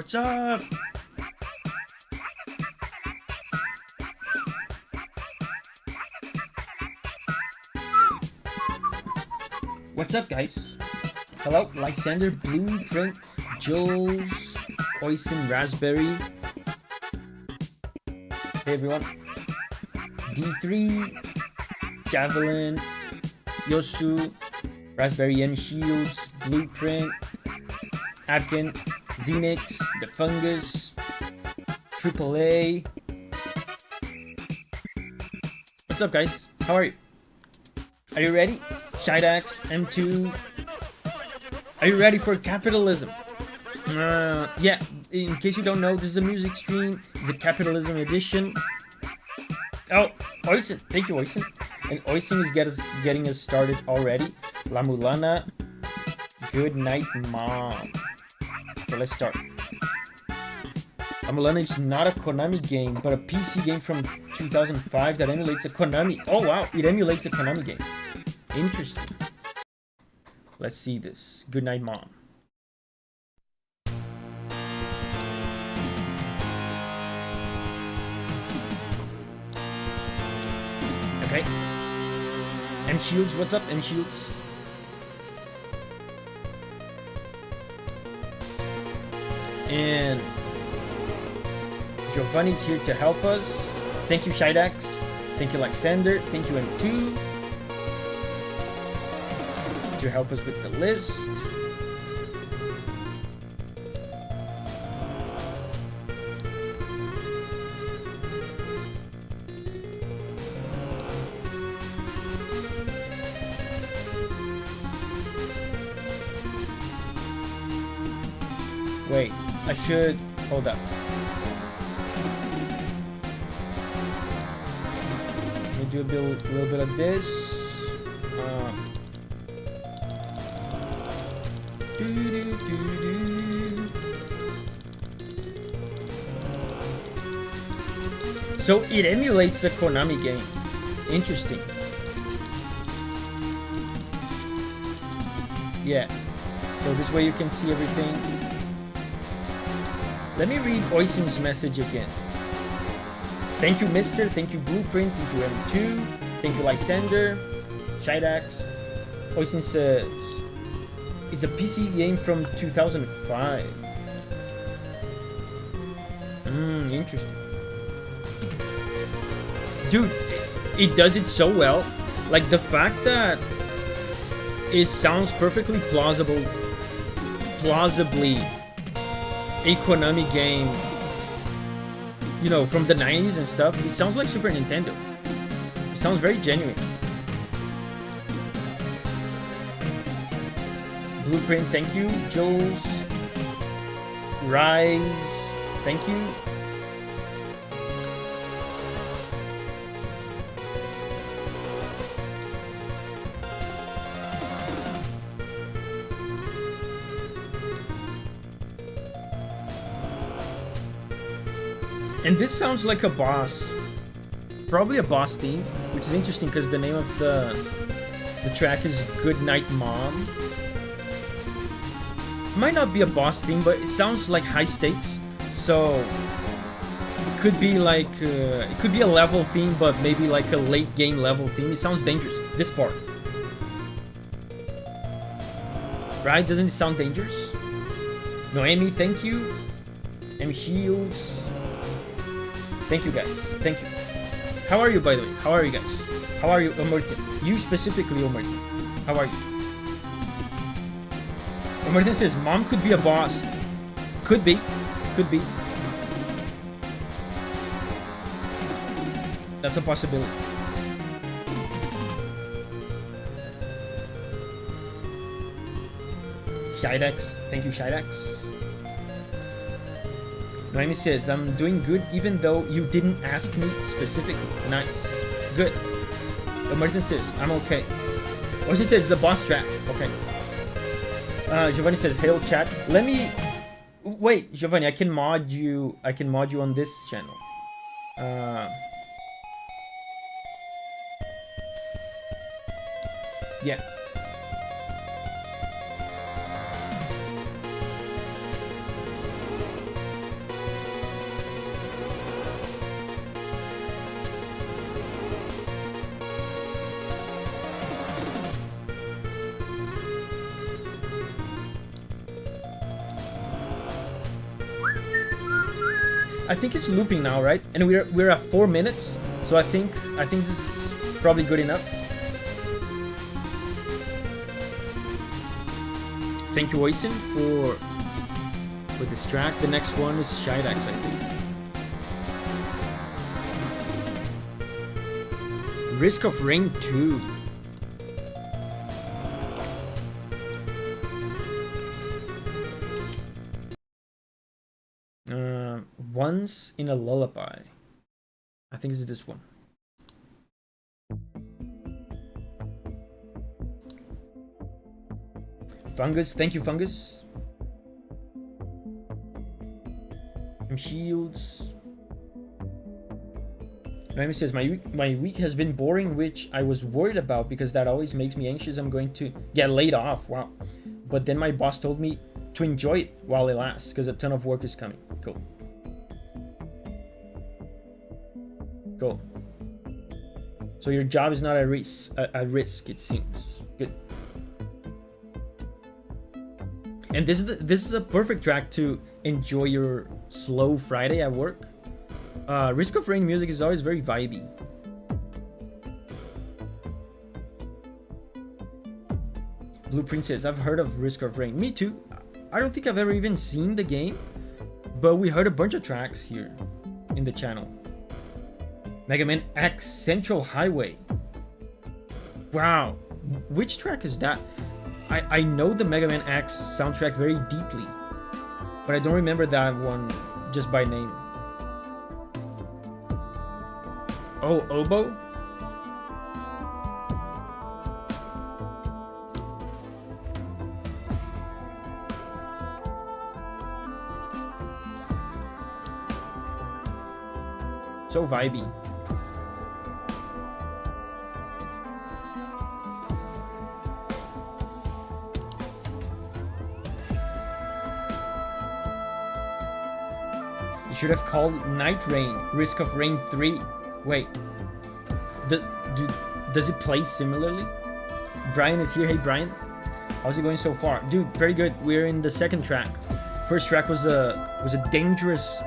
What's up? What's up, guys? Hello, Lysander, Blueprint, Jules, Poison, Raspberry. Hey everyone. D3, Javelin, Yosu, Raspberry and Shields, Blueprint, Abkin, Xenix, The Fungus, AAA. What's up, guys? How are you? Are you ready? Shidax, M2. Are you ready for capitalism? Yeah, in case you don't know, this is a music stream. It's a capitalism edition. Oh, Oisin. Thank you, Oisin. And Oisin is getting us started already. La Mulana. Good night, Mom. So let's start. La Mulana is not a Konami game, but a PC game from 2005 that emulates a Konami. Oh, wow. It emulates a Konami game. Interesting. Let's see this. Good night, Mom. Okay. M Shields, what's up, M Shields? And Giovanni's here to help us. Thank you, Shidax. Thank you, Lysander. Thank you, M2. To help us with the list. Wait, I should hold up. Let me do a little bit of this. So it emulates a Konami game. Interesting. Yeah. So this way you can see everything. Let me read Oisin's message again. Thank you, Mister. Thank you, Blueprint. Thank you, M2. Thank you, Lysander. Shidax. Oisin says, it's a PC game from 2005. Interesting. Dude, it does it so well. Like the fact that it sounds perfectly plausibly a Konami game, you know, from the 90s and stuff. It sounds like Super Nintendo. It sounds very genuine. Blueprint, thank you. Jules, Rise, thank you. And this sounds like a boss, probably a boss theme, which is interesting because the name of the track is Good Night, Mom. Might not be a boss theme, but it sounds like high stakes. So it could be like it could be a level theme, but maybe like a late game level theme. It sounds dangerous. This part, right? Doesn't it sound dangerous? Noemi, thank you. M Shields. Thank you, guys. Thank you. How are you, by the way? How are you guys? How are you, Omerthin? You specifically, Omerthin. How are you? Omerthin says, Mom could be a boss. Could be. Could be. That's a possibility. Shidax. Thank you, Shidax. Noemi says, I'm doing good even though you didn't ask me specifically. Nice. Good. Martin says, I'm okay. Or she says, it's a boss track. Okay. Giovanni says, hail chat. Let me... Wait, Giovanni, I can mod you on this channel. Yeah. I think it's looping now, right? And we're at 4 minutes, so I think this is probably good enough. Thank you, Oisin, for this track. The next one is Shidax, I think. Risk of Rain 2. Once in a Lullaby. I think it's this one. Fungus, thank you, Fungus. Some shields. Noemi says, my week has been boring, which I was worried about because that always makes me anxious. I'm going to get laid off. Wow. But then my boss told me to enjoy it while it lasts because a ton of work is coming. Cool. Cool. So your job is not at risk, it seems. Good. And this is a perfect track to enjoy your slow Friday at work. Risk of Rain music is always very vibey. Blue Princess, I've heard of Risk of Rain. Me too. I don't think I've ever even seen the game, but we heard a bunch of tracks here in the channel. Mega Man X Central Highway. Wow, which track is that? I know the Mega Man X soundtrack very deeply, but I don't remember that one just by name. Oh, Oboe? So vibey. You should have called Night Rain Risk of Rain 3. Wait, does it play similarly? Brian is here. Hey Brian, how's it going so far? Dude, pretty good. We're in the second track. First track was a dangerous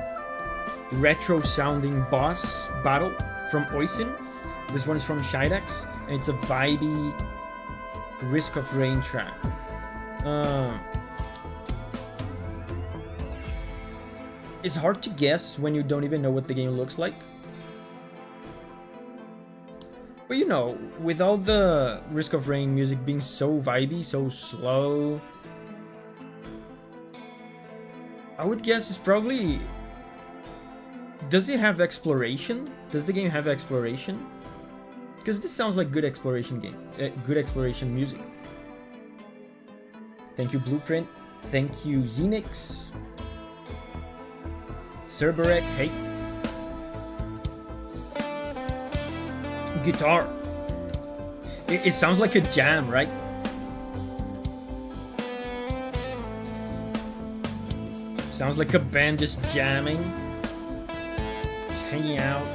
retro sounding boss battle from Oisin. This one is from Shidax, and it's a vibey Risk of Rain track. It's hard to guess when you don't even know what the game looks like. But you know, with all the Risk of Rain music being so vibey, so slow, I would guess it's probably... Does it have exploration? Does the game have exploration? Because this sounds like good exploration game, good exploration music. Thank you, Blueprint. Thank you, Xenix. Cerberek, hey. Guitar. It sounds like a jam, right? Sounds like a band just jamming. Just hanging out.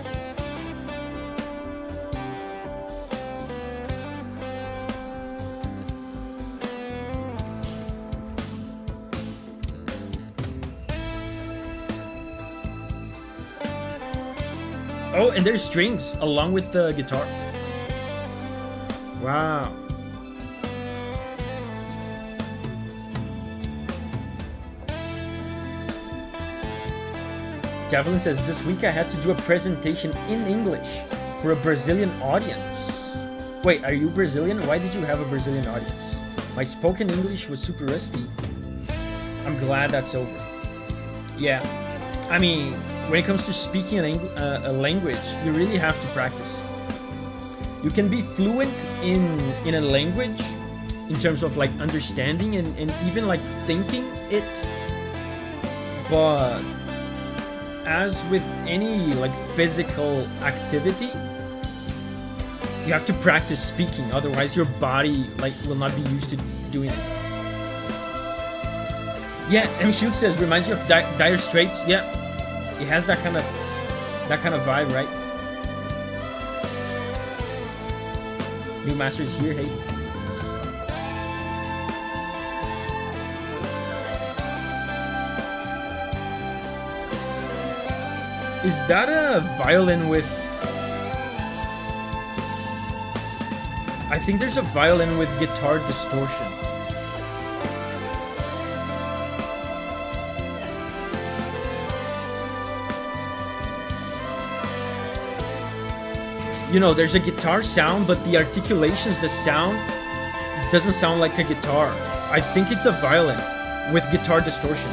Oh, and there's strings along with the guitar. Wow. Javelin says, this week I had to do a presentation in English for a Brazilian audience. Wait, are you Brazilian? Why did you have a Brazilian audience? My spoken English was super rusty. I'm glad that's over. Yeah, I mean, when it comes to speaking a language, you really have to practice. You can be fluent in a language in terms of like understanding and even like thinking it, but as with any like physical activity, you have to practice speaking, otherwise your body like will not be used to doing it. Yeah, M. Shoot says reminds you of Dire Straits. Yeah, it has that kind of vibe, right? New Masters here, hey. Is that a violin with... I think there's a violin with guitar distortion. You know, there's a guitar sound, but the articulations, the sound, doesn't sound like a guitar. I think it's a violin with guitar distortion.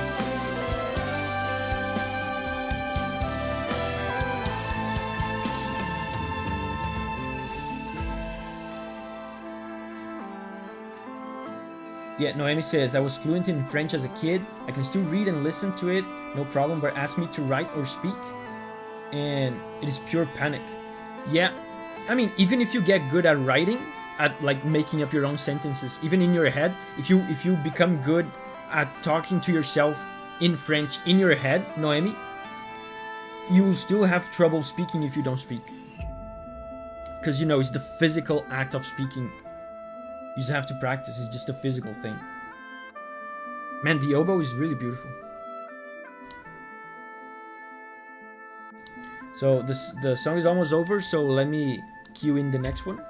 Yeah, Noemi says, I was fluent in French as a kid. I can still read and listen to it, no problem, but ask me to write or speak, and it is pure panic. Yeah, I mean, even if you get good at writing, at like making up your own sentences, even in your head, if you become good at talking to yourself in French in your head, Noemi, you will still have trouble speaking if you don't speak. Because, you know, it's the physical act of speaking. You just have to practice. It's just a physical thing. Man, the oboe is really beautiful. So the song is almost over, so let me cue in the next one.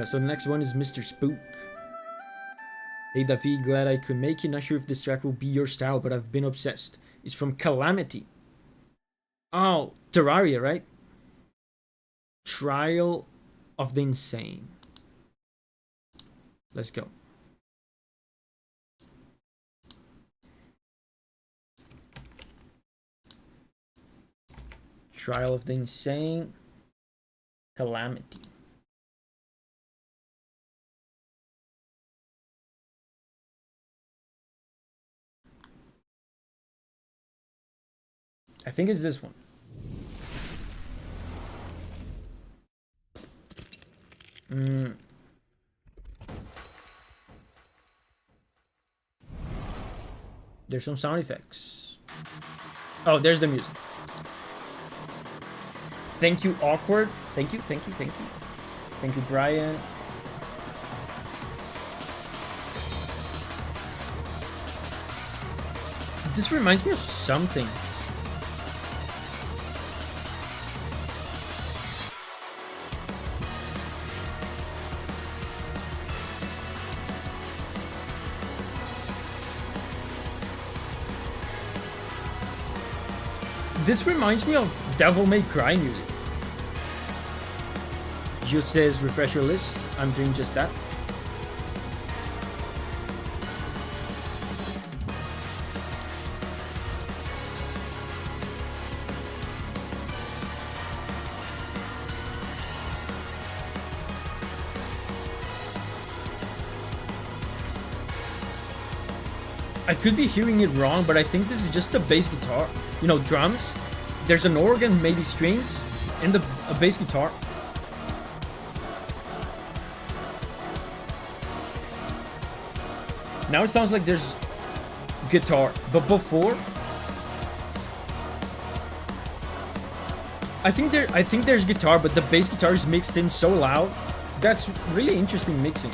So the next one is Mr. Spook. Hey Davi, glad I could make it. Not sure if this track will be your style, but I've been obsessed. It's from Calamity. Oh, Terraria, right? Trial of the Insane. Let's go. Trial of the Insane. Calamity. I think it's this one. There's some sound effects. Oh, there's the music. Thank you, Awkward. Thank you, thank you, thank you. Thank you, Brian. This reminds me of something. This reminds me of Devil May Cry music. Just says refresh your list. I'm doing just that. I could be hearing it wrong, but I think this is just a bass guitar. You know, drums. There's an organ, maybe strings, and a bass guitar. Now it sounds like there's guitar, but before, I think there's guitar, but the bass guitar is mixed in so loud. That's really interesting mixing.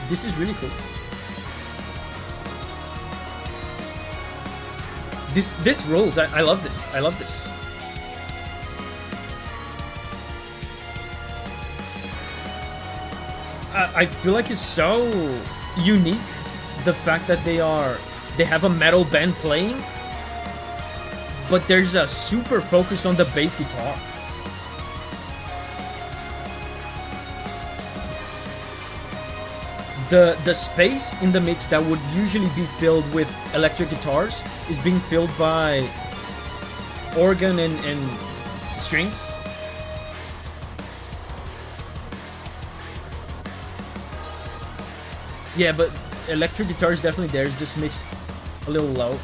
This is really cool. This rules. I love this. I love this. I feel like it's so unique, the fact that they have a metal band playing, but there's a super focus on the bass guitar. The space in the mix that would usually be filled with electric guitars is being filled by organ and strings. Yeah, but electric guitar is definitely there. It's just mixed a little low.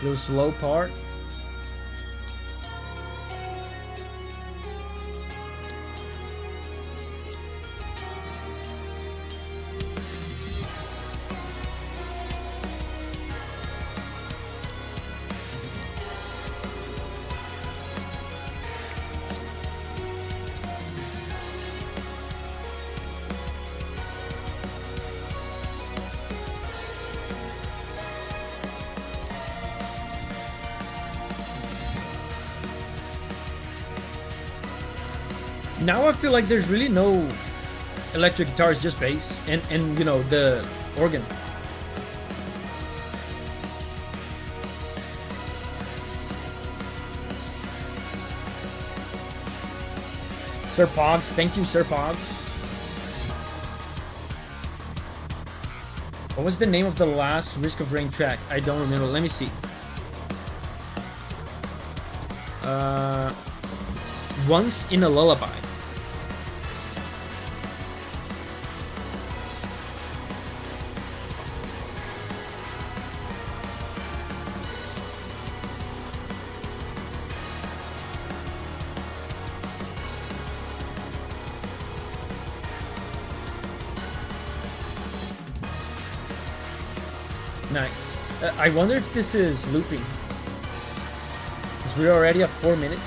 Little slow part. now I feel like there's really no electric guitars, just bass and you know, the organ. Sir Pogs, thank you, Sir Pogs. What was the name of the last Risk of Rain track? I don't remember. Let me see. Once in a Lullaby. Nice. I wonder if this is looping. Because we're already at 4 minutes.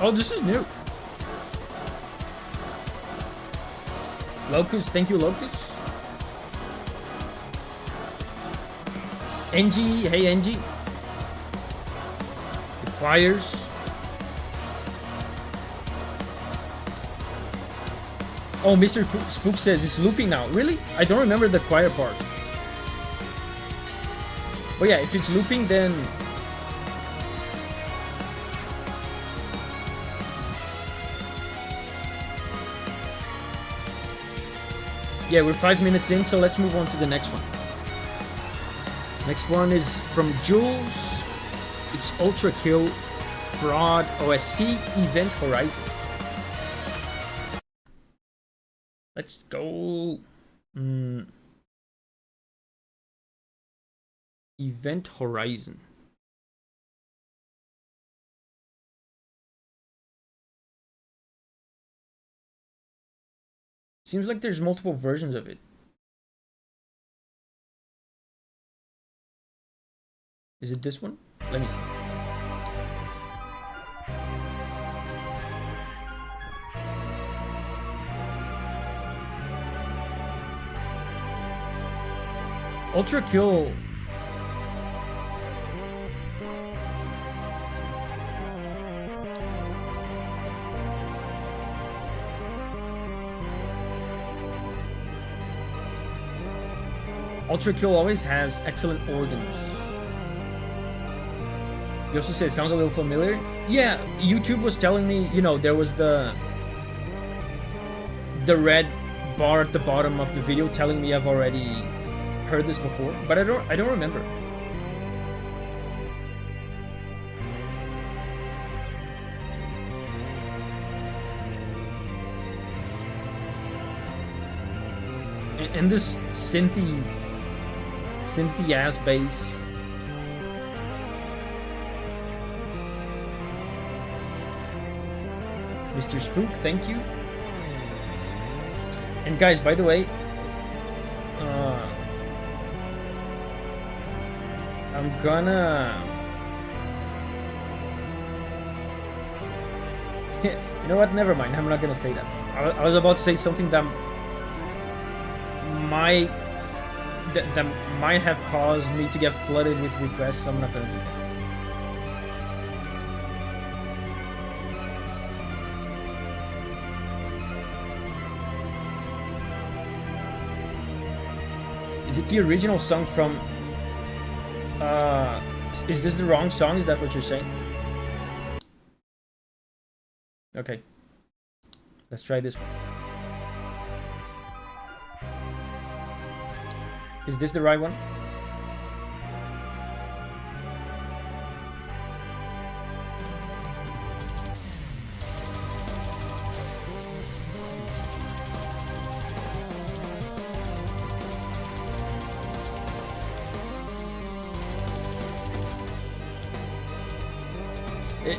Oh, this is new. Locust, thank you, Locust. NG, hey NG. The choirs. Oh, Mr. Spook says it's looping now. Really? I don't remember the choir part. But yeah, if it's looping, then... Yeah, we're 5 minutes in, so let's move on to the next one. Next one is from Jules. It's Ultrakill Fraud OST Event Horizon. Let's go. Event Horizon. Seems like there's multiple versions of it. Is it this one? Let me see. Ultrakill. Ultrakill always has excellent organs. He also says, sounds a little familiar. Yeah, YouTube was telling me, you know, there was the red bar at the bottom of the video telling me I've already heard this before, but I don't remember. And this synthy ass bass. Mr. Spook, thank you. And guys, by the way, I'm gonna... You know what? Never mind. I'm not gonna say that. I was about to say something that might have caused me to get flooded with requests. So I'm not gonna do that. Is it the original song from... is this the wrong song? Is that what you're saying? Okay. Let's try this one. Is this the right one?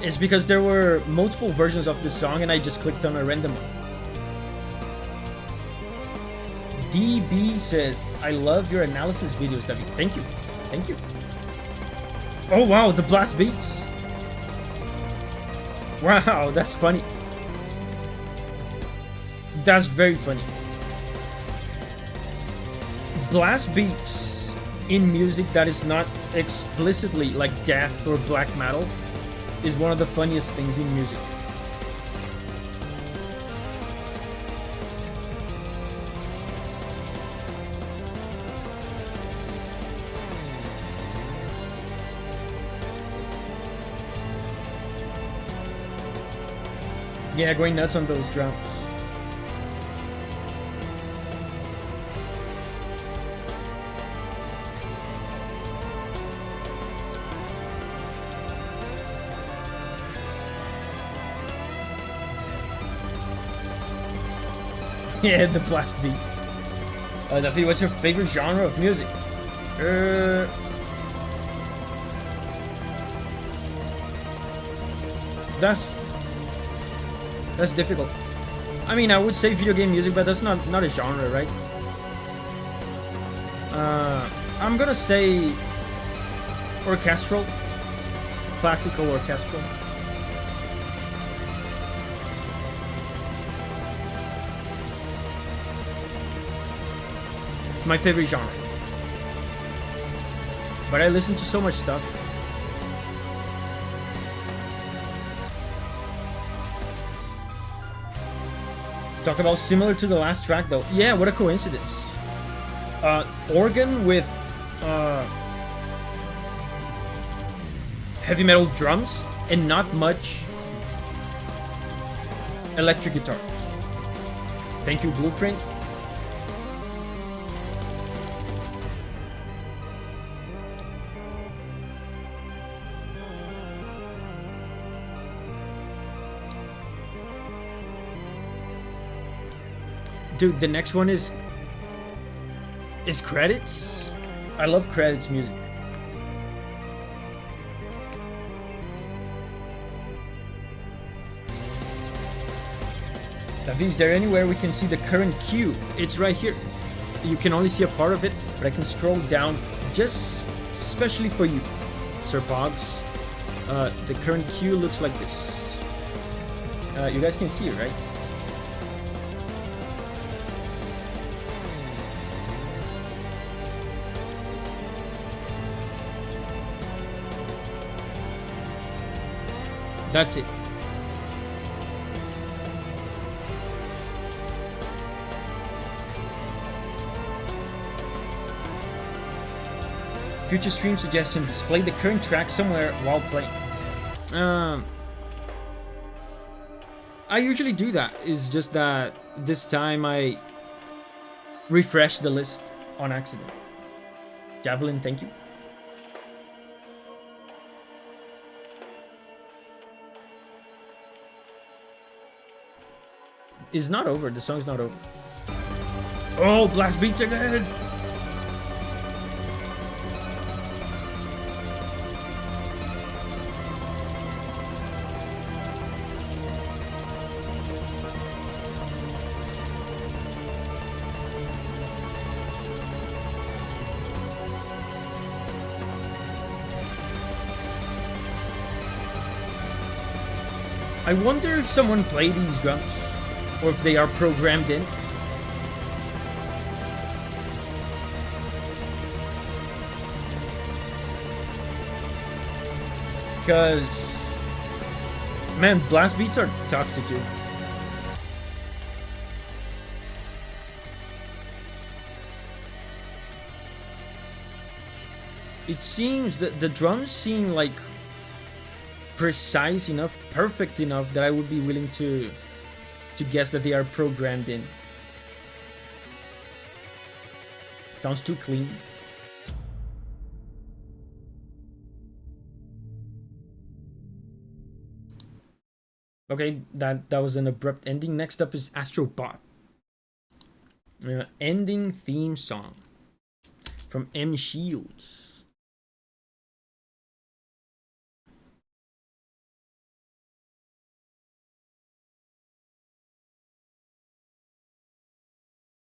It's because there were multiple versions of this song and I just clicked on a random one. DB says, I love your analysis videos, Davi. Thank you. Thank you. Oh wow, the blast beats. Wow, that's funny. That's very funny. Blast beats in music that is not explicitly like death or black metal is one of the funniest things in music. Yeah, going nuts on those drums. Yeah, the blast beats. Davi, what's your favorite genre of music? That's difficult. I mean, I would say video game music, but that's not a genre, right? I'm gonna say orchestral, classical orchestral. It's my favorite genre. But I listen to so much stuff. Talk about similar to the last track though. Yeah, what a coincidence. Organ with heavy metal drums and not much electric guitar. Thank you, Blueprint. Dude, the next one is credits. I love credits music. Davi, is there anywhere we can see the current queue? It's right here. You can only see a part of it, but I can scroll down just especially for you, Sir Pogs. The current queue looks like this. You guys can see it, right? That's it. Future stream suggestion: display the current track somewhere while playing. I usually do that. It's just that this time I refreshed the list on accident. Javelin, thank you. It's not over. The song's not over. Oh, blast beats again! I wonder if someone played these drums, or if they are programmed in. Because, man, blast beats are tough to do. It seems that the drums seem like precise enough, perfect enough that I would be willing to guess that they are programmed in. Sounds too clean. Okay, that was an abrupt ending. Next up is Astro ending theme song from M Shields.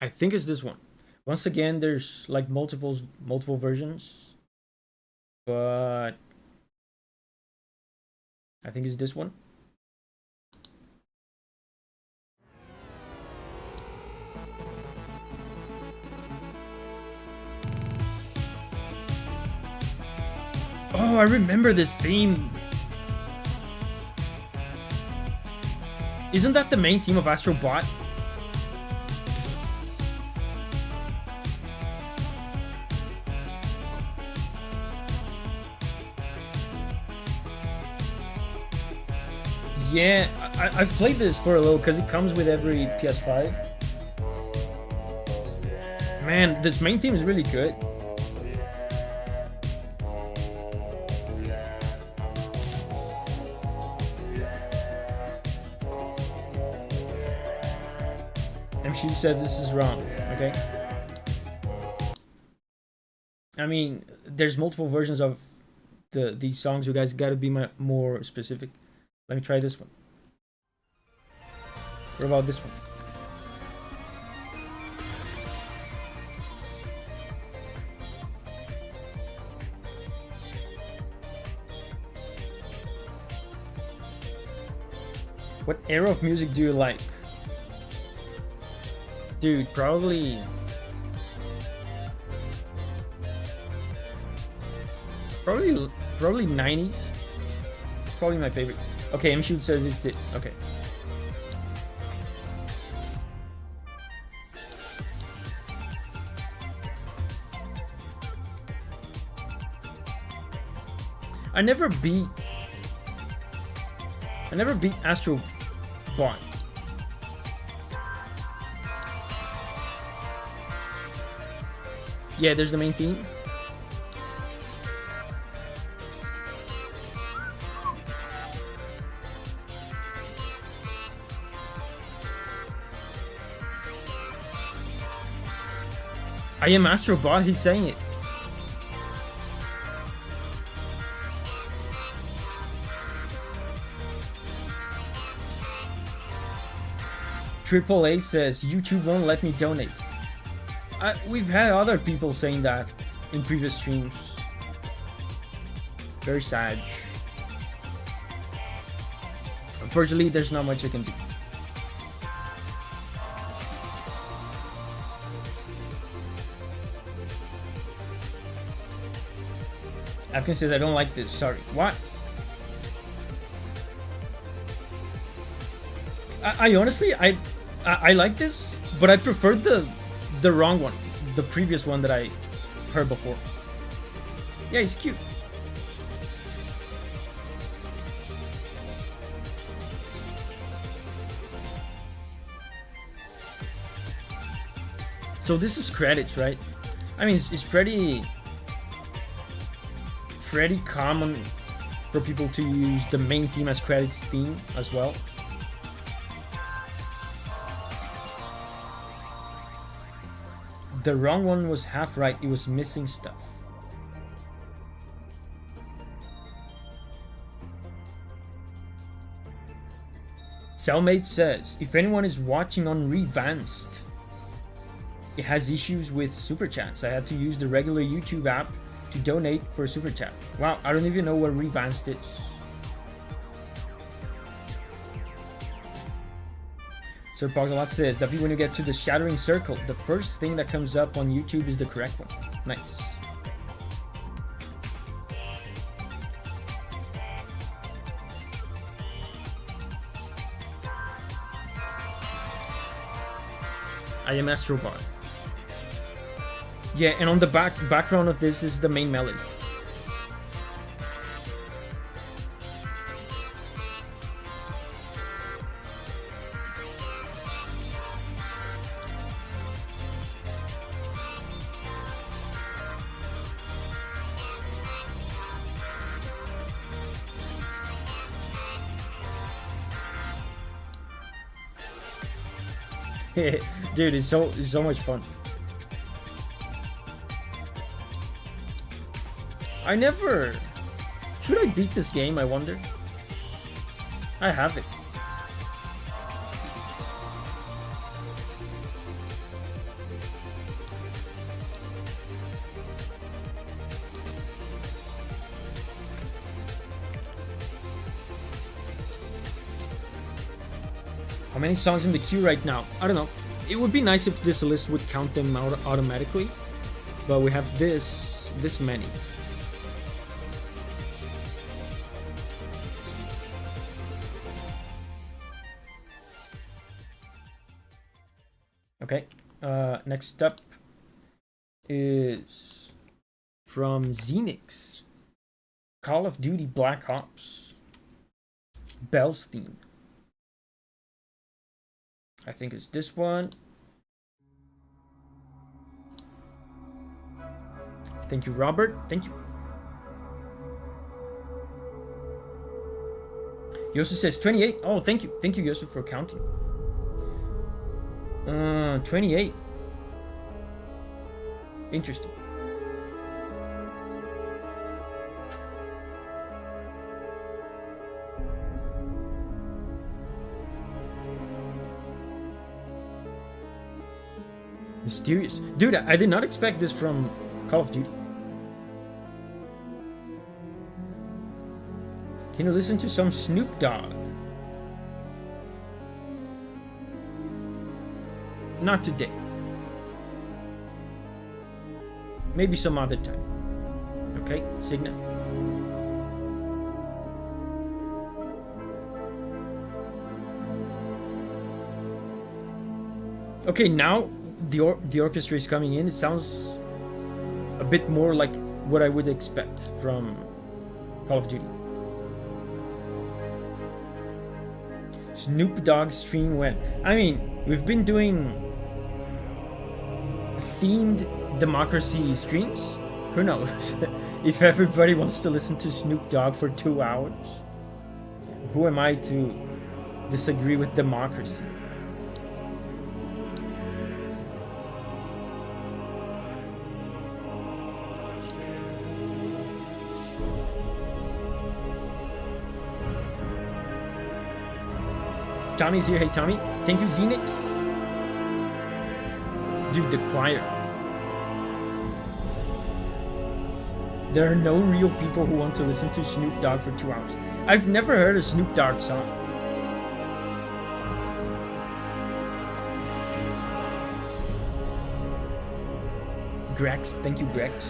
I think it's this one. Once again, there's like multiple versions, but I think it's this one. Oh, I remember this theme. Isn't that the main theme of Astro Bot? Yeah, I've played this for a little because it comes with every PS5. Man, this main theme is really good. MC said this is wrong, okay? I mean, there's multiple versions of these songs. You guys gotta be more specific. Let me try this one. What about this one? What era of music do you like? Dude, probably 90s. Probably my favorite. Okay, M-Shoot says it's it. Okay. I never beat Astro Bot. Yeah, there's the main theme. I am Astro Bot, he's saying it. Triple A says YouTube won't let me donate. We've had other people saying that in previous streams. Very sad. Unfortunately, there's not much I can do. Afkin says I don't like this. Sorry. What? I honestly I like this, but I prefer the wrong one, the previous one that I heard before. Yeah, he's cute. So this is credits, right? I mean, it's pretty common for people to use the main theme as credits theme as well. The wrong one was half right, it was missing stuff. Cellmate says, if anyone is watching on Revanced, it has issues with super chats. I had to use the regular YouTube app to donate for a super chat. Wow, I don't even know what Revanced is. Sir Poxalot says, Davi, when you get to the shattering circle, the first thing that comes up on YouTube is the correct one. Nice. I am Astrobot. Yeah, and on the background of this is the main melody. Dude, it's so much fun. I never... Should I beat this game, I wonder? I have it. How many songs in the queue right now? I don't know. It would be nice if this list would count them out automatically, but we have this many. Okay. Next up is from Mugenics. Call of Duty Black Ops. Bell's theme. I think it's this one. Thank you, Robert. Thank you. Yosu says 28. Oh, thank you. Thank you, Yosu, for counting. 28. Interesting. Mysterious. Dude, I did not expect this from Call of Duty. Can you listen to some Snoop Dogg? Not today. Maybe some other time. Okay, Signa. Okay, now the orchestra is coming in. It sounds a bit more like what I would expect from Call of Duty. Snoop Dogg stream when? I mean, we've been doing themed democracy streams. Who knows? If everybody wants to listen to Snoop Dogg for 2 hours, who am I to disagree with democracy? Tommy's here. Hey, Tommy. Thank you, Zenix. Dude, the choir. There are no real people who want to listen to Snoop Dogg for 2 hours. I've never heard a Snoop Dogg song. Grex. Thank you, Grex.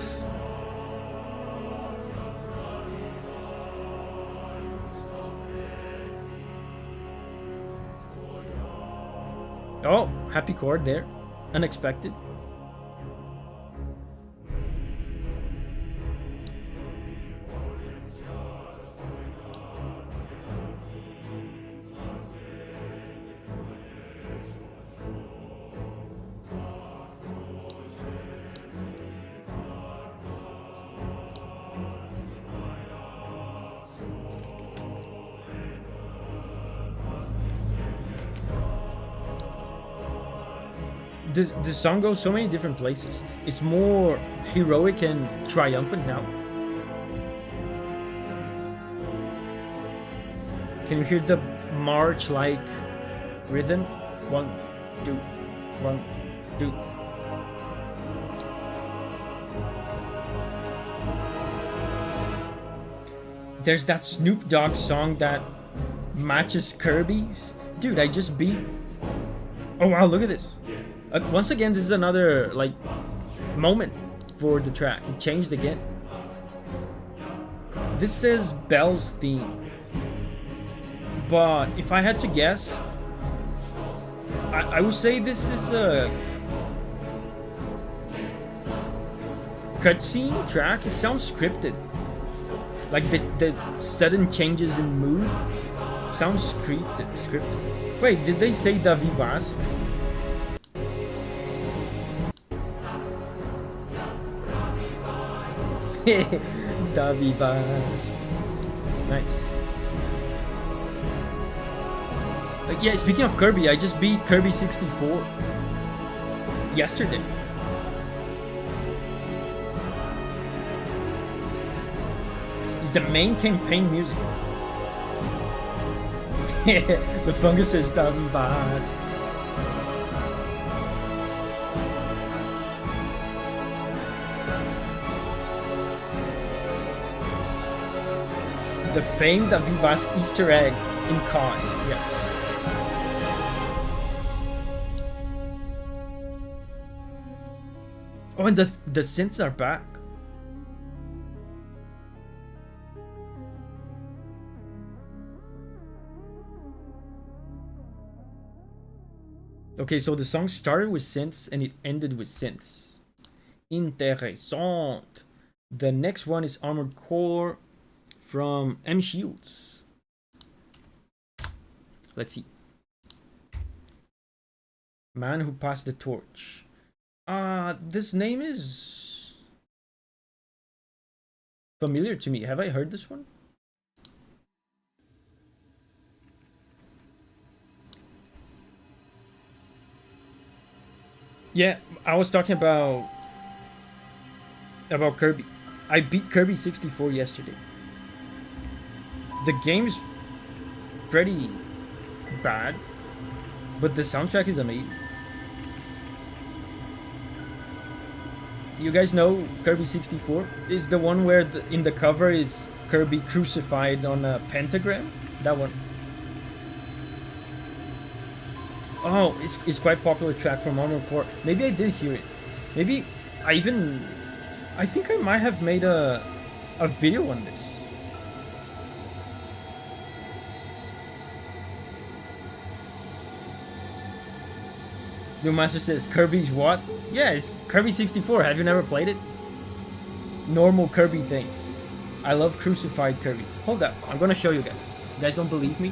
Oh, happy chord there. Unexpected. This song goes so many different places. It's more heroic and triumphant now. Can you hear the march-like rhythm? 1, 2, 1, 2. There's that Snoop Dogg song that matches Kirby's. Dude, I just beat... Oh wow, look at this. Once again, this is another, like, moment for the track. It changed again. This says Bell's theme. But if I had to guess, I would say this is a cutscene track. It sounds scripted. Like the sudden changes in mood sounds scripted. Wait, did they say Davi Vasc? Davi Vasc. Nice. Yeah, speaking of Kirby, I just beat Kirby 64 yesterday. It's the main campaign music. The fungus says Davi Vasc. The famed Davi Vasc Easter egg in Con. Yes. Oh, and the synths are back. Okay, so the song started with synths and it ended with synths. Intéressant. The next one is Armored Core from M Shields. Let's see. Man Who Passed the Torch. This name is familiar to me. Have I heard this one? Yeah, I was talking about Kirby. I beat Kirby 64 yesterday. The game's pretty bad, but the soundtrack is amazing. You guys know Kirby 64 is the one where in the cover is Kirby crucified on a pentagram? That one. Oh, it's quite popular track from Armored Core. Maybe I did hear it. Maybe I think I might have made a video on this. New Master says Kirby's what? Yeah, it's Kirby 64. Have you never played it? Normal Kirby things. I love crucified Kirby. Hold up, I'm gonna show you guys. You guys don't believe me?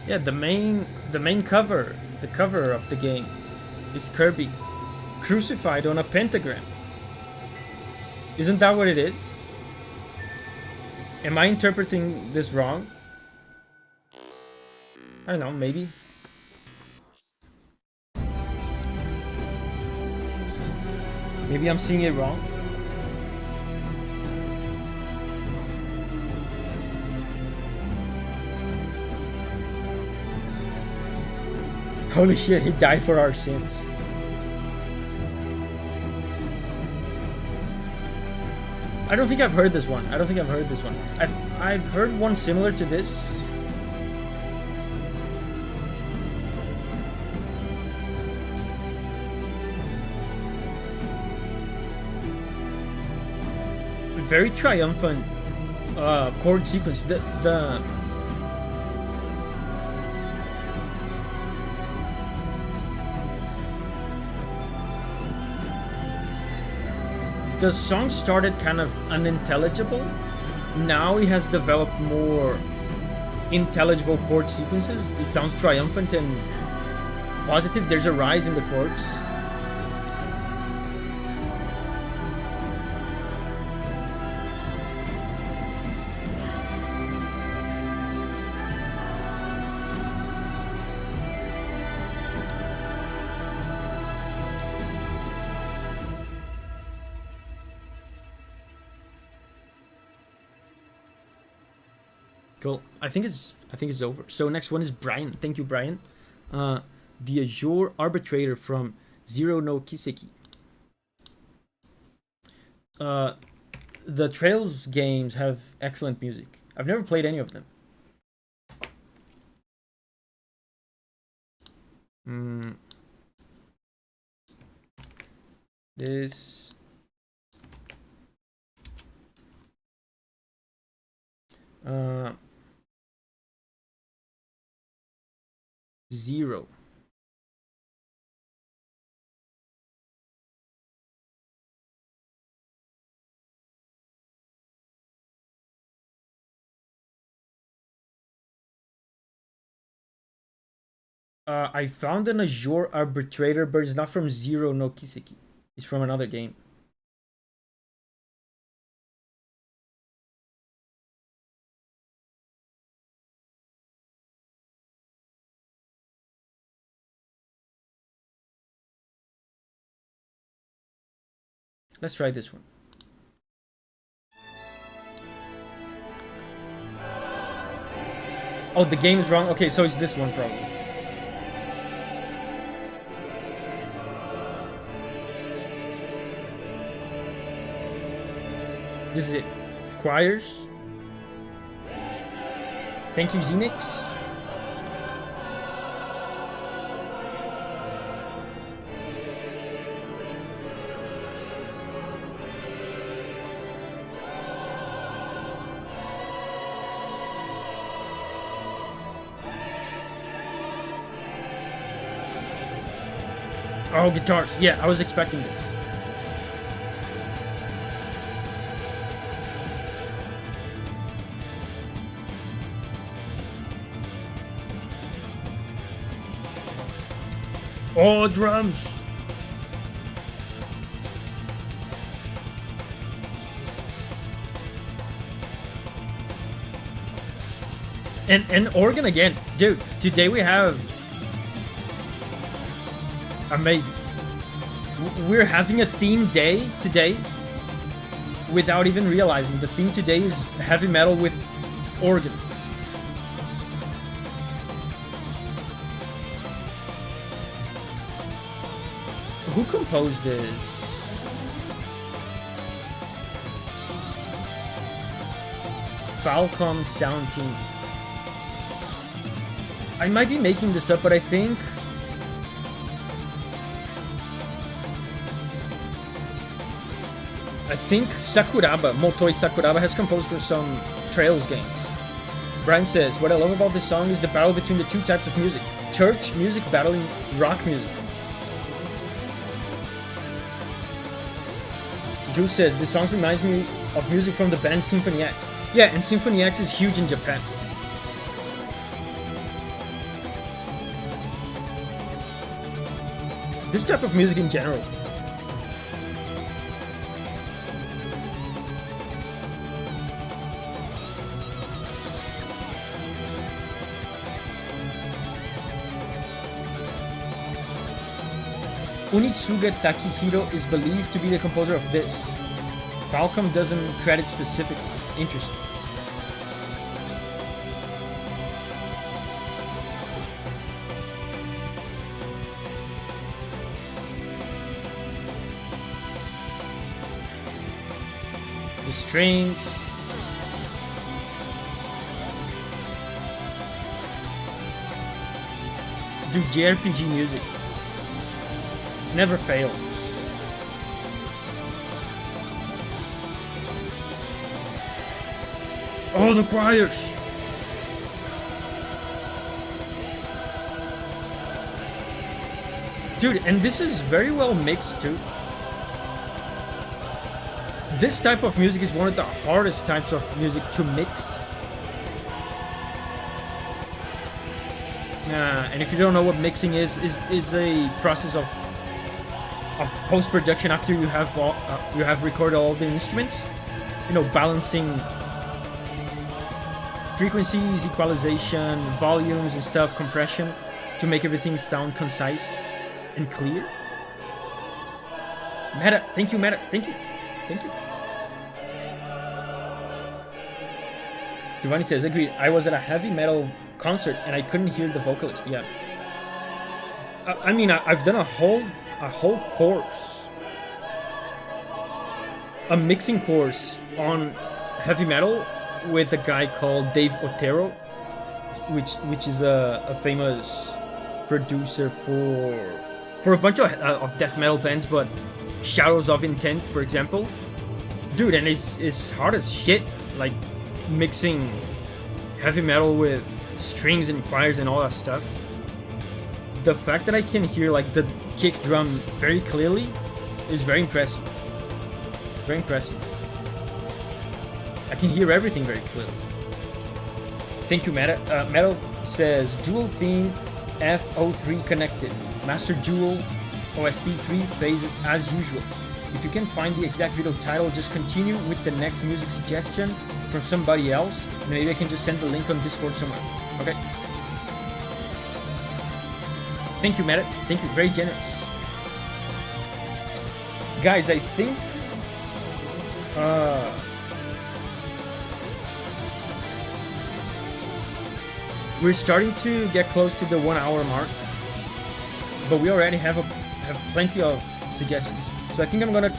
Yeah, the main cover, the cover of the game is Kirby crucified on a pentagram. Isn't that what it is? Am I interpreting this wrong? I don't know, maybe. Maybe I'm seeing it wrong. Holy shit, he died for our sins. I don't think I've heard this one. I've heard one similar to this. Very triumphant chord sequence. The song started kind of unintelligible. Now it has developed more intelligible chord sequences. It sounds triumphant and positive. There's a rise in the chords. Cool. I think it's over. So next one is Brian. Thank you, Brian. The Azure Arbitrator from Zero no Kiseki. The Trails games have excellent music. I've never played any of them. This. Zero. I found an Azure Arbitrator, but it's not from Zero no Kiseki. It's from another game. Let's try this one. Oh, the game is wrong? Okay, so it's this one probably. This is it. Choirs. Thank you, Zenix. Oh, guitars. Yeah, I was expecting this. Oh, drums. And organ again. Dude, today we have... Amazing. We're having a theme day today without even realizing. The theme today is heavy metal with organ. Who composed this? Falcom Sound Team. I might be making this up, but I think Sakuraba, Motoi Sakuraba, has composed for some Trails games. Brian says, what I love about this song is the battle between the two types of music. Church music battling rock music. Drew says, this song reminds me of music from the band Symphony X. Yeah, and Symphony X is huge in Japan. This type of music in general. Unitsuga Takihiro is believed to be the composer of this. Falcom doesn't credit specifically. Interesting. The strings. Dude, JRPG music never fails. Oh, the choirs! Dude, and this is very well mixed too. This type of music is one of the hardest types of music to mix. And if you don't know what mixing is a process of post-production after you have recorded all the instruments. You know, balancing frequencies, equalization, volumes and stuff, compression, to make everything sound concise and clear. Meta, thank you, Meta, thank you. Giovanni says, agreed, I was at a heavy metal concert and I couldn't hear the vocalist. Yeah. I mean, I've done a whole course, a mixing course on heavy metal with a guy called Dave Otero, which is a famous producer for a bunch of death metal bands, but Shadows of Intent, for example. Dude, and it's hard as shit, like mixing heavy metal with strings and choirs and all that stuff. The fact that I can hear like the kick drum very clearly is very impressive. Very impressive. I can hear everything very clearly. Thank you, Meta. Metal says dual theme F03 connected. Master dual OST 3 phases as usual. If you can find the exact video title, just continue with the next music suggestion from somebody else. Maybe I can just send the link on Discord somewhere. Okay. Thank you, Meta. Thank you. Very generous. Guys, I think we're starting to get close to the 1 hour mark, but we already have plenty of suggestions. So I think I'm gonna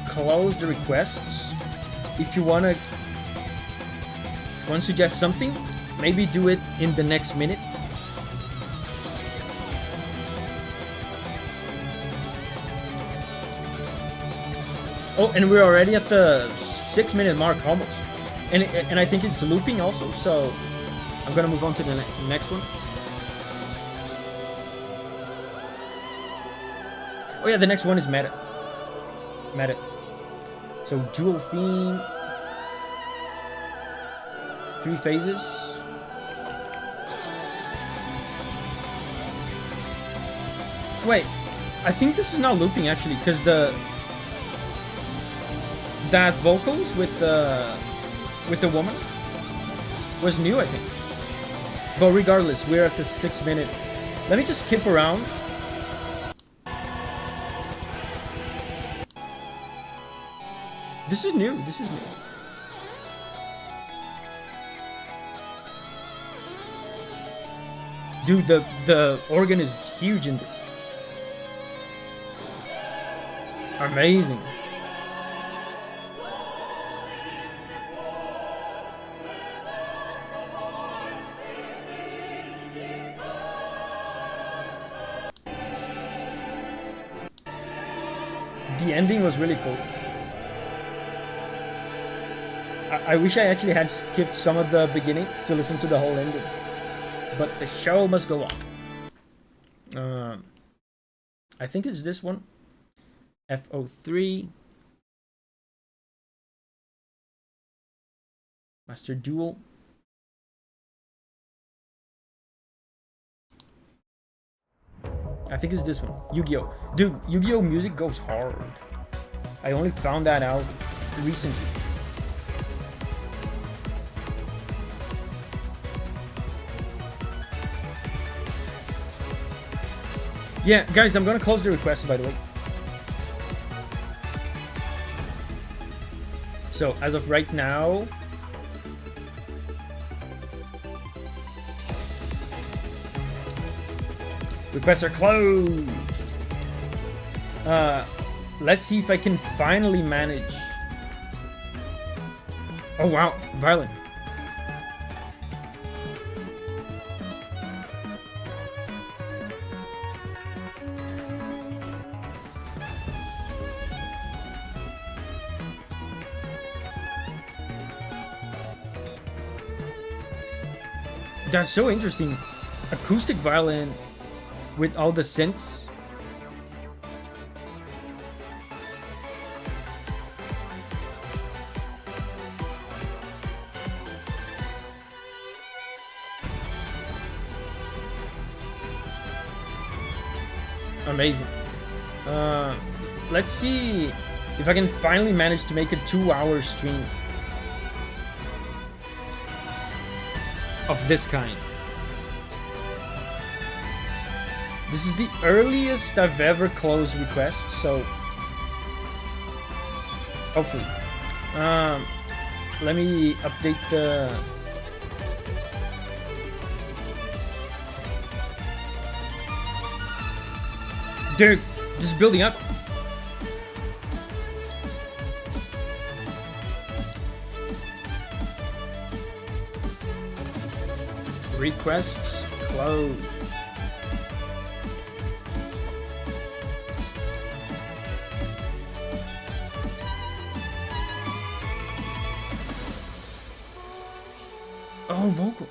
close the requests. If you wanna suggest something, maybe do it in the next minute. Oh, and we're already at the 6-minute mark almost, and I think it's looping also. So I'm gonna move on to the next one. Oh yeah, the next one is meta. Meta. So dual theme. 3 phases. Wait, I think this is not looping actually, because that vocals with the woman was new, I think. But regardless, we're at the 6 minute. Let me just skip around. This is new. This is new. Dude, the organ is huge in this. Amazing. The ending was really cool. I wish I actually had skipped some of the beginning to listen to the whole ending. But the show must go on. I think it's this one. FO3. Master Duel. I think it's this one. Yu-Gi-Oh! Dude, Yu-Gi-Oh! Music goes hard. I only found that out recently. Yeah, guys, I'm gonna close the requests, by the way. So, as of right now... requests are closed! Let's see if I can finally manage... Oh wow, violin. That's so interesting. Acoustic violin with all the synths. Amazing. Let's see if I can finally manage to make a 2-hour stream of this kind. This is the earliest I've ever closed requests, so hopefully. Let me update the... Dude, just building up. Requests closed. Oh, vocal.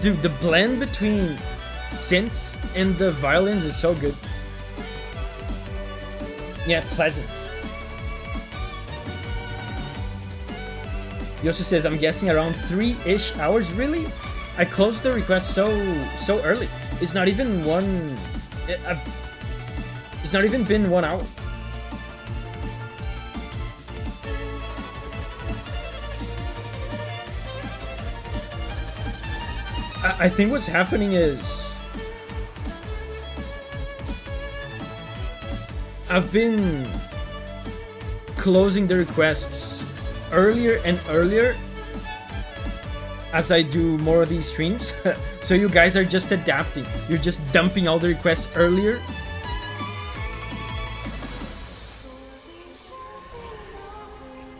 Dude, the blend between synths and the violins is so good. Yeah, pleasant. He also says, I'm guessing around 3-ish hours. Really? I closed the request so early. It's not even one... It's not even been 1 hour. I think what's happening is I've been closing the requests earlier and earlier as I do more of these streams. So you guys are just adapting. You're just dumping all the requests earlier.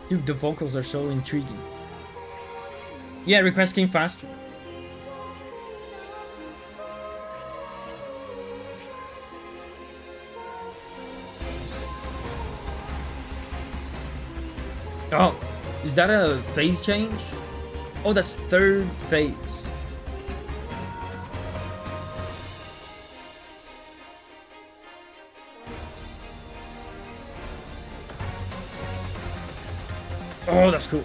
Dude, the vocals are so intriguing. Yeah, requests came faster. Oh, is that a phase change? Oh, that's third phase. Oh, that's cool.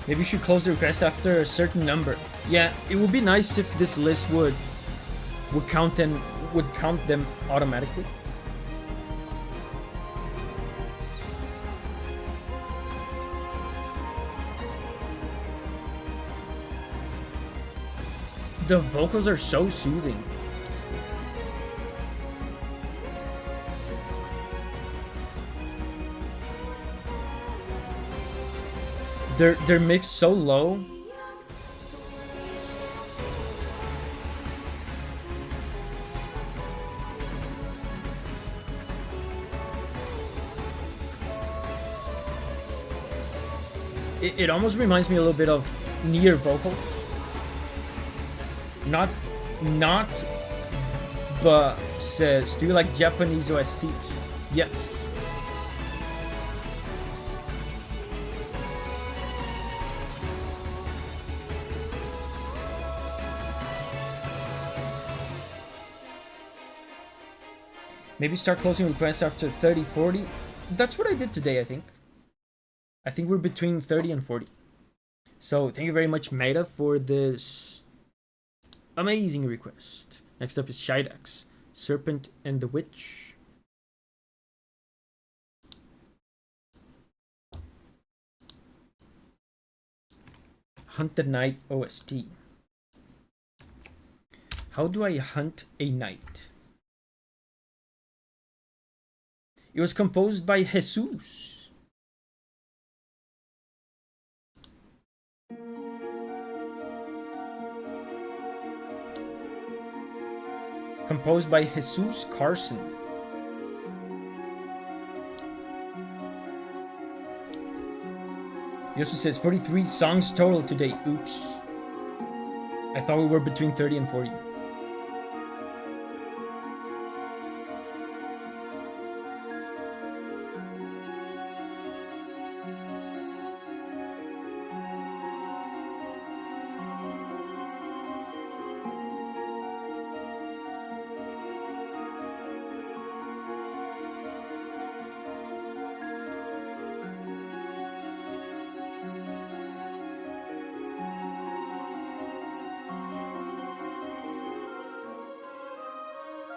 Maybe you should close the request after a certain number. Yeah, it would be nice if this list would count them automatically. The vocals are so soothing. They're mixed so low. It almost reminds me a little bit of Nier vocals. Not, but says, do you like Japanese OSTs? Yes. Maybe start closing requests after 30, 40. That's what I did today, I think. I think we're between 30 and 40. So thank you very much, Meta, for this amazing request. Next up is Shidax, Serpent and the Witch. Hunt the Night OST. How do I hunt a knight? It was composed by Jesus. Composed by Jesus Carson. He also says 43 songs total today. Oops. I thought we were between 30 and 40.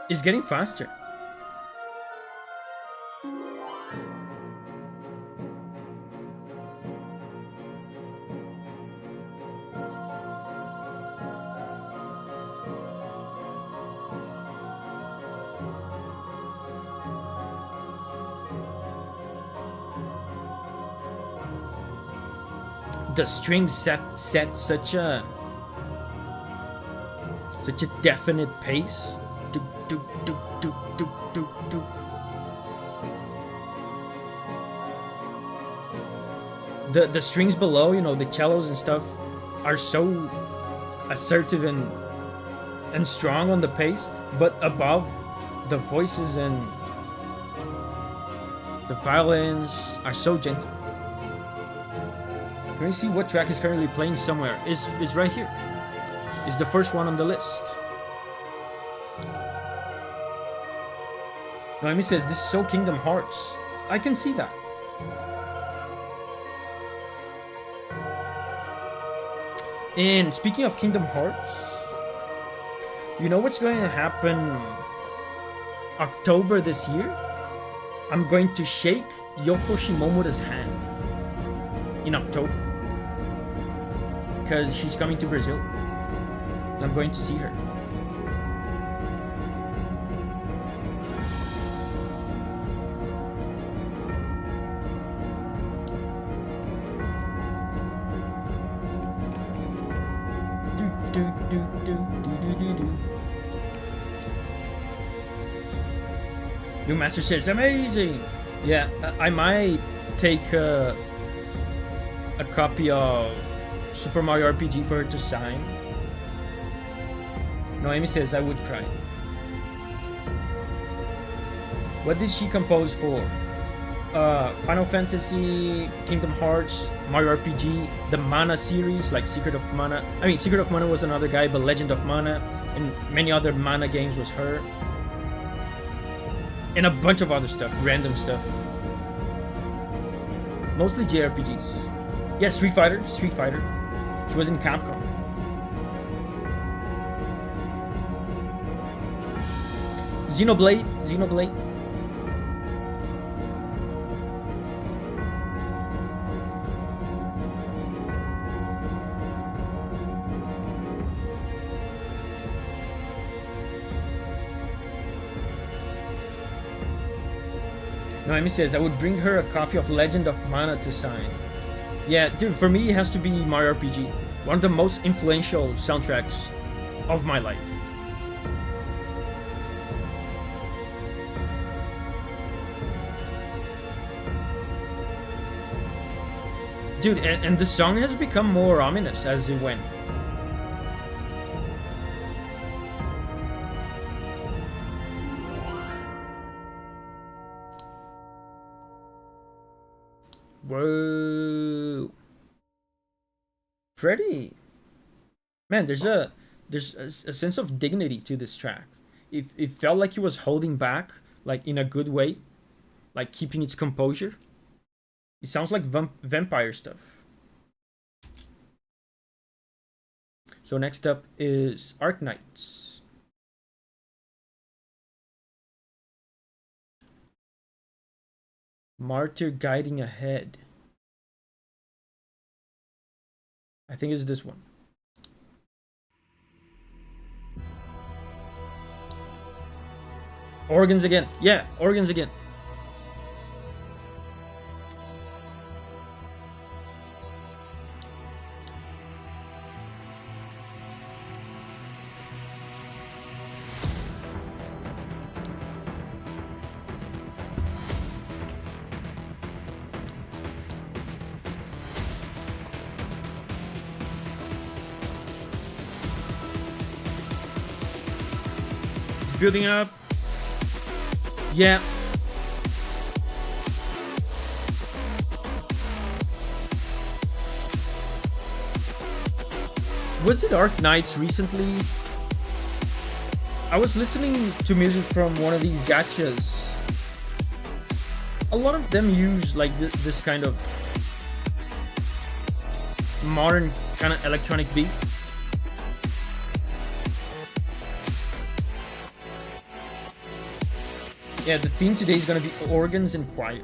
It's getting faster. The strings set such a definite pace. Do, do, do, do, do, do. The strings below, you know, the cellos and stuff, are so assertive and strong on the pace, but above, the voices and the violins are so gentle. Can you see what track is currently playing somewhere? Is right here. It's the first one on the list. Noemi says, this is so Kingdom Hearts. I can see that. And speaking of Kingdom Hearts, you know what's going to happen October this year? I'm going to shake Yoko Shimomura's hand in October. Because she's coming to Brazil. And I'm going to see her. New Master says amazing. Yeah, I might take a copy of Super Mario RPG for her to sign. Noemi says I would cry. What did she compose for? Final Fantasy, Kingdom Hearts, Mario RPG, the Mana series, like Secret of Mana. I mean, Secret of Mana was another guy, but Legend of Mana and many other Mana games was her. And a bunch of other stuff, random stuff. Mostly JRPGs. Yeah, Street Fighter. She was in Capcom. Xenoblade. Noemi says, I would bring her a copy of Legend of Mana to sign. Yeah, dude, for me it has to be Mario RPG. One of the most influential soundtracks of my life. Dude, and the song has become more ominous as it went. Whoa. Pretty. Man, there's a sense of dignity to this track. It felt like he was holding back, like in a good way, like keeping its composure. It sounds like vampire stuff. So next up is Arknights. Martyr guiding ahead. I think it's this one. Organs again. Yeah, organs again. Building up. Yeah. Was it Arknights recently? I was listening to music from one of these gachas. A lot of them use like this kind of modern kind of electronic beat. Yeah, the theme today is gonna be organs and choirs.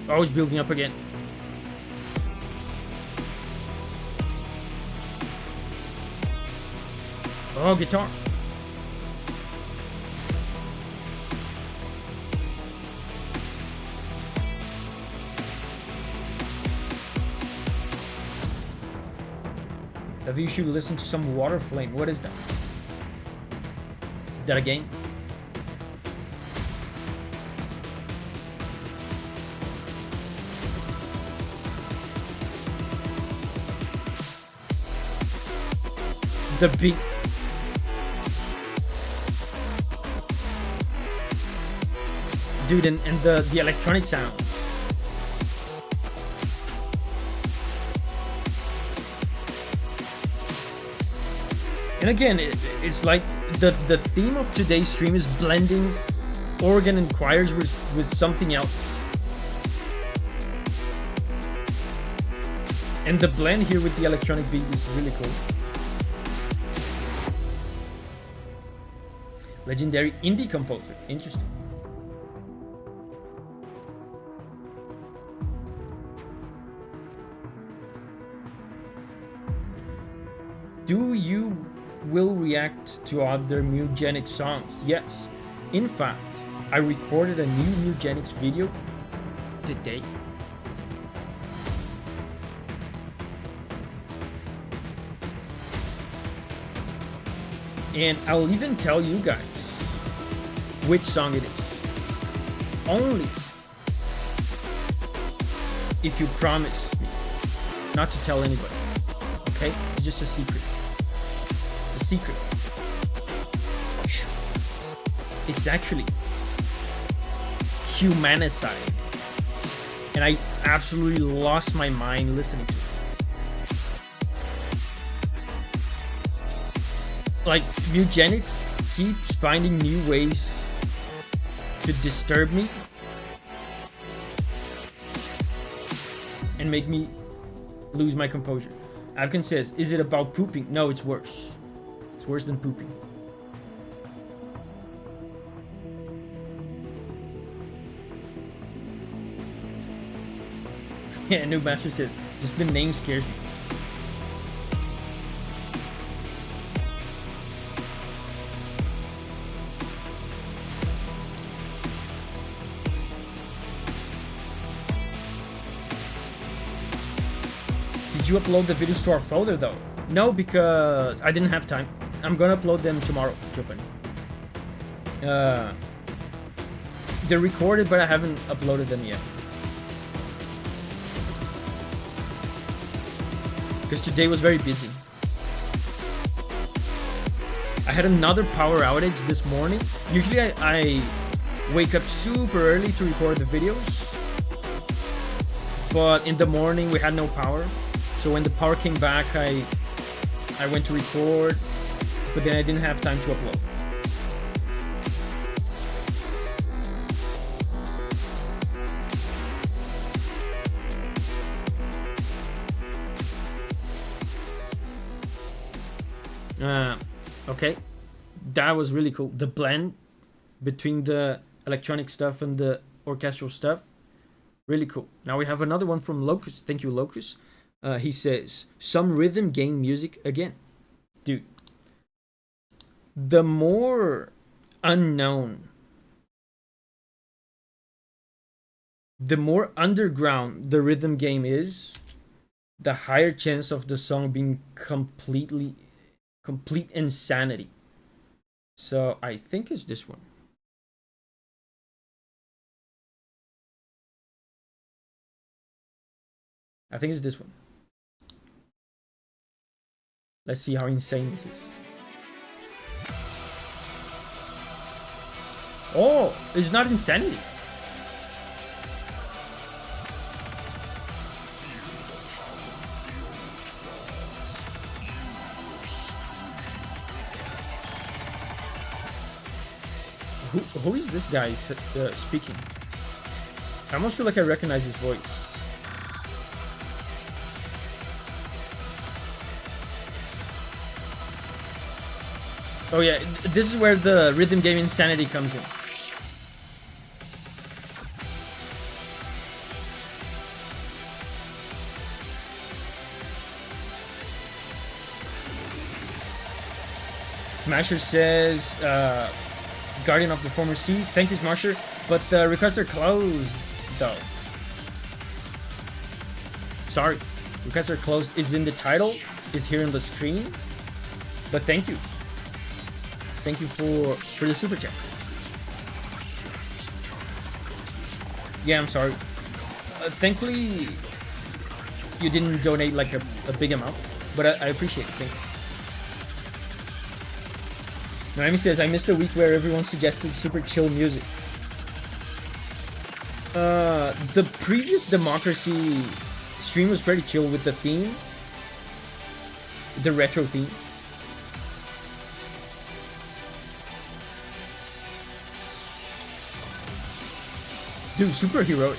Oh, it's building up again. Oh, guitar. Davi, you should listen to some Water Flame. What is that? Is that a game? The beat. Dude, and the electronic sound. And again, it's like the theme of today's stream is blending organ and choirs with something else. And the blend here with the electronic beat is really cool. Legendary indie composer. Interesting. Do you will react to other Mugenics songs? Yes. In fact, I recorded a new Mugenics video today. And I'll even tell you guys which song it is. Only if you promise me not to tell anybody. Okay? It's just a secret. A secret. It's actually Humanicide. And I absolutely lost my mind listening to it. Like, Mugenics keeps finding new ways to disturb me and make me lose my composure. Avkin says, is it about pooping? No, it's worse. It's worse than pooping. Yeah, Noob Master says, just the name scares me. Did you upload the videos to our folder though? No, because I didn't have time. I'm gonna upload them tomorrow, Chopin. They're recorded, but I haven't uploaded them yet. Because today was very busy. I had another power outage this morning. Usually I wake up super early to record the videos. But in the morning we had no power. So when the power came back, I went to record, but then I didn't have time to upload. Okay, that was really cool. The blend between the electronic stuff and the orchestral stuff, really cool. Now we have another one from Locus. Thank you, Locus. He says, some rhythm game music again. Dude, the more unknown, the more underground the rhythm game is, the higher chance of the song being complete insanity. So I think it's this one. I think it's this one. Let's see how insane this is. Oh, it's not insanity. Who is this guy speaking? I almost feel like I recognize his voice. Oh yeah, this is where the rhythm game insanity comes in. Smasher says, Guardian of the Former Seas. Thank you, Smasher. But the requests are closed, though. Sorry. Requests are closed is in the title, is here on the screen. But thank you. Thank you for the super chat. Yeah, I'm sorry. Thankfully, you didn't donate like a big amount, but I appreciate it. Thank you. Naomi says, I missed a week where everyone suggested super chill music. The previous Democracy stream was pretty chill with the theme. The retro theme. Dude, super heroic.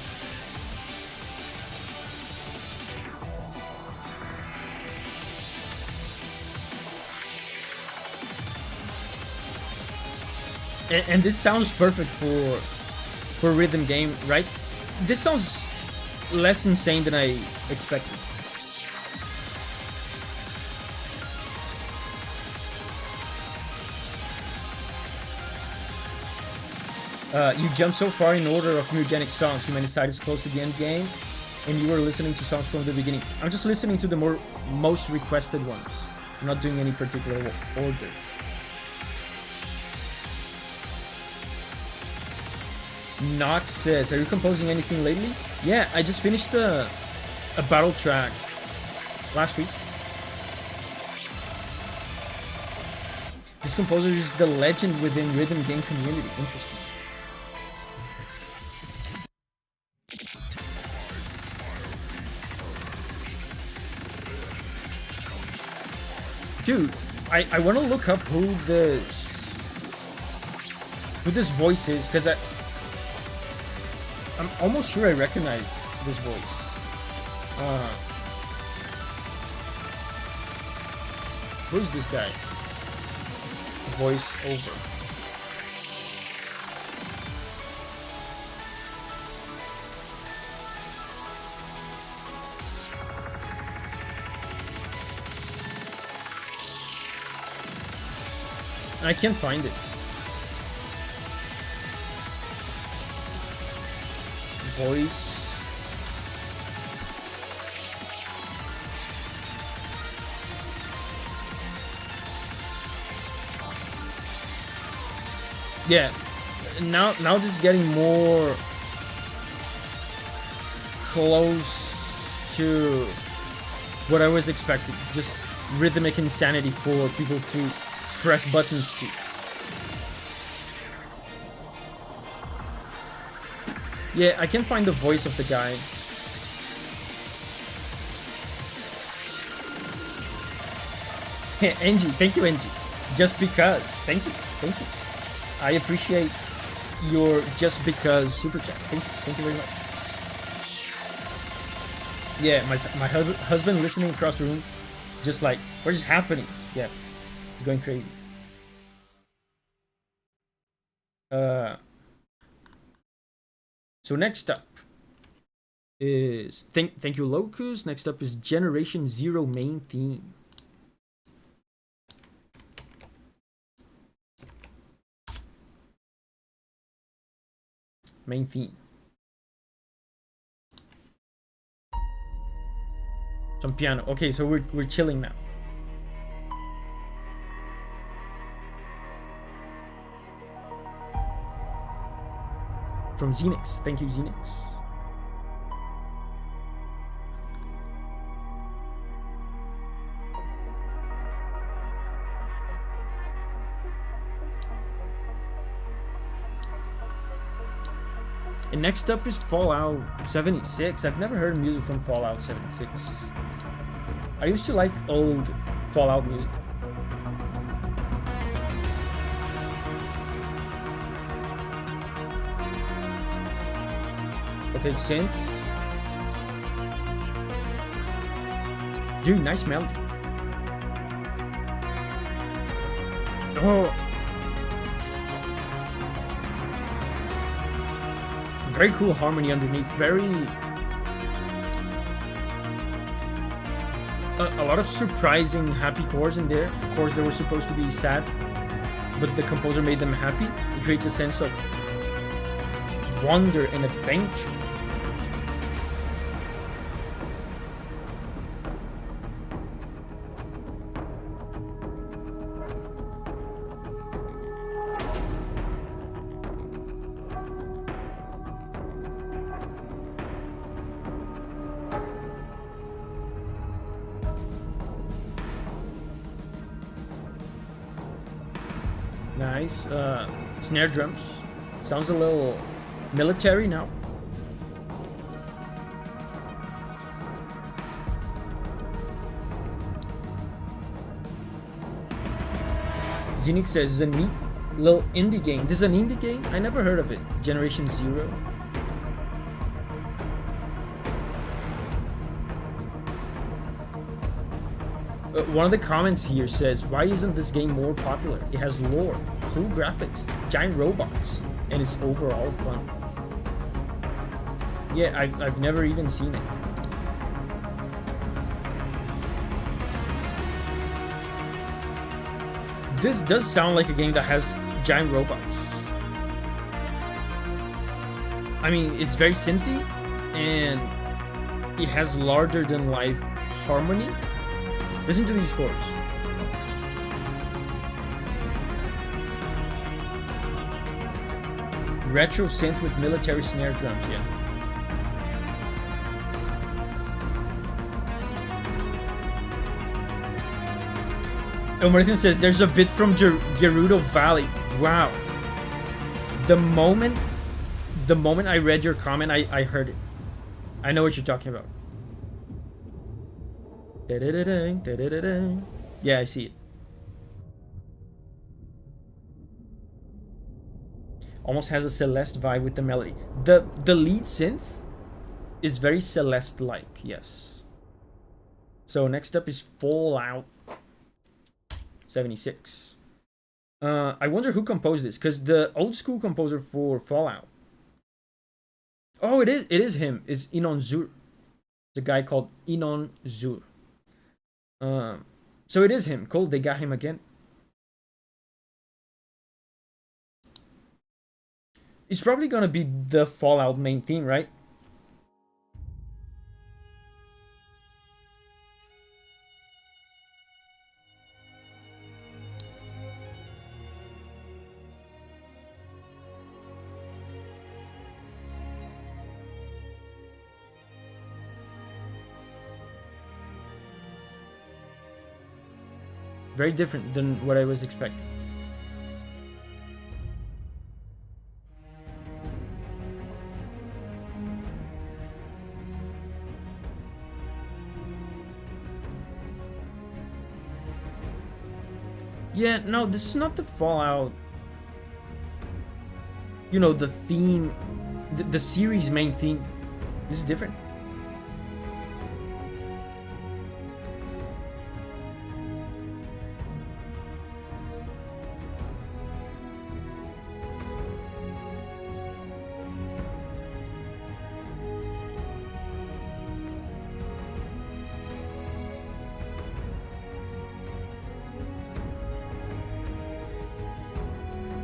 And this sounds perfect for rhythm game, right? This sounds less insane than I expected. You jumped so far in order of Mugenics songs. Humanity is close to the end game, and you were listening to songs from the beginning. I'm just listening to the most requested ones. I'm not doing any particular order. Nox says, are you composing anything lately? Yeah, I just finished a battle track last week. This composer is the legend within rhythm game community. Interesting. Dude, I want to look up who this voice is, because I'm almost sure I recognize this voice. Who's this guy? Voice over. I can't find it. Voice. Yeah, now this is getting more close to what I was expecting. Just rhythmic insanity for people to press buttons to. Yeah, I can't find the voice of the guy. Angie, thank you, Angie. Just because. Thank you. I appreciate your just because super chat. Thank you very much. Yeah, my husband listening across the room, just like, what is happening? Yeah, he's going crazy. So next up is thank you Locus. Next up is Generation Zero main theme. Main theme. Some piano. Okay, so we're chilling now. From Zenix. Thank you, Zenix. And next up is Fallout 76. I've never heard music from Fallout 76. I used to like old Fallout music. Okay, synths. Dude, nice melody. Oh. Very cool harmony underneath. Very... a lot of surprising happy chords in there. Chords that were supposed to be sad, but the composer made them happy. It creates a sense of wonder and adventure. Nice. Snare drums. Sounds a little military now. Zenix says, it's a neat little indie game. This is an indie game? I never heard of it. Generation Zero. One of the comments here says, why isn't this game more popular? It has lore, cool graphics, giant robots, and it's overall fun. Yeah, I've never even seen it. This does sound like a game that has giant robots. I mean, it's very synthy, and it has larger than life harmony. Listen to these chords. Retro synth with military snare drums, yeah. Oh, Martin says there's a bit from Gerudo Valley. Wow. The moment I read your comment, I heard it. I know what you're talking about. Yeah, I see it. Almost has a Celeste vibe with the melody. The lead synth is very Celeste-like, yes. So next up is Fallout 76. I wonder who composed this, because the old school composer for Fallout. Oh, it is him. It's Inon Zur. It's a guy called Inon Zur. So it is him. Cool, they got him again. It's probably gonna be the Fallout main theme, right? Very different than what I was expecting. Yeah, no, this is not the Fallout. You know, the theme, the series main theme. This is different.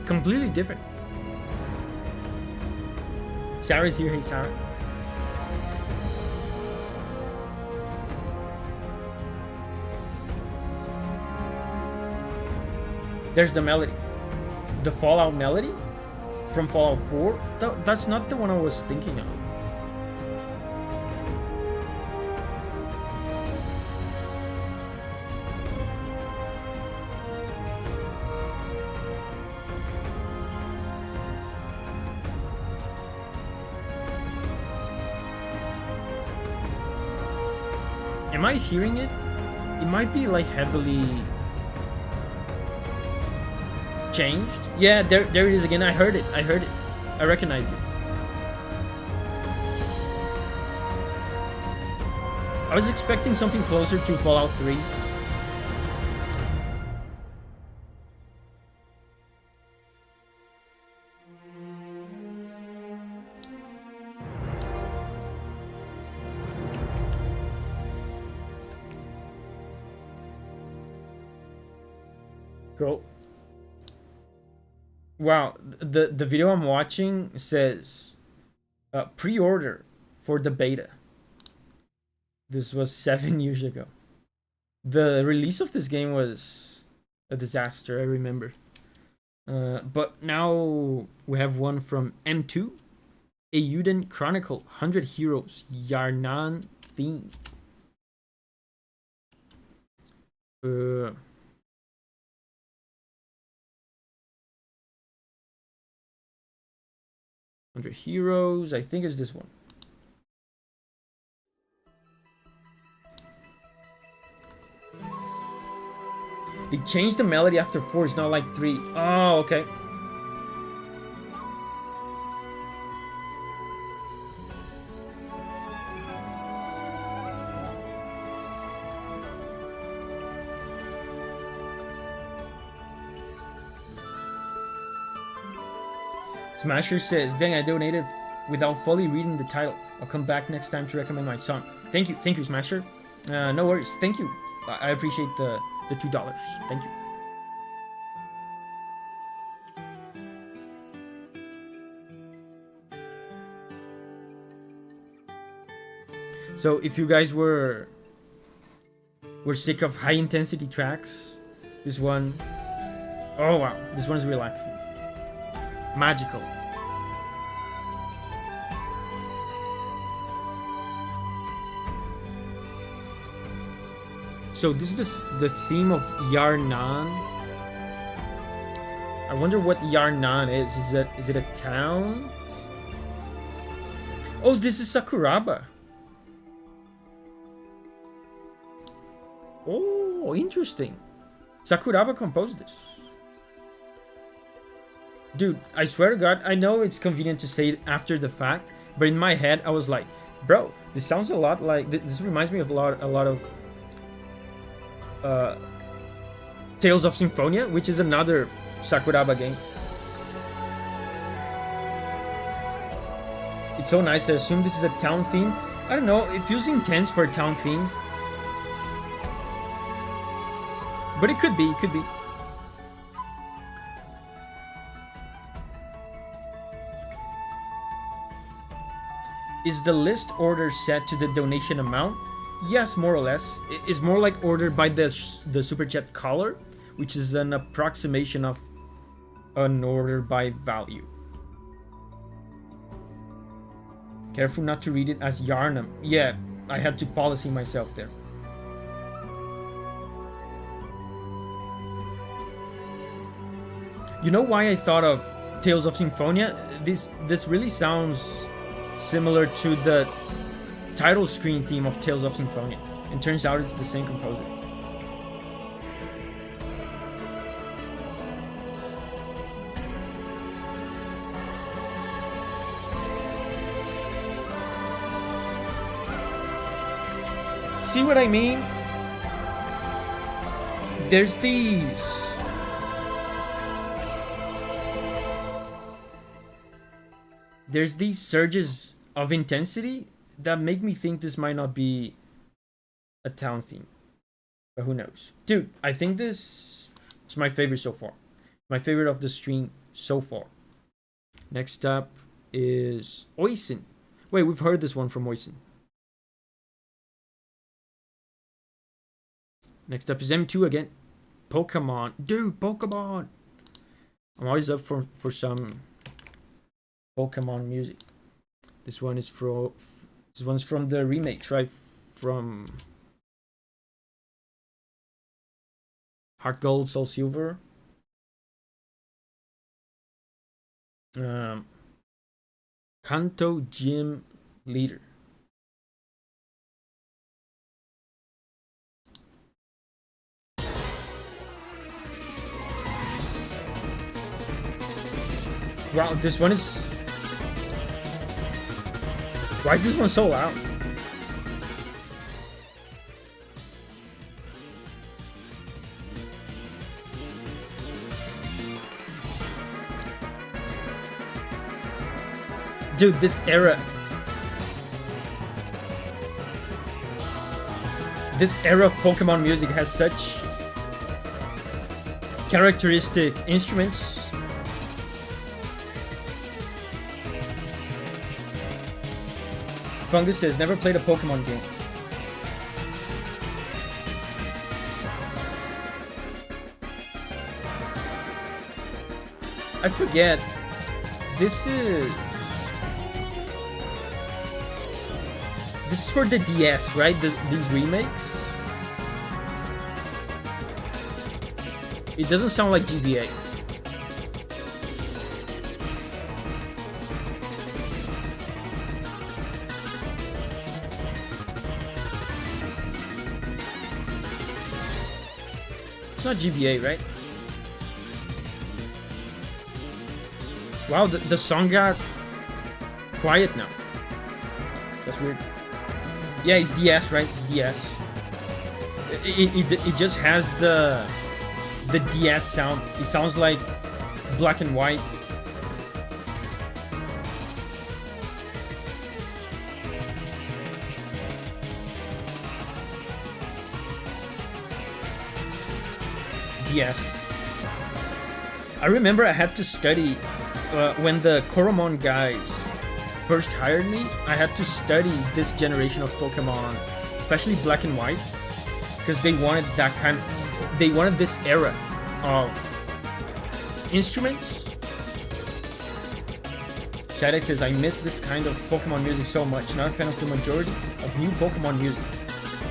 Completely different. Sarah's here. Hey, Sarah. There's the melody. The Fallout melody from Fallout 4. That's not the one I was thinking of. Am I hearing it? It might be like heavily changed. Yeah, there it is again. I heard it. I recognized it. I was expecting something closer to Fallout 3. Cool. Wow, the video I'm watching says pre-order for the beta. This was 7 years ago. The release of this game was a disaster, I remember. But now we have one from M2, Euden Chronicle, 100 Heroes, Yarnan theme. 100 Heroes, I think it's this one. They changed the melody after 4, it's not like 3. Oh, okay. Smasher says, dang, I donated without fully reading the title. I'll come back next time to recommend my song. Thank you, Smasher. No worries, thank you. I appreciate the $2. Thank you. So if you guys were sick of high intensity tracks, this one, oh wow, this one is relaxing, magical. So this is the theme of Yarnan. I wonder what Yarnan is. Is it a town? Oh, this is Sakuraba. Oh, interesting. Sakuraba composed this. Dude, I swear to God, I know it's convenient to say it after the fact, but in my head, I was like, bro, this sounds a lot like... This reminds me of a lot of... Tales of Symphonia, which is another Sakuraba game. It's so nice. I assume this is a town theme. I don't know, it feels intense for a town theme. But it could be, Is the list order set to the donation amount? Yes, more or less. It's more like ordered by the super chat color, which is an approximation of an order by value. Careful not to read it as Yarnum. Yeah, I had to policy myself there. You know why I thought of Tales of Symphonia? This really sounds similar to the title screen theme of Tales of Symphonia. And turns out it's the same composer. See what I mean? There's these surges of intensity that make me think this might not be a town theme. But who knows? Dude, I think this is my favorite so far. My favorite of the stream so far. Next up is Oisin. Wait, we've heard this one from Oisin. Next up is M2 again. Pokemon. Dude, Pokemon! I'm always up for some Pokemon music. This one's from the remakes, right? From Heart Gold, Soul Silver. Kanto Gym Leader. Wow, this one is... Why is this one so loud? Dude, this era of Pokemon music has such characteristic instruments. Fungus says, never played a Pokemon game. I forget. This is for the DS, right? These remakes? It doesn't sound like GBA. It's not GBA, right? Wow, the song got quiet now. That's weird. Yeah, it's DS, right? It's DS. It just has the DS sound. It sounds like black and white. DS. I remember I had to study when the Koromon guys first hired me, I had to study this generation of Pokemon, especially Black and White, because they wanted that kind. They wanted this era of instruments. Shadex says, I miss this kind of Pokemon music so much. Not a fan of the majority of new Pokemon music.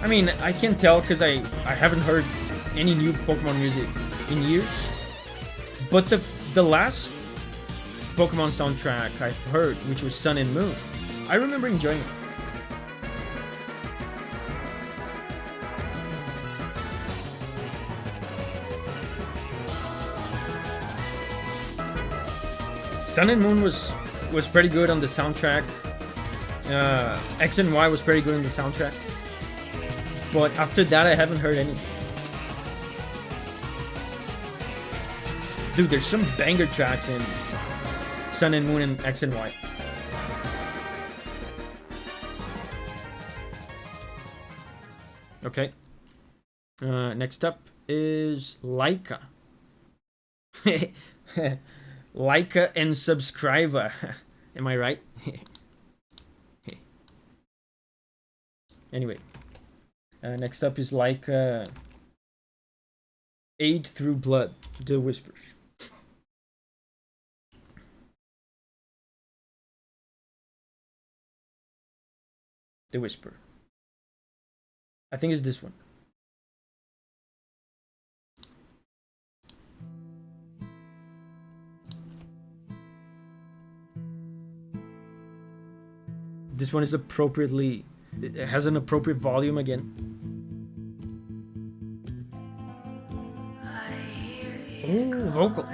I mean, I can tell because I haven't heard any new Pokemon music in years. But the last Pokemon soundtrack I've heard, which was Sun and Moon, I remember enjoying it. Sun and Moon was pretty good on the soundtrack. X and Y was pretty good on the soundtrack. But after that, I haven't heard any. Dude, there's some banger tracks in Sun and Moon and X and Y. Okay. Next up is Laika. Laika and subscriber. Am I right? Anyway. Next up is Laika. Aid Through Blood. The Whispers. The Whisper. I think it's this one. This one is appropriately... It has an appropriate volume again. Ooh, vocals.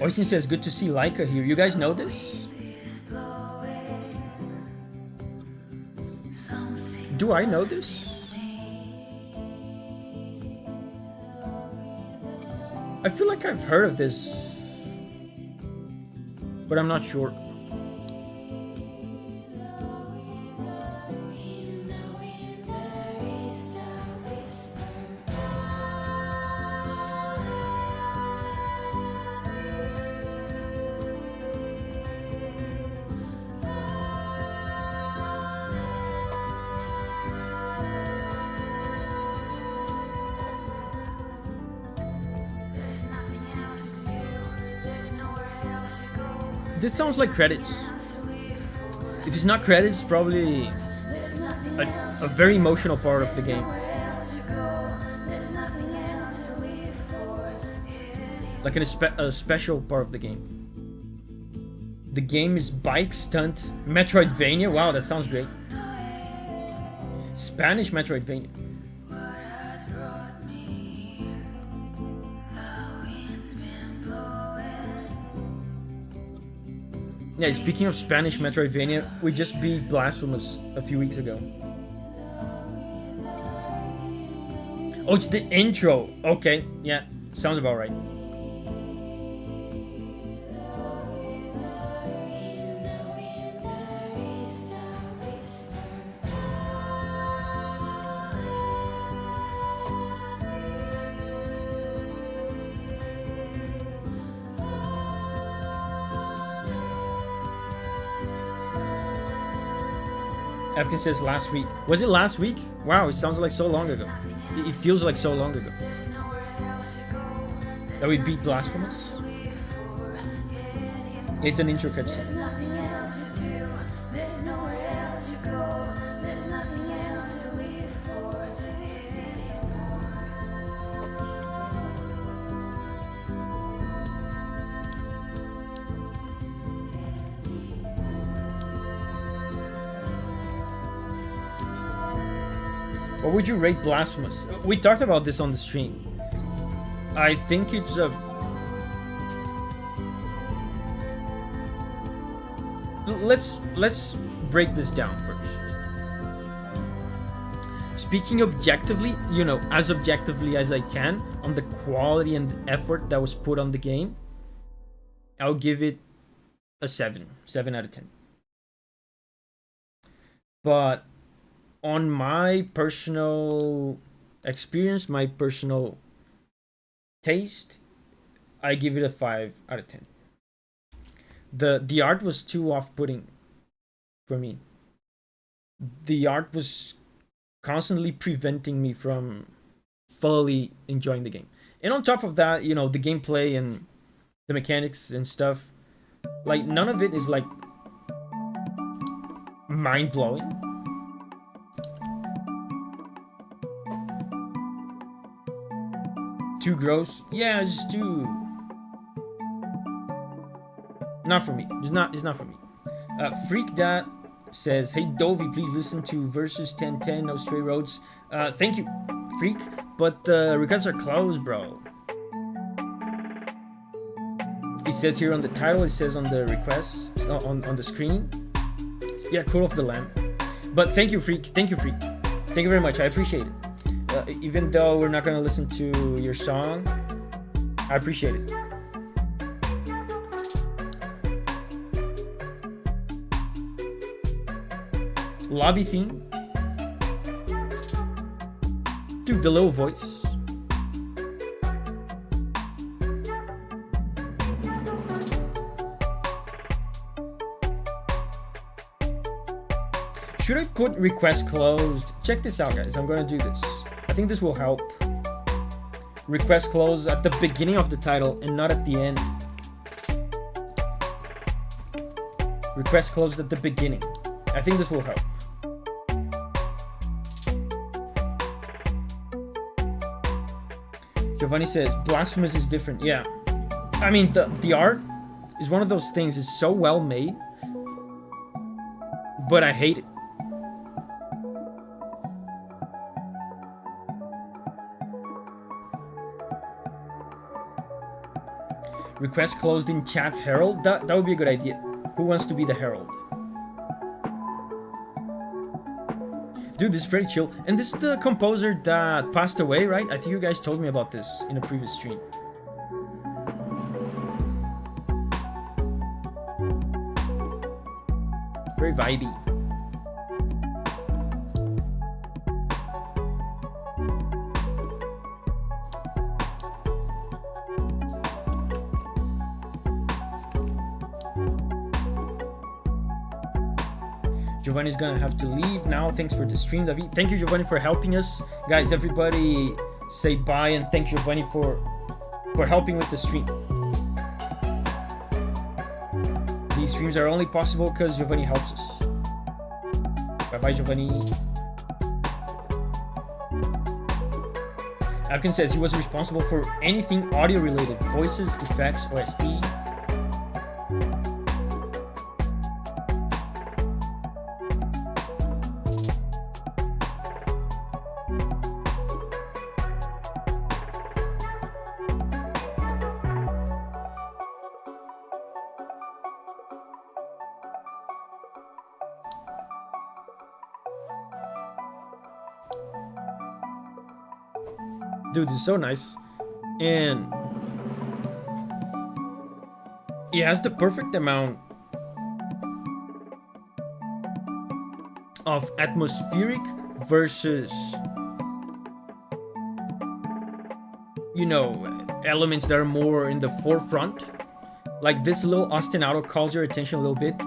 Oisin says, good to see Laika here. You guys know this? Do I know this? I feel like I've heard of this, but I'm not sure. This sounds like credits. If it's not credits, it's probably a very emotional part of the game. Like a special part of the game. The game is Bike Stunt Metroidvania. Wow, that sounds great. Spanish Metroidvania. Yeah, speaking of Spanish Metroidvania, we just beat Blasphemous a few weeks ago. Oh, it's the intro. Okay, yeah, sounds about right. Epkin says last week. Was it last week? Wow, it sounds like so long ago. It feels like so long ago. That we beat Blasphemous? It's an intro cutscene. What would you rate Blasphemous? We talked about this on the stream. I think it's a... Let's break this down first. Speaking objectively, you know, as objectively as I can, on the quality and effort that was put on the game, I'll give it a 7 out of 10. But on my personal experience, my personal taste, I give it a 5 out of 10. The art was too off-putting for me. The art was constantly preventing me from fully enjoying the game. And on top of that, you know, the gameplay and the mechanics and stuff, like, none of it is like mind-blowing. Too gross? Yeah, it's too... Not for me. It's not for me. Freak Dad says, hey Davi, please listen to Versus 1010, No Stray Roads. Thank you, Freak, but the requests are closed, bro. It says here on the title, it says on the request, on the screen. Yeah, Cool of the Lamb. But thank you, Freak. Thank you, Freak. Thank you very much. I appreciate it. Even though we're not going to listen to your song, I appreciate it. Lobby theme. Dude, the little voice. Should I put request closed? Check this out, guys. I'm gonna do this. I think this will help. Request closed at the beginning of the title and not at the end. Request closed at the beginning. I think this will help. Giovanni says, Blasphemous is different. Yeah. I mean, the art is one of those things. It's so well made. But I hate it. Request closed in chat, Herald? That would be a good idea. Who wants to be the Herald? Dude, this is pretty chill. And this is the composer that passed away, right? I think you guys told me about this in a previous stream. Very vibey. Giovanni's gonna have to leave now. Thanks for the stream, Davi. Thank you, Giovanni, for helping us. Guys, everybody say bye and thank Giovanni for helping with the stream. These streams are only possible because Giovanni helps us. Bye-bye, Giovanni. Apkin says he was responsible for anything audio-related. Voices, effects, OST. Dude, it's so nice. And it has the perfect amount of atmospheric versus, you know, elements that are more in the forefront. Like this little ostinato calls your attention a little bit.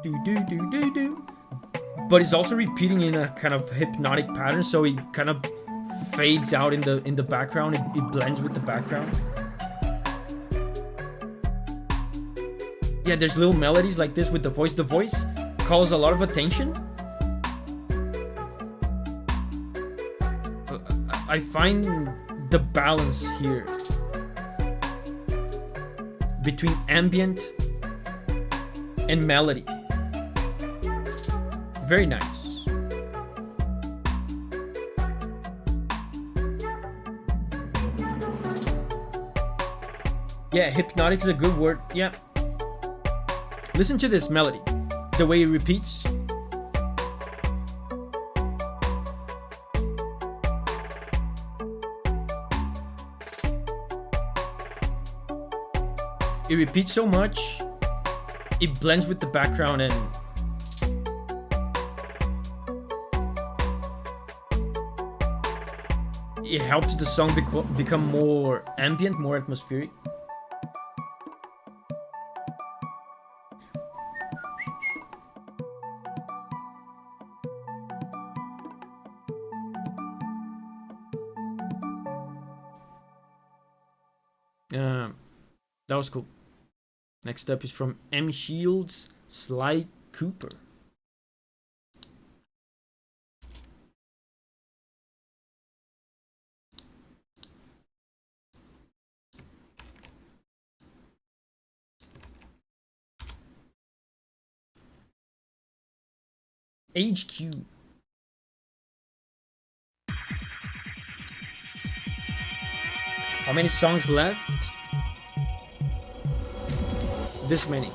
Do do do do do. But it's also repeating in a kind of hypnotic pattern, so it kind of fades out in the background. It blends with the background. Yeah, there's little melodies like this with the voice. The voice calls a lot of attention. I find the balance here between ambient and melody very nice. Yeah, hypnotic is a good word. Yeah. Listen to this melody. The way it repeats. It repeats so much. It blends with the background and it helps the song become more ambient, more atmospheric. That was cool. Next up is from M Shields, Sly Cooper. HQ. How many songs left? This many.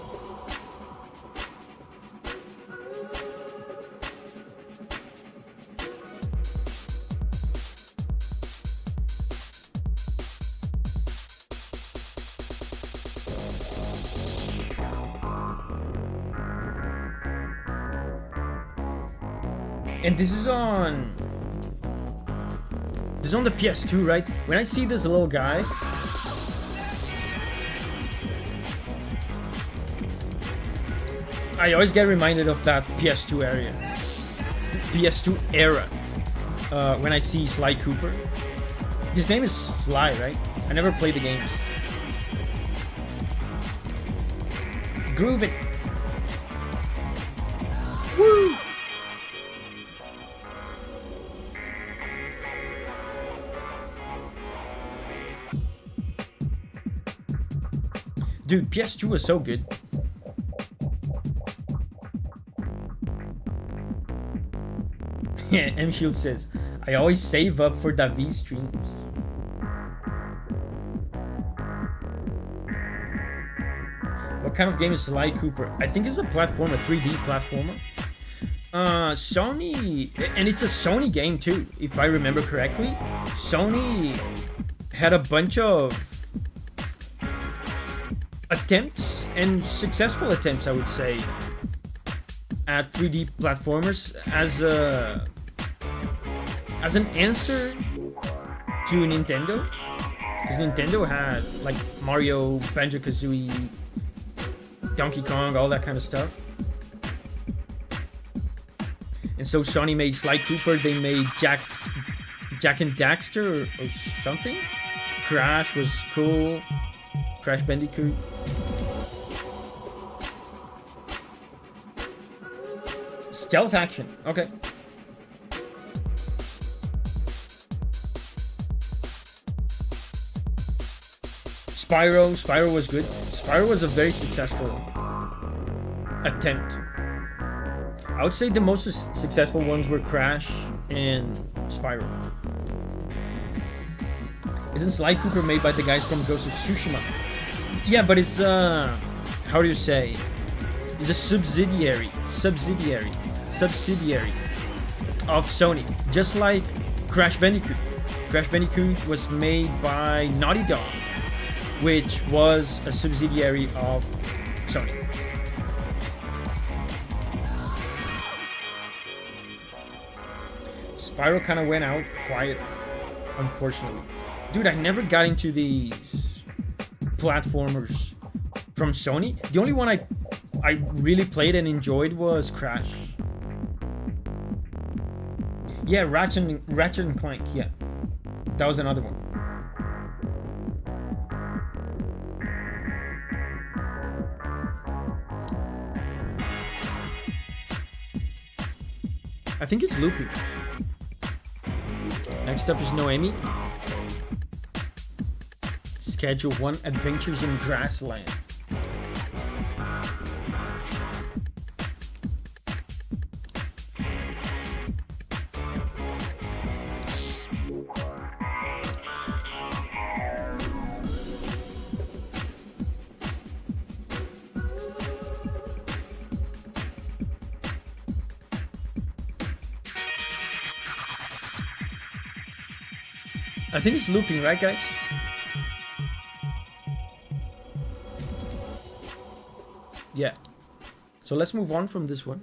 And this is on the PS2, right? When I see this little guy, I always get reminded of that PS2 era. When I see Sly Cooper. His name is Sly, right? I never played the game. Grooving. Woo! Dude, PS2 was so good. Yeah, M Shield says, I always save up for Davi streams. What kind of game is Sly Cooper? I think it's a platformer, 3D platformer. Sony, and it's a Sony game too, if I remember correctly. Sony had a bunch of attempts, and successful attempts, I would say, at 3D platformers as an answer to Nintendo, because Nintendo had like Mario, Banjo-Kazooie, Donkey Kong, all that kind of stuff. And so Sony made Sly Cooper, they made Jak and Daxter or something. Crash was cool. Crash Bandicoot. Stealth action, okay. Spyro was good. Spyro was a very successful attempt. I would say the most successful ones were Crash and Spyro. Isn't Sly Cooper made by the guys from Ghost of Tsushima? Yeah, but it's how do you say? It's a subsidiary of Sony, just like Crash Bandicoot. Crash Bandicoot was made by Naughty Dog, which was a subsidiary of Sony. Spyro kind of went out quiet, unfortunately. Dude, I never got into these platformers from Sony. The only one I really played and enjoyed was Crash. Yeah, Ratchet and Clank, yeah. That was another one. I think it's looping. Next up is Noemi. Schedule 1, Adventures in Grassland. I think it's looping, right, guys? Yeah. So let's move on from this one.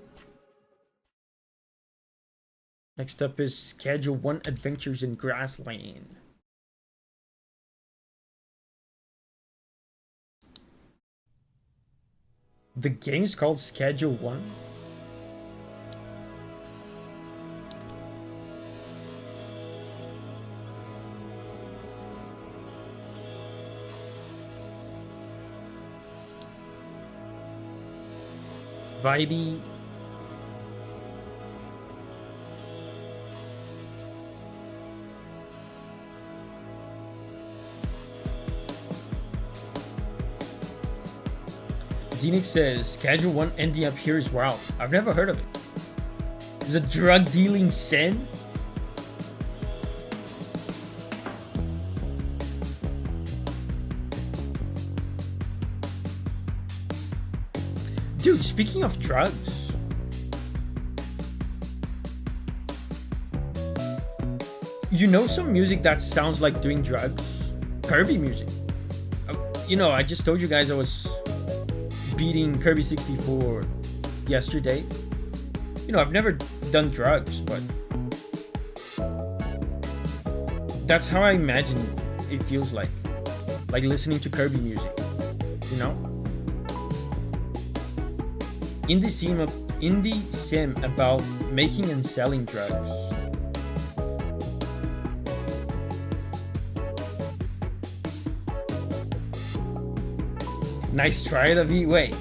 Next up is Schedule 1 Adventures in Grassland. The game is called Schedule 1. Vibey. Mugenics says, Schedule 1 ending up here is wild. I've never heard of it. Is a drug dealing sin? Dude, speaking of drugs, you know some music that sounds like doing drugs? Kirby music. You know, I just told you guys I was beating Kirby 64 yesterday. You know, I've never done drugs, but that's how I imagine it feels like listening to Kirby music, you know? Indie sim about making and selling drugs. Nice try, Davi. Wait,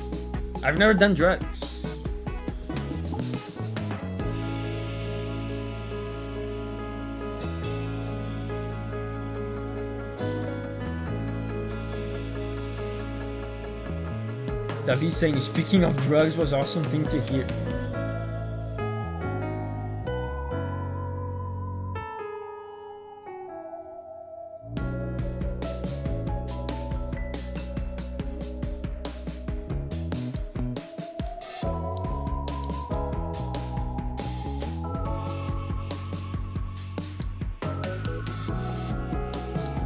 I've never done drugs. Davi saying, speaking of drugs was awesome thing to hear.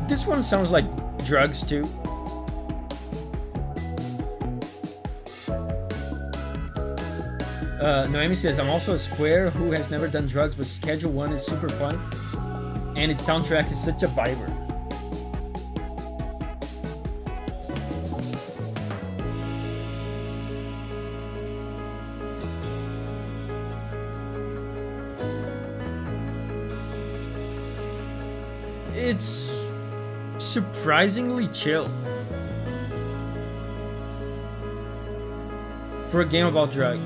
This one sounds like drugs too. Noemi says, I'm also a square who has never done drugs, but Schedule 1 is super fun. And its soundtrack is such a viber. It's surprisingly chill for a game about drugs.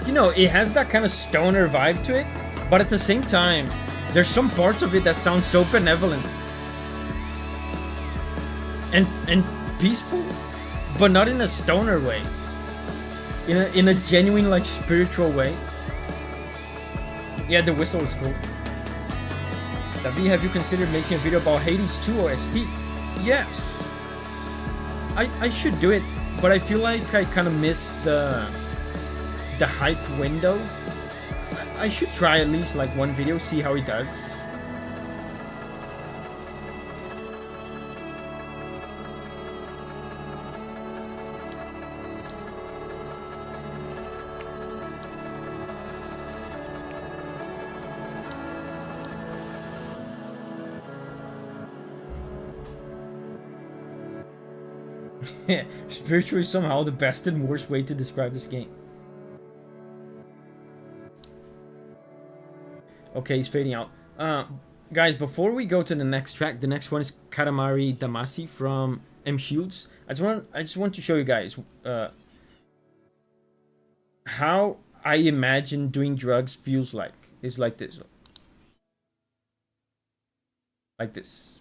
You know, it has that kind of stoner vibe to it, but at the same time, there's some parts of it that sound so benevolent and peaceful, but not in a stoner way. In a genuine, like, spiritual way. Yeah, the whistle is cool. Davi, have you considered making a video about Hades 2 or ST? Yes. I should do it, but I feel like I kind of missed the hype window. I should try at least like one video, see how it does. Spiritual is somehow the best and worst way to describe this game. Okay, he's fading out. Guys, before we go to the next track, the next one is Katamari Damacy from M Shields. I just want to show you guys how I imagine doing drugs feels like. It's like this. Like this.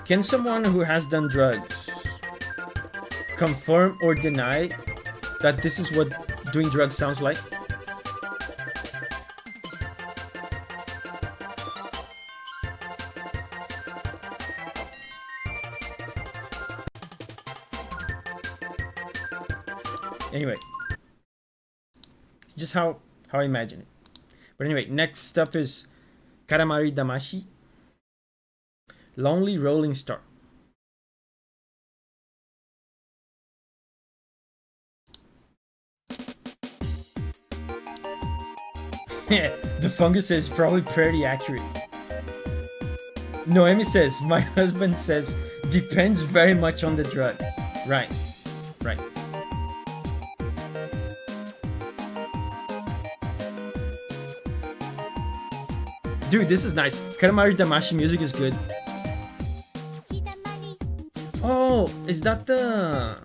Can someone who has done drugs confirm or deny that this is what doing drugs sounds like? Anyway, it's just how I imagine it. But anyway, next up is Karamari Damashi, Lonely Rolling Star. The fungus is probably pretty accurate. Noemi says, my husband says, depends very much on the drug. Right, right. Dude, this is nice. Karamari Damashi music is good. Oh, is that the...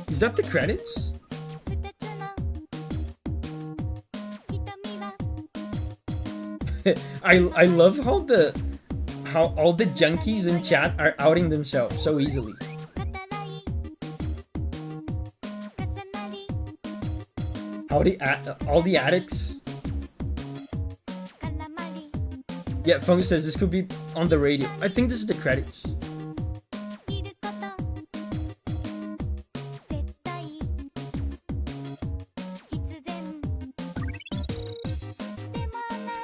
Is that the credits? I love how all the junkies in chat are outing themselves so easily. All the addicts. Yeah, Fungus says this could be on the radio. I think this is the credits.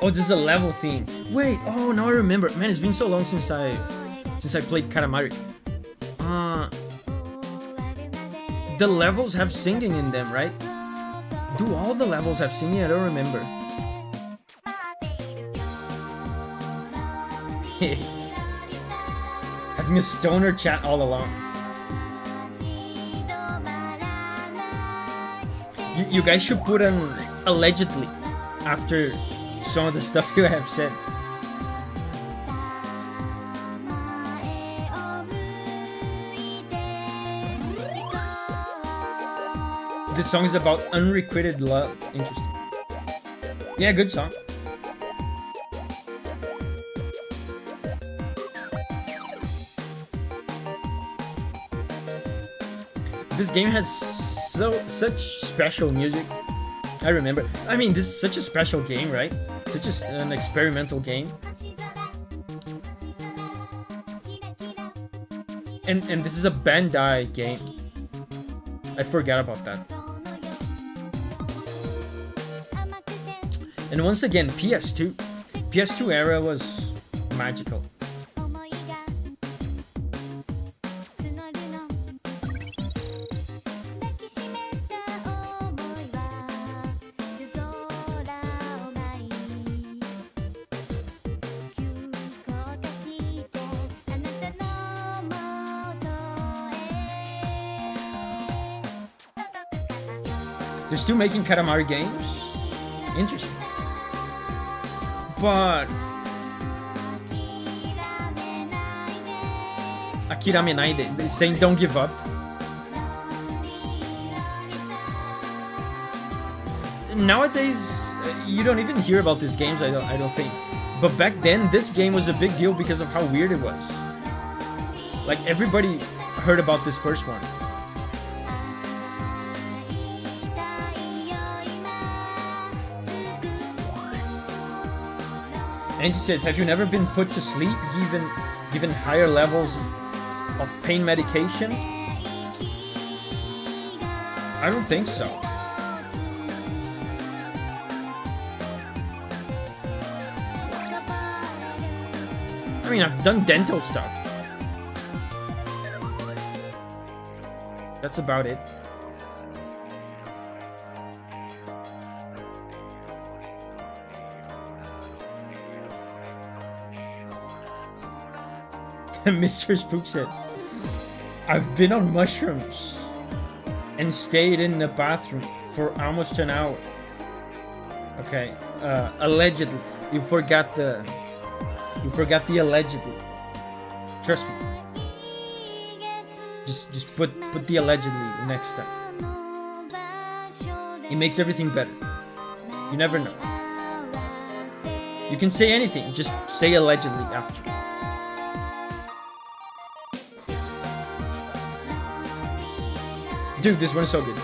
Oh, this is a level theme. Wait, oh, now I remember. Man, it's been so long since I played Karamari. The levels have singing in them, right? Do all the levels have singing? I don't remember. Having a stoner chat all along. You guys should put an allegedly after some of the stuff you have said. This song is about unrequited love. Interesting. Yeah, good song. This game has such special music. I remember. I mean, this is such a special game, right? Such an experimental game. And this is a Bandai game. I forgot about that. And once again, PS2. PS2 era was magical. They're still making Karamari games? Interesting. But Akiramenai, they're saying don't give up. Nowadays, you don't even hear about these games, I don't think. But back then, this game was a big deal because of how weird it was. Like, everybody heard about this first one. And she says, have you never been put to sleep, given higher levels of pain medication? I don't think so. I mean, I've done dental stuff. That's about it. Mr. Spook says, I've been on mushrooms and stayed in the bathroom for almost an hour. Okay, allegedly. You forgot the allegedly. Trust me. Just put the allegedly the next time. It makes everything better. You never know. You can say anything, just say allegedly after. Dude, this one is so good.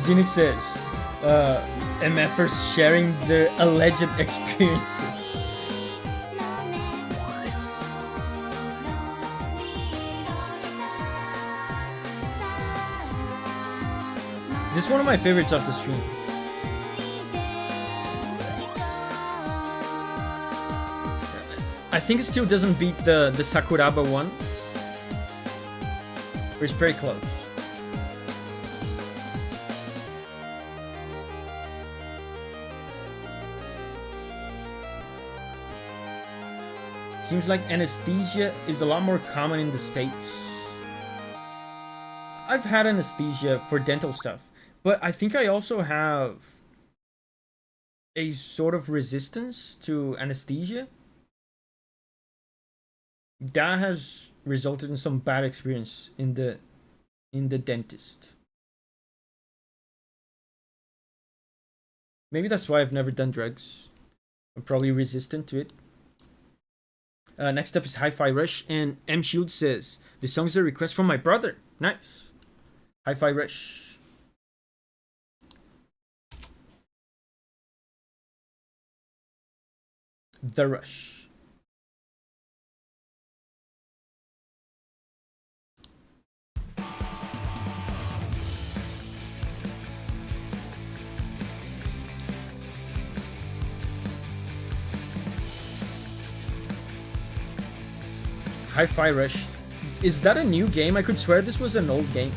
Zenix says, MFers sharing their alleged experiences. This is one of my favorites of the stream. I think it still doesn't beat the Sakuraba one, but it's very close. Seems like anesthesia is a lot more common in the States. I've had anesthesia for dental stuff, but I think I also have a sort of resistance to anesthesia. That has resulted in some bad experience in the dentist. Maybe that's why I've never done drugs. I'm probably resistant to it. Next up is Hi-Fi Rush, and M Shield says, "The song's a request from my brother." Nice. Hi-Fi Rush. The Rush. Hi-Fi Rush. Is that a new game? I could swear this was an old game.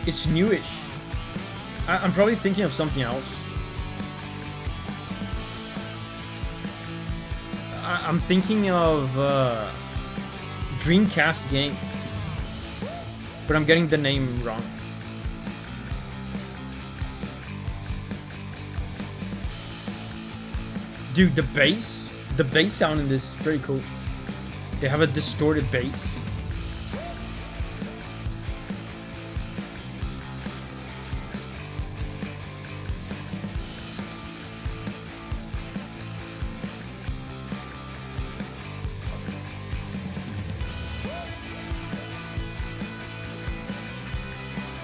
It's newish. I'm probably thinking of something else. I'm thinking of Dreamcast game, but I'm getting the name wrong. Dude, the bass sound in this is very cool. They have a distorted bass.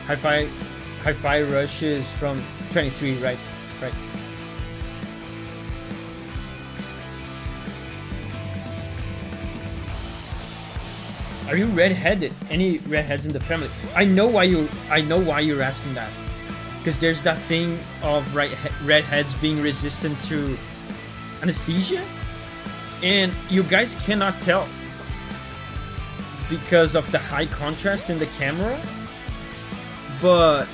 Hi-Fi Rush is from 23, right? Right. Are you redheaded? Any redheads in the family? I know why you're asking that. Because there's that thing of redheads being resistant to anesthesia, and you guys cannot tell because of the high contrast in the camera. But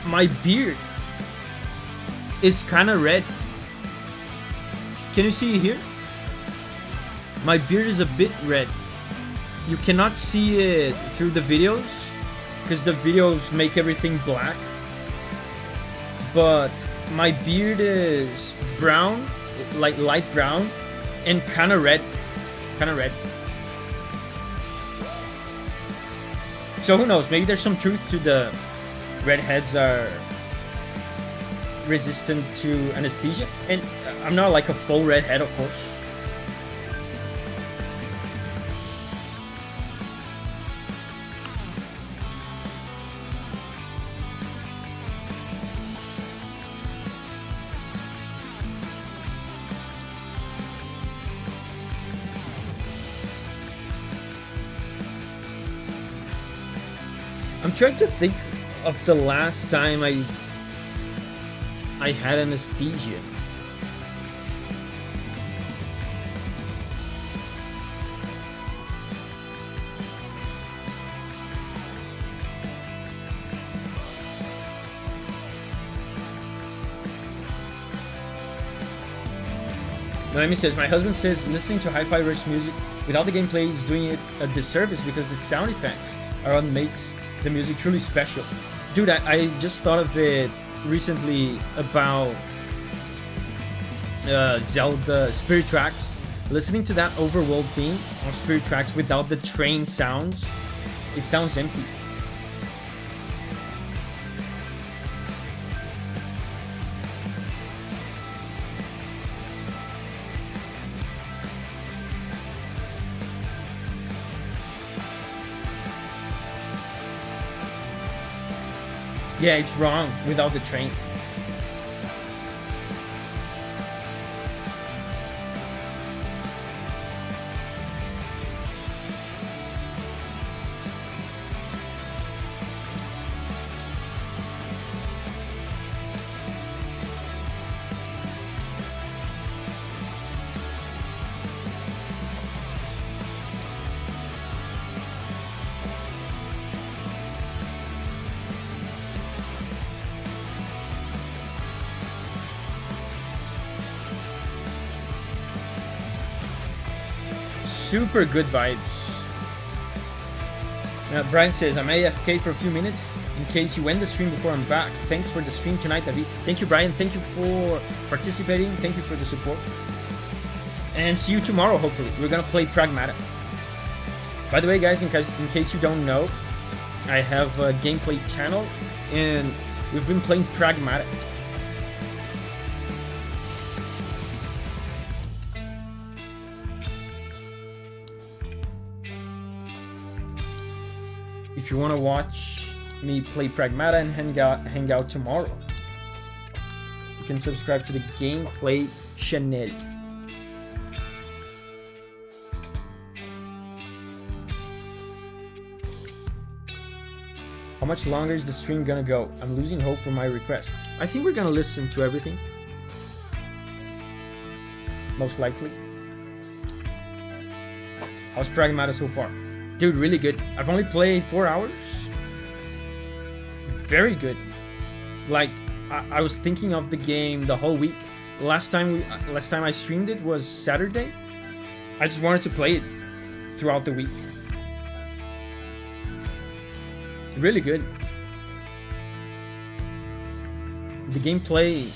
my beard is kind of red. Can you see it here? My beard is a bit red. You cannot see it through the videos because the videos make everything black. But my beard is brown, like light brown, and kind of red. So who knows? Maybe there's some truth to the redheads are resistant to anesthesia, and I'm not like a full redhead, of course. I'm trying to think of the last time I had anesthesia. Noemi says, my husband says listening to hi-fi rich music without the gameplay is doing it a disservice because the sound effects are what makes the music truly special. Dude, I just thought of it recently about Zelda Spirit Tracks. Listening to that overworld theme on Spirit Tracks without the train sounds, it sounds empty. Yeah, it's wrong without the train. Super good vibes. Brian says, I'm AFK for a few minutes in case you end the stream before I'm back. Thanks for the stream tonight, Davi. Thank you, Brian. Thank you for participating. Thank you for the support. And see you tomorrow, hopefully. We're gonna play Pragmata. By the way, guys, in case you don't know, I have a gameplay channel, and we've been playing Pragmata. If you want to watch me play Pragmata and hang out tomorrow, you can subscribe to the Gameplay channel. How much longer is the stream gonna go? I'm losing hope for my request. I think we're gonna listen to everything. Most likely. How's Pragmata so far? Dude, really good. I've only played 4 hours. Very good. Like, I was thinking of the game the whole week. Last time I streamed it was Saturday. I just wanted to play it throughout the week. Really good. The gameplay,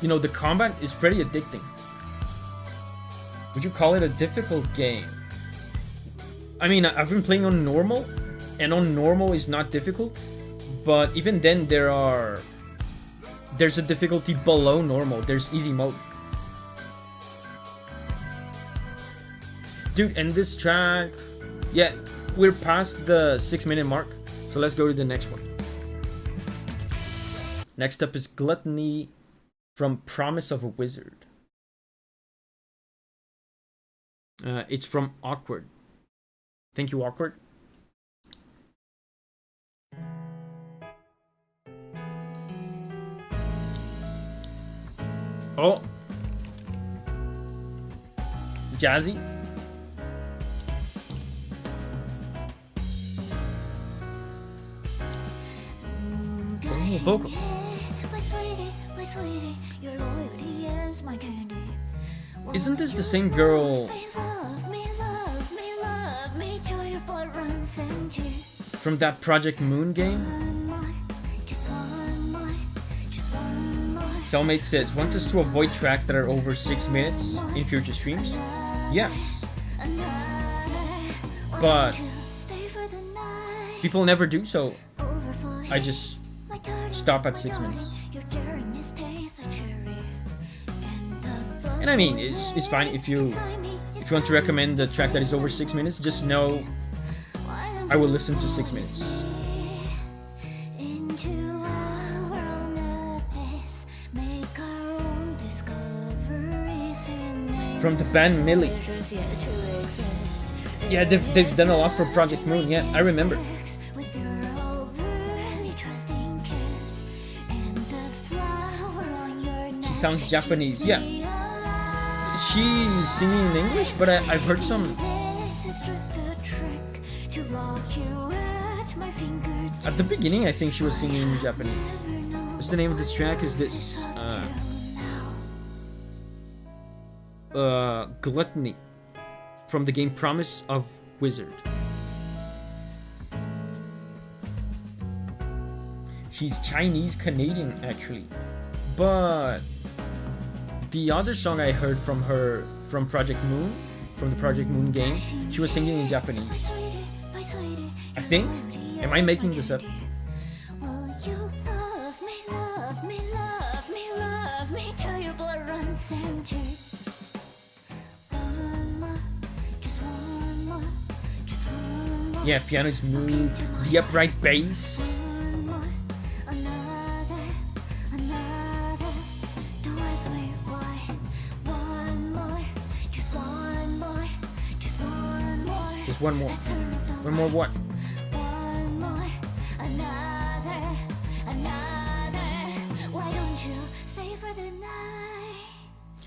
you know, the combat is pretty addicting. Would you call it a difficult game? I mean, I've been playing on normal, and on normal is not difficult, but even then there's a difficulty below normal. There's easy mode. Dude, and this track, yeah, we're past the 6-minute mark, so let's go to the next one. Next up is Gluttony from Promise of a Wizard. It's from Awkward. Thank you, Awkward. Oh. Jazzy. Oh, vocal. Isn't this the same girl from that Project Moon game? Cellmate says, want us to avoid tracks that are over 6 minutes in future streams? Yes. But people never do, so I just stop at 6 minutes. And I mean, it's fine if you want to recommend the track that is over 6 minutes, just know I will listen to 6 minutes. From the band Millie. Yeah, they've done a lot for Project Moon, yeah, I remember. She sounds Japanese, yeah. She's singing in English, but I've heard some. At the beginning, I think she was singing in Japanese. What's the name of this track? Is this? Gluttony from the game Promise of Wizard. He's Chinese Canadian actually, but the other song I heard from her from Project Moon, from the Project Moon game, she was singing in Japanese. I think. Am I making this up? Yeah, piano is moved. The upright bass. Just one more. One more what?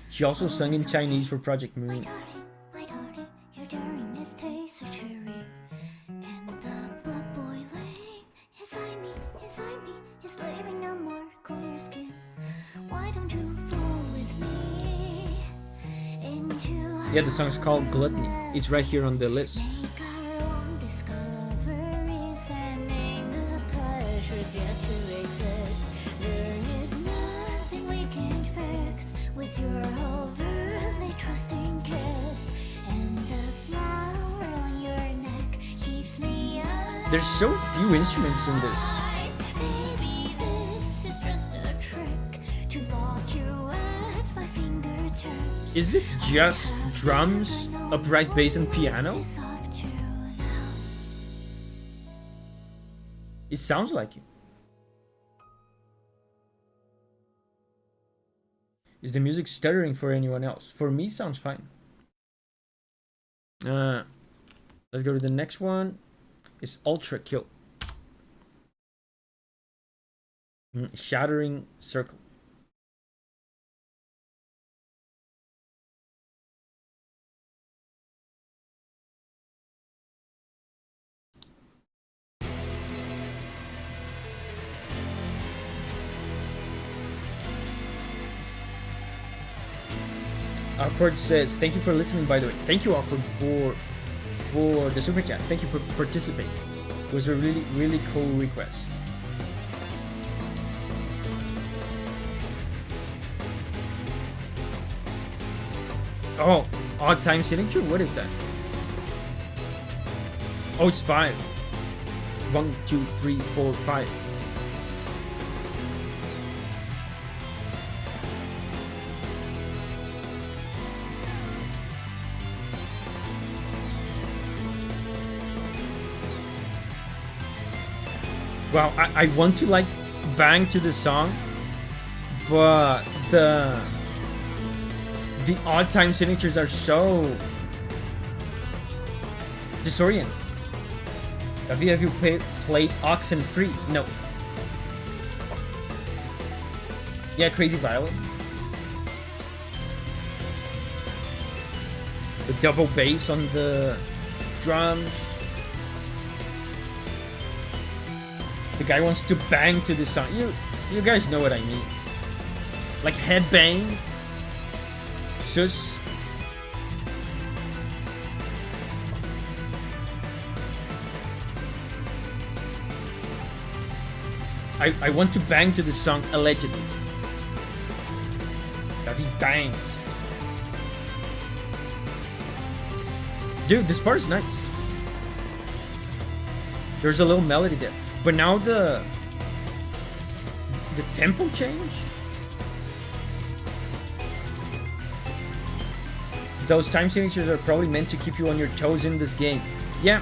She also sang in Chinese for Project Moon. Yeah, the song's called Gluttony. It's right here on the list. There's so few instruments in this. Is it just drums, upright bass, and piano? It sounds like it. Is the music stuttering for anyone else? For me, it sounds fine. Let's go to the next one. It's Ultrakill. Shattering Circle. Awkward says, thank you for listening, by the way. Thank you, Awkward, for the super chat. Thank you for participating. It was a really, really cool request. Oh, odd time signature? What is that? Oh, it's 5. 1, 2, 3, 4, 5. Wow, I want to like bang to the song, but the odd time signatures are so disorienting. Have you played Oxenfree? No. Yeah, Crazy Violin. The double bass on the drums. The guy wants to bang to the song. You guys know what I mean. Like headbang. Sus. I want to bang to the song allegedly. Davi bangs. Dude, this part is nice. There's a little melody there. But now the tempo change? Those time signatures are probably meant to keep you on your toes in this game. Yeah,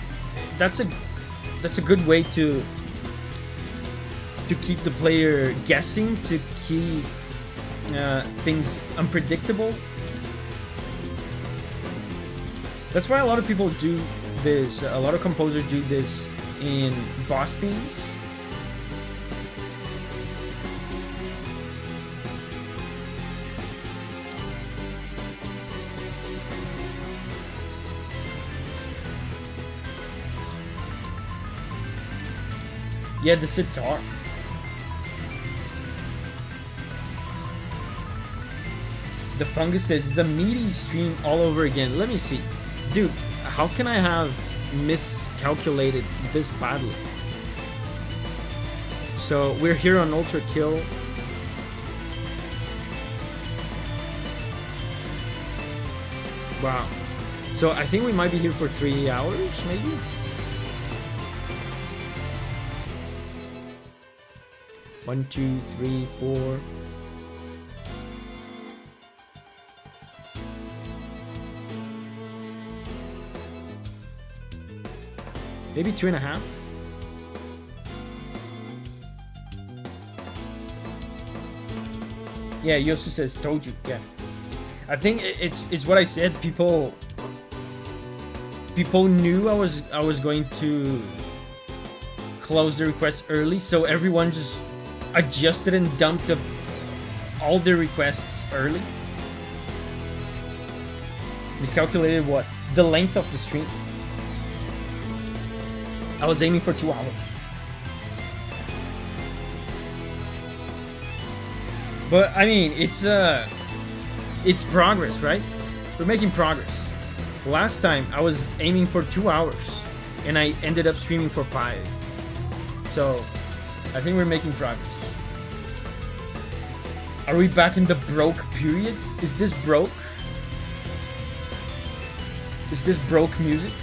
that's a good way to keep the player guessing, to keep things unpredictable. That's why a lot of people do this. A lot of composers do this in boss themes. Yeah, the sitar. The Fungus says, it's a meaty stream all over again. Let me see. Dude, how can I have miscalculated this badly? So, we're here on Ultrakill. Wow. So, I think we might be here for 3 hours, maybe? One, two, three, four. Maybe 2.5. Yeah, Yosu says, told you. Yeah, I think it's what I said. People knew I was going to close the request early, so everyone just adjusted and dumped all the requests early. Miscalculated what? The length of the stream. I was aiming for 2 hours. But I mean, it's progress, right? We're making progress. Last time I was aiming for 2 hours and I ended up streaming for 5. So I think we're making progress. Are we back in the broke period? Is this broke? Is this broke music?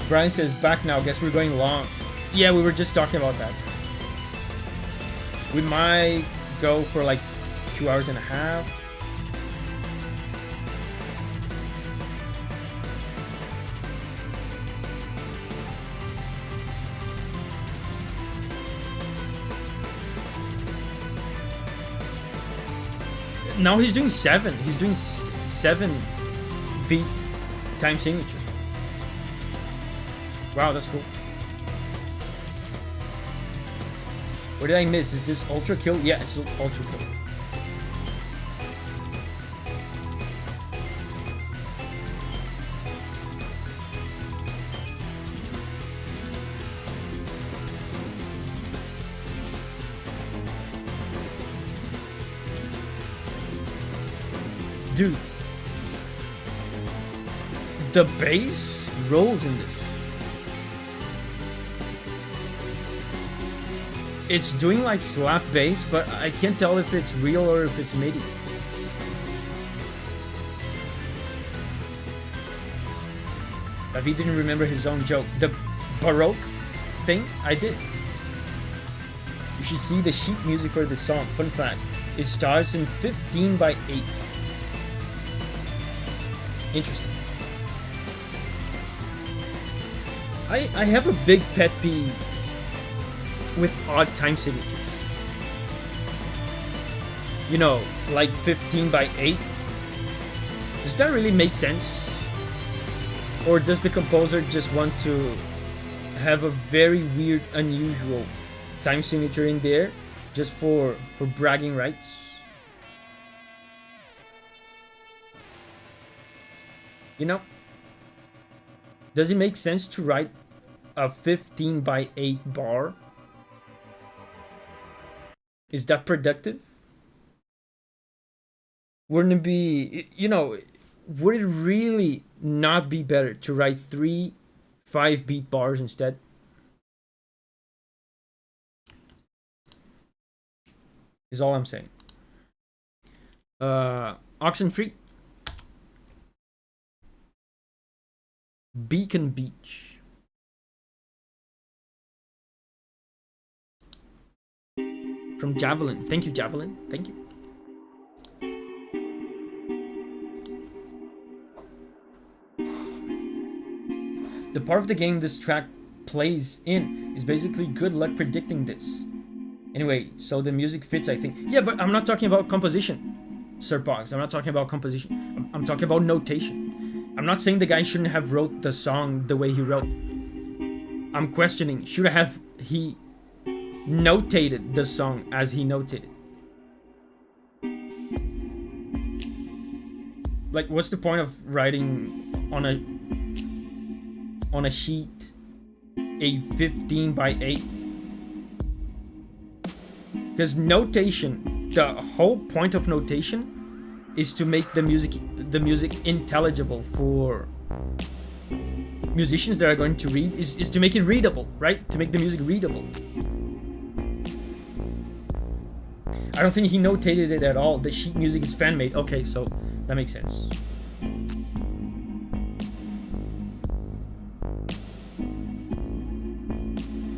Brian says, back now, guess we're going long. Yeah, we were just talking about that. We might go for like 2.5 hours. Now he's doing 7. He's doing 7 beat time signature. Wow, that's cool. What did I miss? Is this Ultrakill? Yeah, it's Ultrakill. Dude, the bass rolls in this. It's doing like slap bass, but I can't tell if it's real or if it's MIDI. Davi didn't remember his own joke. The Baroque thing, I did. You should see the sheet music for this song. Fun fact, it starts in 15/8. Interesting. I have a big pet peeve with odd time signatures. You know, like 15/8. Does that really make sense? Or does the composer just want to have a very weird, unusual time signature in there just for bragging rights? You know? Does it make sense to write a 15/8 bar? Is that productive? Wouldn't it be, you know, would it really not be better to write 3 5-beat bars instead? Is all I'm saying. Oxenfree. Beacon Beach. From Javelin. Thank you, Javelin. Thank you. The part of the game this track plays in is basically good luck predicting this. Anyway, so the music fits, I think. Yeah, but I'm not talking about composition, Sir Pogs. I'm not talking about composition. I'm talking about notation. I'm not saying the guy shouldn't have wrote the song the way he wrote. I'm questioning, should have he notated the song as he notated? Like, what's the point of writing on a sheet a 15/8? Because notation, the whole point of notation is to make the music intelligible for musicians that are going to read, is to make it readable, right? To make the music readable. I don't think he notated it at all. The sheet music is fan-made. Okay, so that makes sense.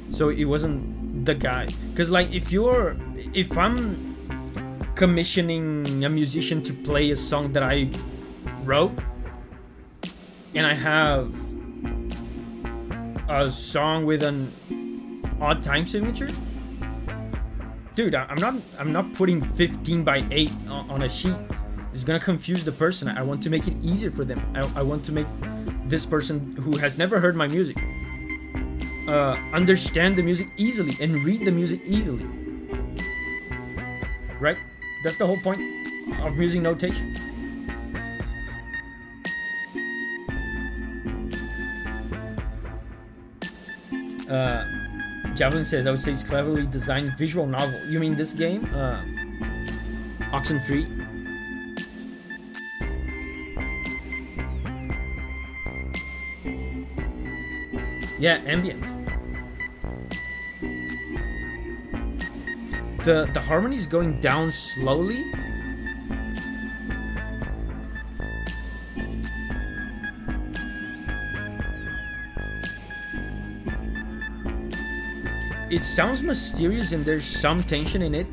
So it wasn't the guy. Because like if I'm commissioning a musician to play a song that I wrote, and I have a song with an odd time signature, dude, I'm not putting 15 by 8 on a sheet. It's gonna confuse the person. I want to make it easier for them. I want to make this person who has never heard my music understand the music easily and read the music easily. Right? That's the whole point of music notation. Javelin says, I would say it's cleverly designed visual novel. You mean this game? Oxenfree? Yeah, ambient. The harmony is going down slowly. It sounds mysterious and there's some tension in it.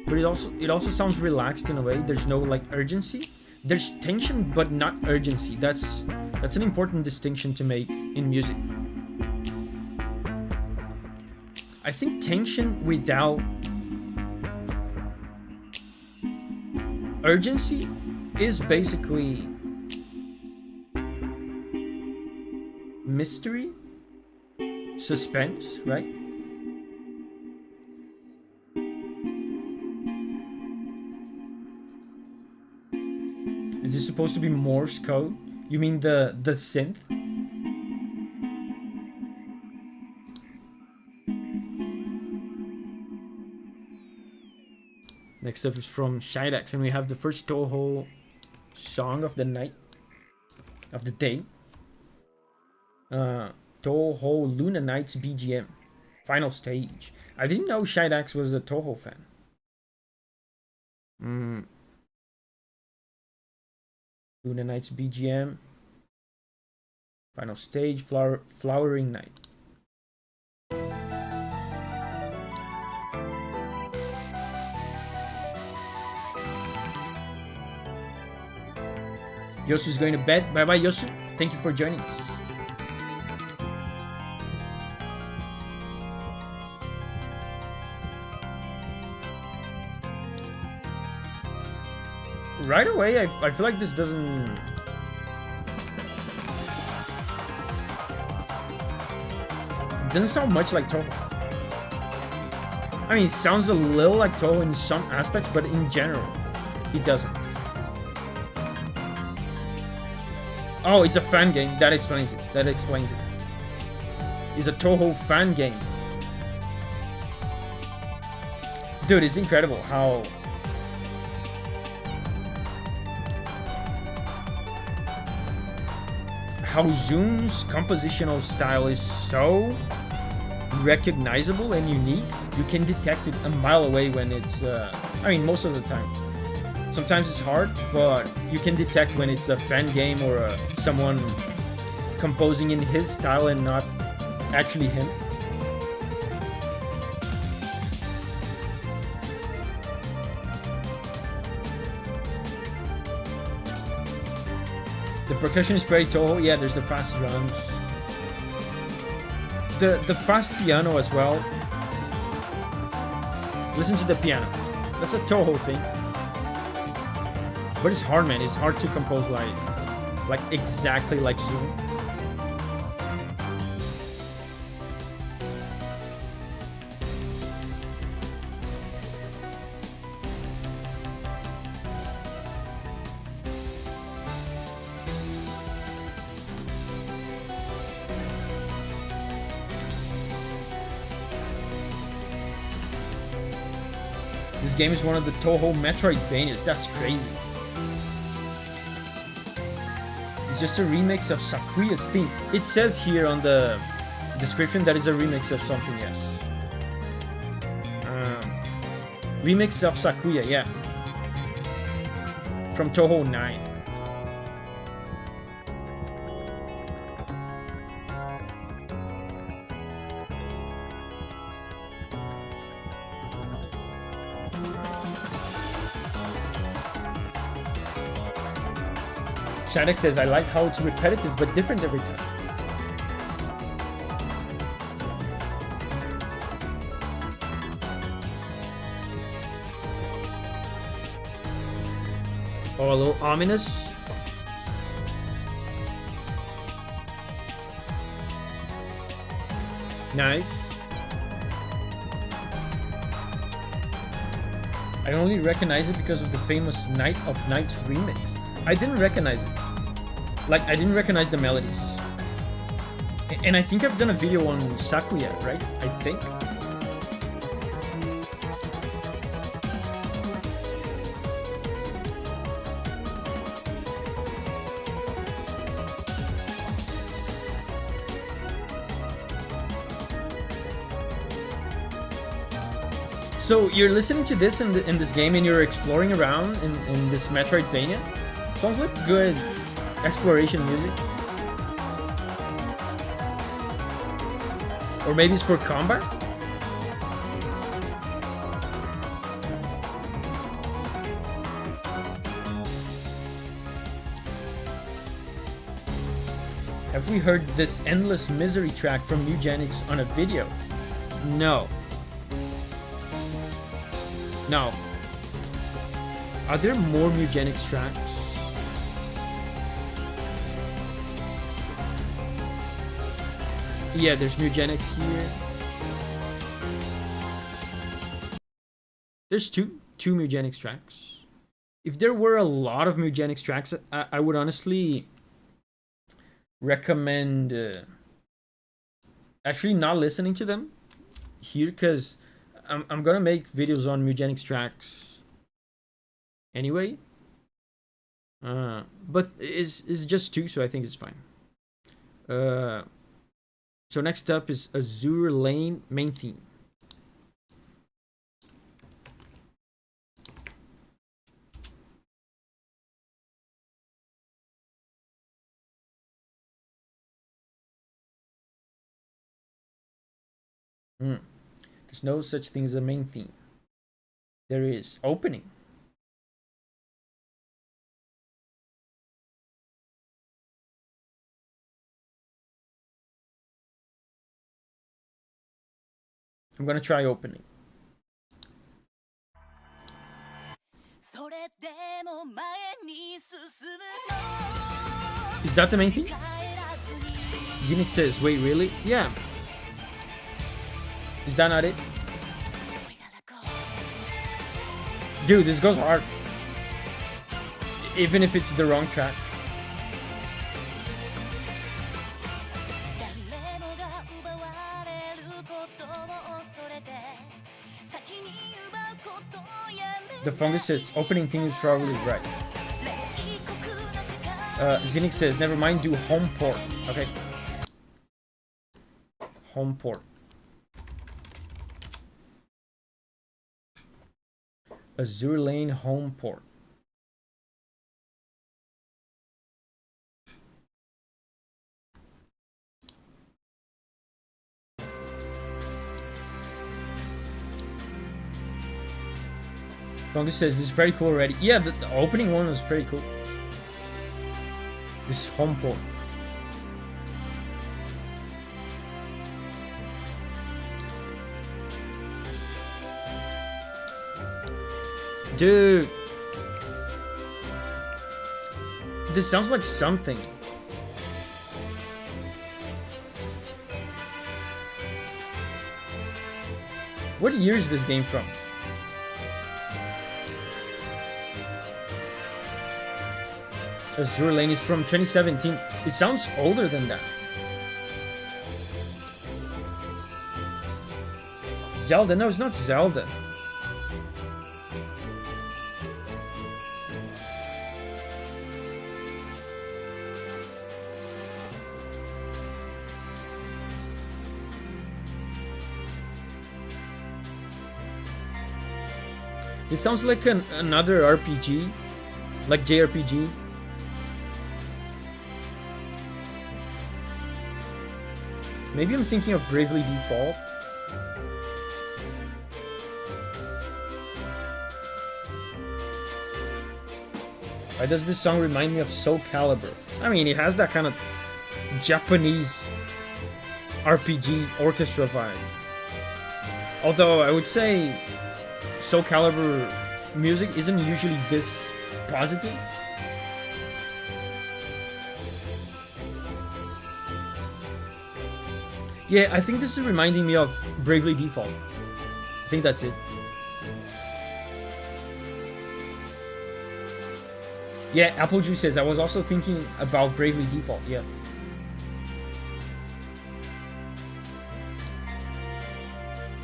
But it also sounds relaxed in a way. There's no like urgency. There's tension but not urgency. That's an important distinction to make in music. I think tension without urgency is basically mystery, suspense, right? Is this supposed to be Morse code? You mean the synth? Next up is from Shidax, and we have the first Touhou song of the night, of the day. Touhou Luna Nights BGM, final stage. I didn't know Shidax was a Touhou fan. Luna Nights BGM, final stage, flowering night. Yosu's going to bed. Bye bye, Yosu. Thank you for joining us. Right away, I feel like this doesn't sound much like Touhou. I mean, it sounds a little like Touhou in some aspects, but in general, it doesn't. Oh, it's a fan game. That explains it. It's a Touhou fan game. Dude, it's incredible how Zoom's compositional style is so recognizable and unique. You can detect it a mile away when it's, I mean, most of the time. Sometimes it's hard, but you can detect when it's a fan game or someone composing in his style and not actually him. The percussion is very Touhou. Yeah, there's the fast drums. The fast piano as well. Listen to the piano. That's a Touhou thing. But it's hard, man. It's hard to compose like exactly like Zoom. This game is one of the Touhou Metroidvanias. That's crazy. It's just a remix of Sakuya's theme. It says here on the description that is a remix of something, yes. Remix of Sakuya, yeah. From Touhou 9. Shadek says, I like how it's repetitive but different every time. Oh, a little ominous. Nice. I only recognize it because of the famous Night of Nights remix. I didn't recognize it. Like, I didn't recognize the melodies. And I think I've done a video on Sakuya, right? I think. So you're listening to this in this game and you're exploring around in this Metroidvania? Sounds like good exploration music. Or maybe it's for combat? Have we heard this Endless Misery track from Mugenics on a video? No. No. Are there more Mugenics tracks? Yeah, there's Mugenics here. There's two Mugenics tracks. If there were a lot of Mugenics tracks, I would honestly recommend actually not listening to them here, because I'm gonna make videos on Mugenics tracks anyway. But it's just two, so I think it's fine. So next up is Azure Lane main theme. There's no such thing as a main theme. There is opening. I'm gonna try opening. Is that the main theme? Zenix says, wait, really? Yeah. Is that not it? Dude, this goes hard. Even if it's the wrong track. The Fungus says, opening theme is probably right. Zenix says, never mind, do home port. Okay. Home port. Azure Lane home port. Fungus says, this is pretty cool already. Yeah, the opening one was pretty cool. This is home port. Dude, this sounds like something. What year is this game from? Azure Lane is from 2017. It sounds older than that. Zelda? No, it's not Zelda. This sounds like another RPG, like JRPG. Maybe I'm thinking of Bravely Default. Why does this song remind me of Soul Calibur? I mean, it has that kind of Japanese RPG orchestra vibe. Although I would say Soul Calibur music isn't usually this positive. Yeah, I think this is reminding me of Bravely Default. I think that's it. Yeah, Apple Juice says, I was also thinking about Bravely Default, yeah.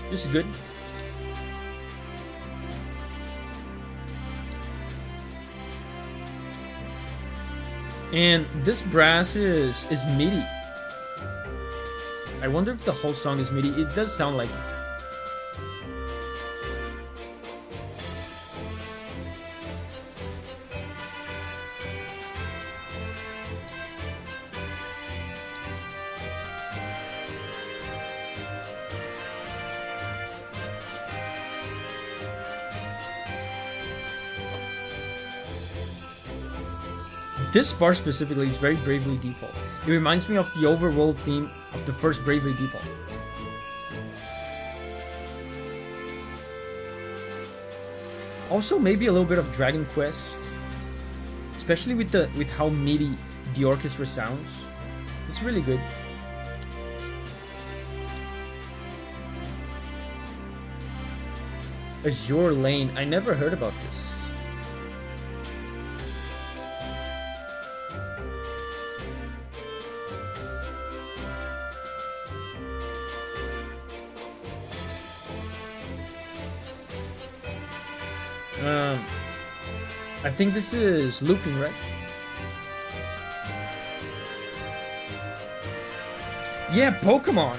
This is good. And this brass is MIDI. I wonder if the whole song is MIDI. It does sound like it. This bar specifically is very Bravely Default. It reminds me of the overworld theme of the first Bravely Default. Also, maybe a little bit of Dragon Quest, especially with how MIDI the orchestra sounds. It's really good. Azure Lane. I never heard about this. I think this is looping, right? Yeah, Pokemon.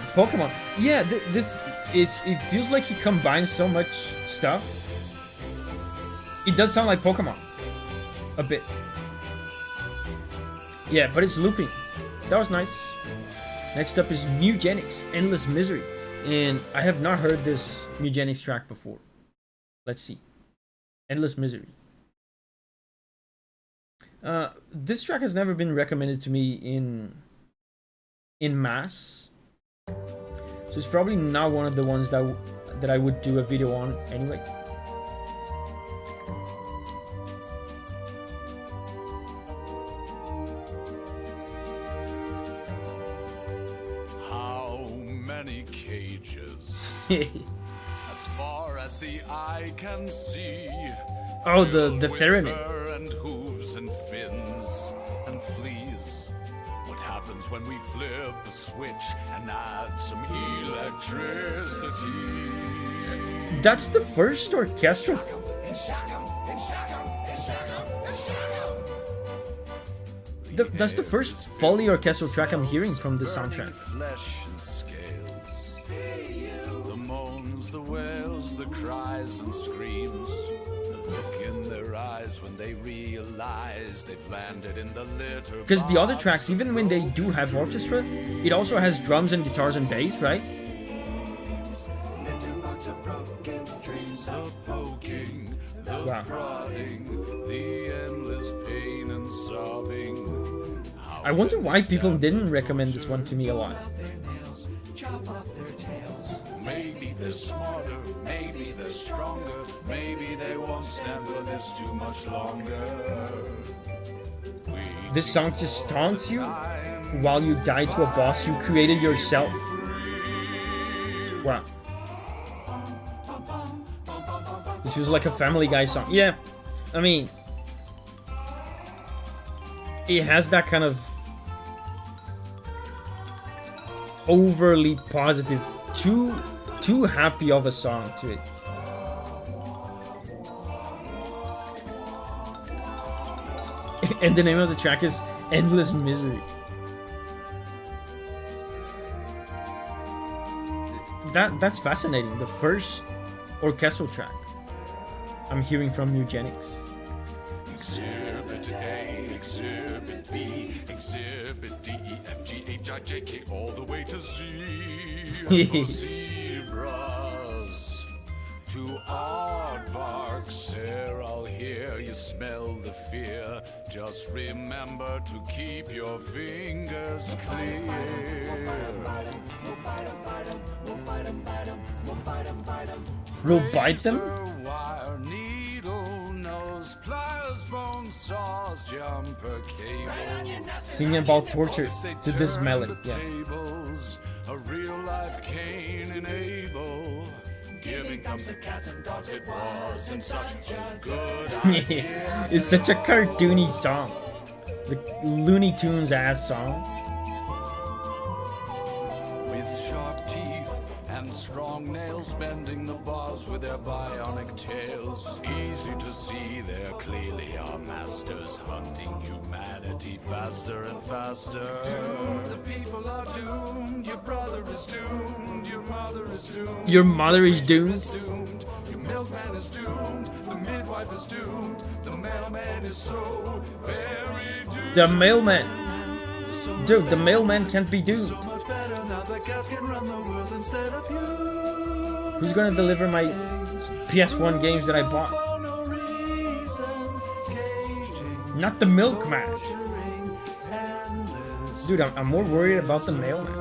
Yeah, it feels like he combines so much stuff. It does sound like Pokemon, a bit. Yeah, but it's looping. That was nice. Next up is Mugenics, Endless Misery, and I have not heard this Mugenics track before. Let's see. Endless Misery. This track has never been recommended to me in mass, so it's probably not one of the ones that I would do a video on anyway. How many cages? As far as the eye can see. Oh, the theremin. And hooves and fins and fleas. What happens when we flip a switch and add some electricity? That's the first orchestral. That's the first fully orchestral track I'm hearing from the soundtrack. Flesh and scales. The moans, the wails, the cries and screams. Look in their eyes when they realize they've landed in the litter. Because the other tracks, even when they do have orchestra, it also has drums and guitars and bass, right? Wow. I wonder why people didn't recommend this one to me a lot. Maybe they're smarter, maybe they're stronger, maybe they won't stand for this too much longer. This song just taunts you while you die to a boss you created yourself. Wow. This feels like a Family Guy song. Yeah, I mean, it has that kind of overly positive, too happy of a song to it. And the name of the track is Endless Misery. That's fascinating. The first orchestral track. I'm hearing from Mugenics. Exhibit A, Exhibit B, Exhibit D, E, F, G, H, I, J, K, all the way to Z. And for zebras to aardvarks, there I'll hear you smell the fear. Just remember to keep your fingers clear. We'll bite them? Wire, needle, nose, pliers, bone saws, jumper, cable. Singing about torture to this melody. Yeah. Tables, a real life Cain and Abel. Giving comes the cats and dogs, it wasn't such a good idea. It's such a cartoony song. The Looney Tunes ass song. With sharp teeth and strong nails, bending the bars with their bionic tails. Easy to see they're clearly our masters, hunting humanity faster and faster. Doomed, the people are doomed. Your brother is doomed. Your mother is doomed. Your mother is doomed. Your milkman is doomed. The midwife is doomed. The mailman is so very doomed. The mailman. Dude, the mailman can't be doomed. So much better now the cats can run the world instead of you. Who's gonna deliver my PS1 games that I bought? For no reason, caging, Not the milkman. torturing, endless. Dude, I'm more worried about the mailman.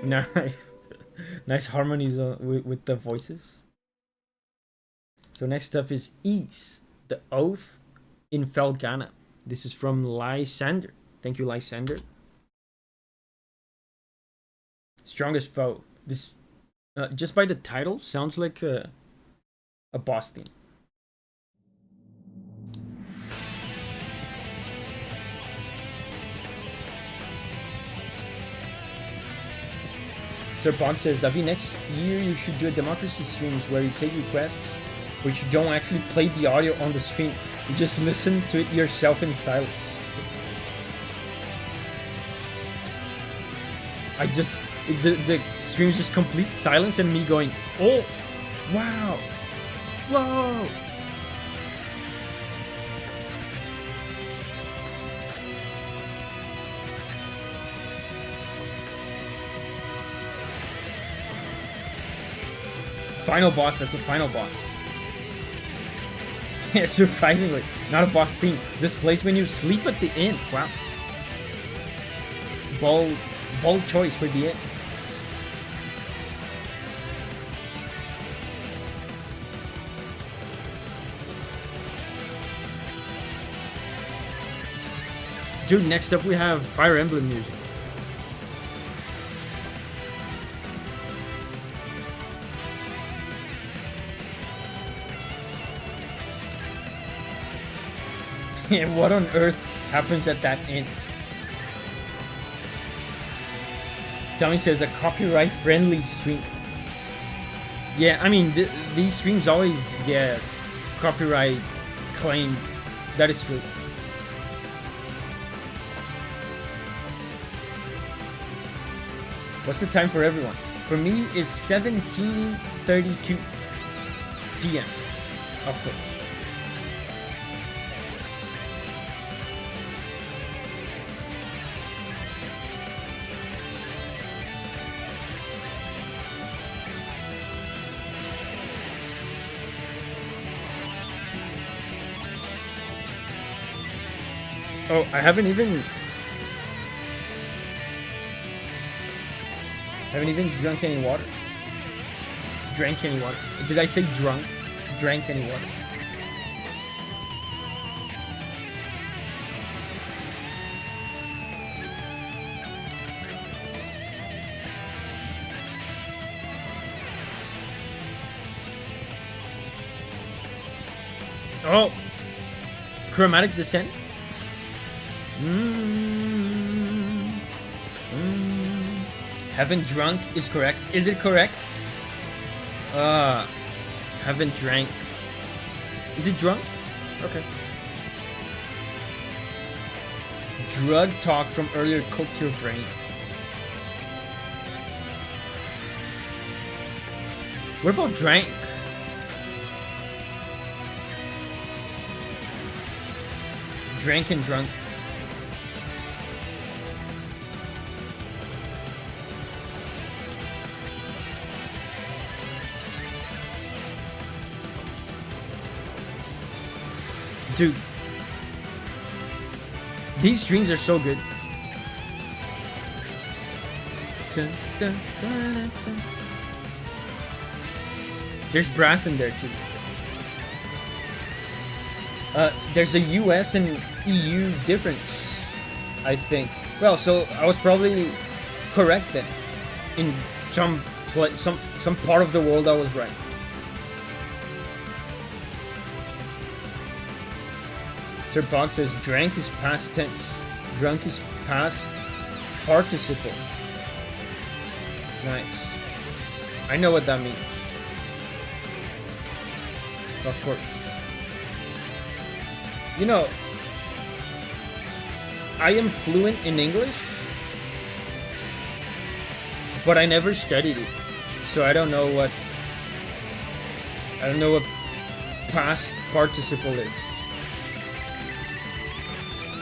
Nice. Nice harmonies with the voices. So next up is Ease, the Oath in Felgana. This is from Lysander. Thank you, Lysander. Strongest Foe. This, just by the title, sounds like a boss theme. Sir Bond says, Davi, next year you should do a democracy streams where you take requests, but you don't actually play the audio on the stream. You just listen to it yourself in silence. The stream's just complete silence and me going, oh, wow, whoa. Final boss, that's a final boss. Yeah, surprisingly, not a boss theme. This plays when you sleep at the inn. Wow. Bold choice for the inn. Dude, next up we have Fire Emblem music. And what on earth happens at that inn? Tommy says a copyright-friendly stream. Yeah, I mean, these streams always get copyright claimed. That is true. What's the time for everyone? For me, is 17:32 p.m. Of course. Oh, I haven't even drunk any water. Drank any water. Did I say drunk? Drank any water. Oh! Chromatic descent? Haven't drunk is correct. Is it correct? Haven't drank. Is it drunk? Okay. Drug talk from earlier cooked your brain. What about drank? Drank and drunk. Dude, these strings are so good. Dun, dun, dun, dun, dun. There's brass in there too. There's a US and EU difference, I think. Well, so I was probably correct then. In some part of the world, I was right. Sir Box says drank is past tense, drunk is past participle. Nice. I know what that means. Of course. You know, I am fluent in English, but I never studied it, so I don't know what past participle is.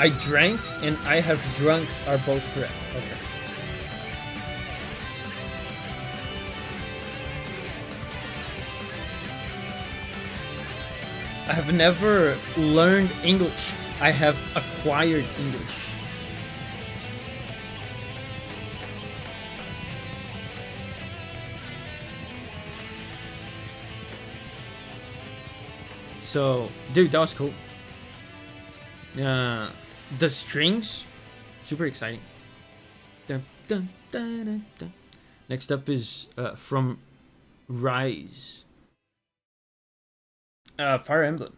I drank and I have drunk are both correct. Okay. I have never learned English. I have acquired English. So, dude, that was cool. The strings, super exciting. Dun, dun, dun, dun, dun. Next up is from Rise. Fire Emblem.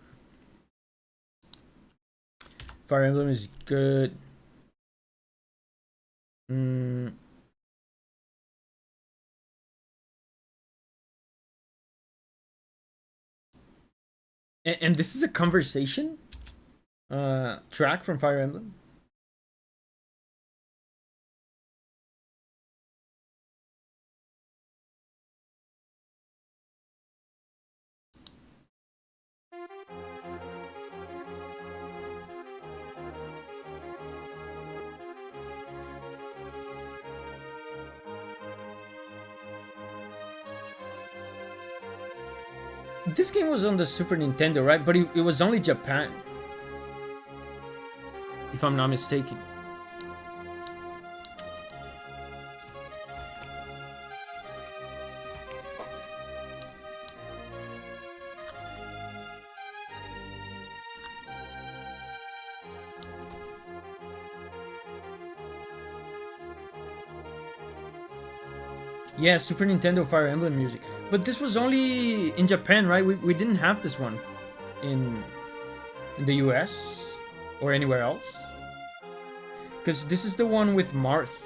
Fire Emblem is good. And this is a conversation track from Fire Emblem. This game was on the Super Nintendo, right? But it was only Japan, if I'm not mistaken. Yeah, Super Nintendo Fire Emblem music. But this was only in Japan, right? We didn't have this one in the US or anywhere else. Because this is the one with Marth,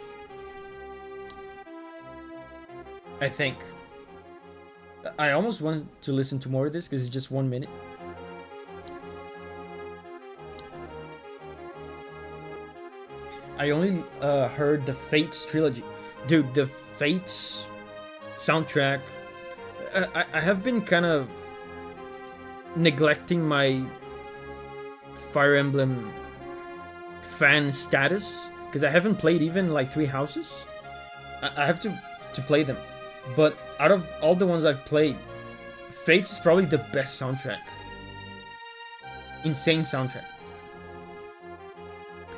I think. I almost want to listen to more of this because it's just 1 minute. I only heard the Fates trilogy. Dude, the Fates soundtrack, I have been kind of neglecting my Fire Emblem fan status because I haven't played even like 3 houses. I have to play them, but out of all the ones I've played, Fates is probably the best soundtrack. Insane soundtrack.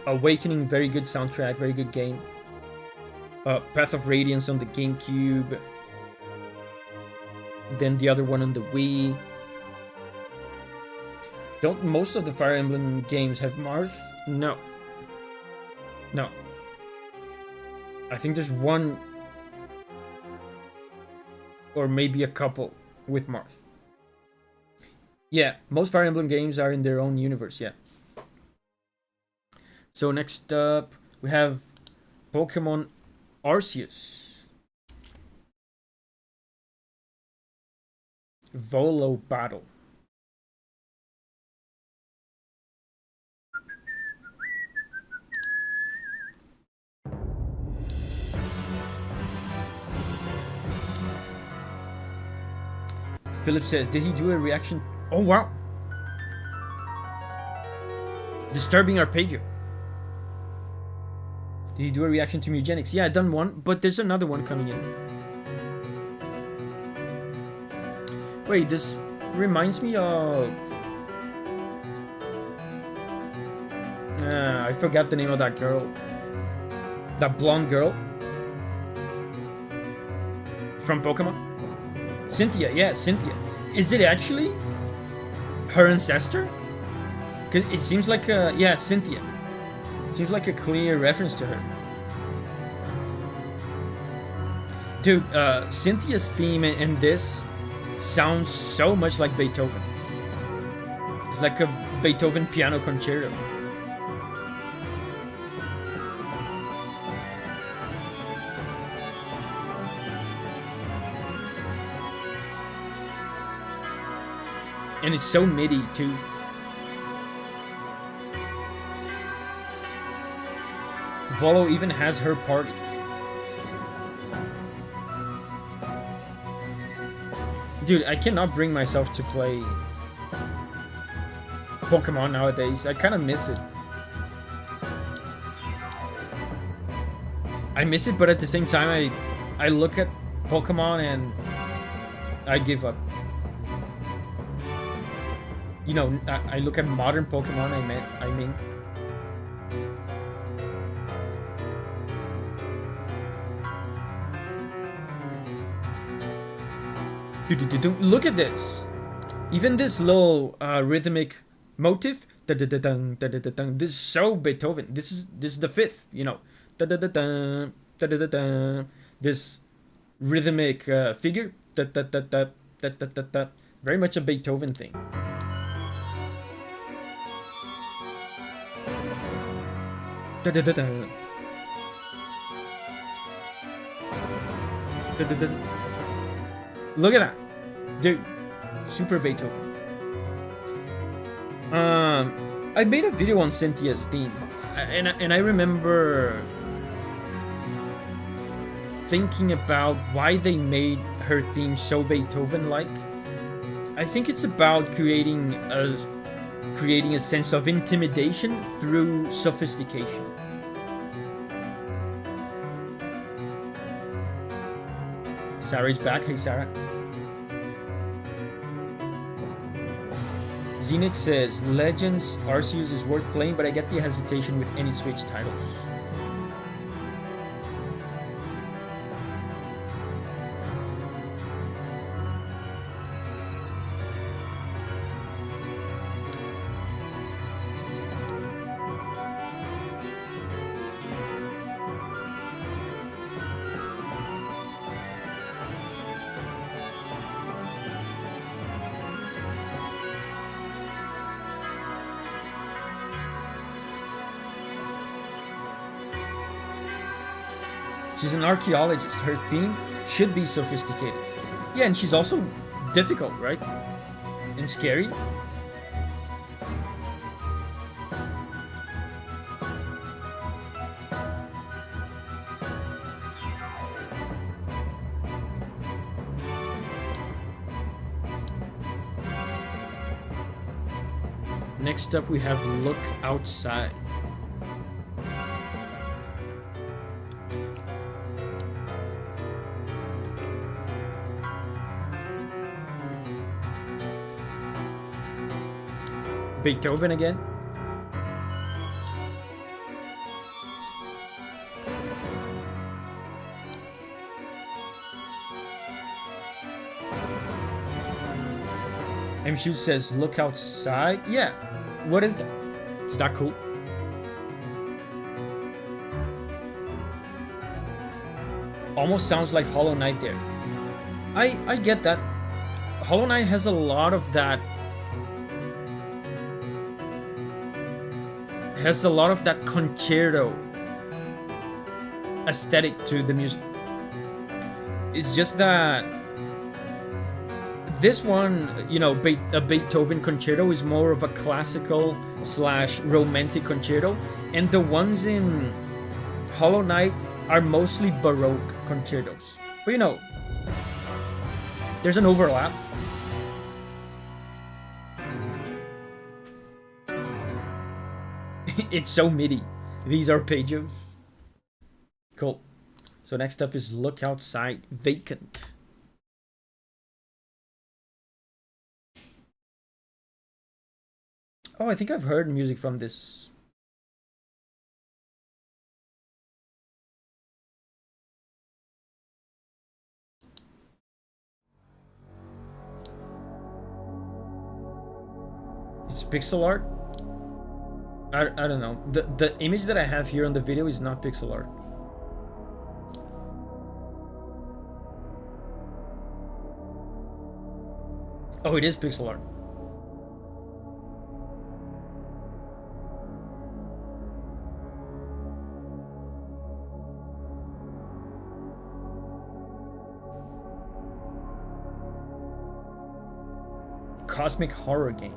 Awakening, very good soundtrack, very good game. Path of Radiance on the GameCube. Then the other one on the Wii. Don't most of the Fire Emblem games have Marth? No. No. I think there's one or maybe a couple with Marth. Yeah, most Fire Emblem games are in their own universe, yeah. So next up, we have Pokemon Arceus. Volo Battle. Philip says, did he do a reaction? Oh, wow. Disturbing Arpeggio. Did he do a reaction to Mugenics? Yeah, I done one, but there's another one coming in. Wait, this reminds me of... I forgot the name of that girl. That blonde girl. From Pokemon? Cynthia, yeah, Cynthia. Is it actually her ancestor? Cause it seems like yeah, Cynthia. Seems like a clear reference to her. Dude, Cynthia's theme in this sounds so much like Beethoven. It's like a Beethoven piano concerto. And it's so MIDI too. Volo even has her party. Dude, I cannot bring myself to play Pokemon nowadays. I kind of miss it. I miss it, but at the same time, I look at Pokemon and I give up. You know, I look at modern Pokemon, I mean. Dude, look at this. Even this little rhythmic motif. This is so Beethoven. This is the fifth, you know. This rhythmic figure. Very much a Beethoven thing. Look at that, dude. Super Beethoven. I made a video on Cynthia's theme, and I remember thinking about why they made her theme so Beethoven-like. I think it's about creating a sense of intimidation through sophistication. Sarah's back. Hey, Sarah. Zenix says, Legends Arceus is worth playing, but I get the hesitation with any Switch titles. She's an archaeologist. Her theme should be sophisticated. Yeah, and she's also difficult, right? And scary. Next up we have Look Outside. Beethoven again. MShoot says, look outside. Yeah. What is that? Is that cool? Almost sounds like Hollow Knight there. I get that. Hollow Knight has a lot of that. Has a lot of that concerto aesthetic to the music. It's just that this one, you know, a Beethoven concerto is more of a classical / romantic concerto, and the ones in Hollow Knight are mostly Baroque concertos. But you know, there's an overlap. It's so MIDI. These arpeggios. Cool. So next up is Look Outside, Vacant. Oh, I think I've heard music from this. It's pixel art? I don't know. The image that I have here on the video is not pixel art. Oh, it is pixel art. Cosmic horror game.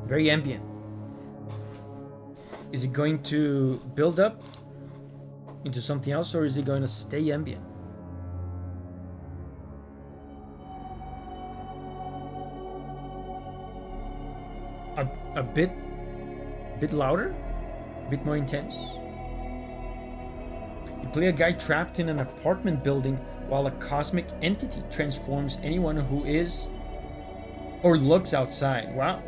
Very ambient. Is it going to build up into something else, or is it going to stay ambient? A bit louder, a bit more intense. You play a guy trapped in an apartment building while a cosmic entity transforms anyone who is or looks outside. Wow.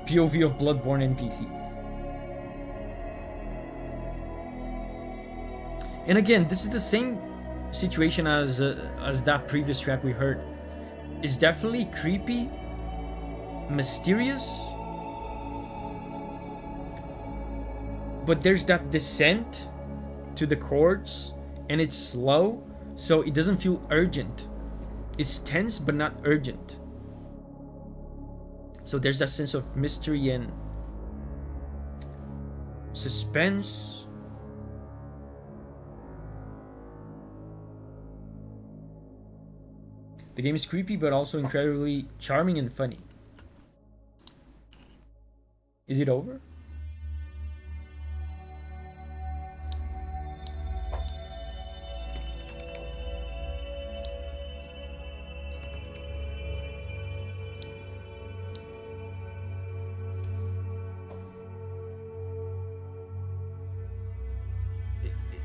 POV of Bloodborne NPC. And again, this is the same situation as that previous track we heard. It's definitely creepy, mysterious, but there's that descent to the chords, and it's slow, so it doesn't feel urgent. It's tense, but not urgent. So there's that sense of mystery and suspense. The game is creepy, but also incredibly charming and funny. Is it over?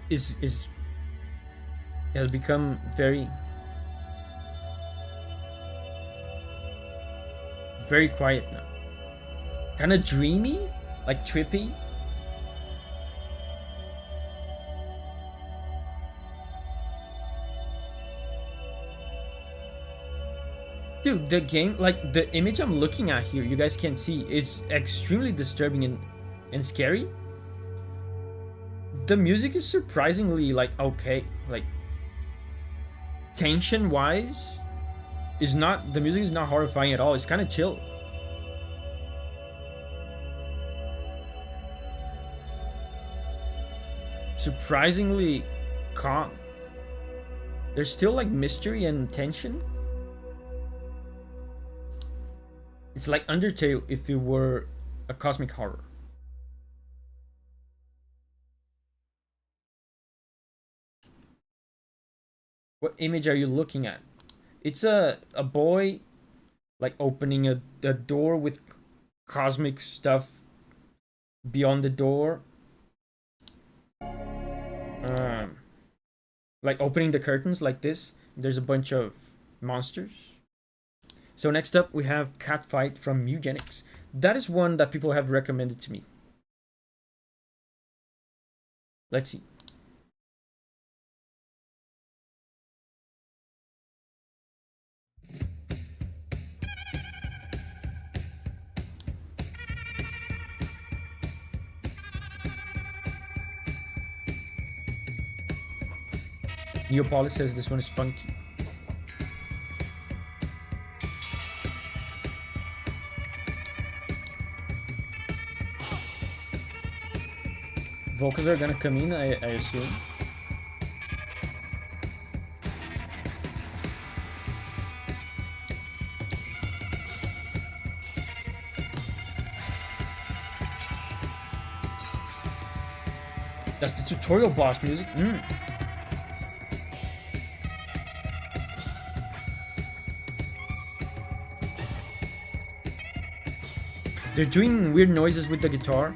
It has become very quiet now. Kind of dreamy, like trippy. Dude, the game, like the image I'm looking at here, you guys can see, is extremely disturbing and scary. The music is surprisingly like okay, like tension wise. The music is not horrifying at all. It's kind of chill. Surprisingly calm. There's still like mystery and tension. It's like Undertale if it were a cosmic horror. What image are you looking at? It's a boy like opening a door with cosmic stuff beyond the door. Like opening the curtains like this. There's a bunch of monsters. So next up we have Catfight from Mugenics. That is one that people have recommended to me. Let's see. Neopolis says this one is funky. vocals are gonna come in, I assume. That's the tutorial boss music. They're doing weird noises with the guitar.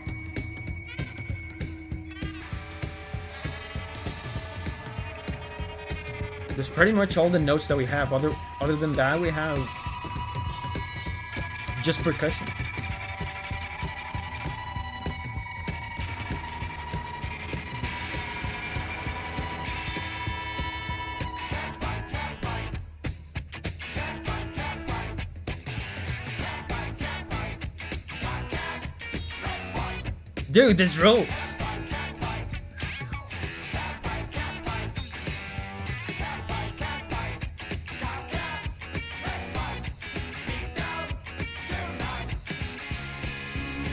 That's pretty much all the notes that we have. Other than that, we have just percussion. Dude, this roll.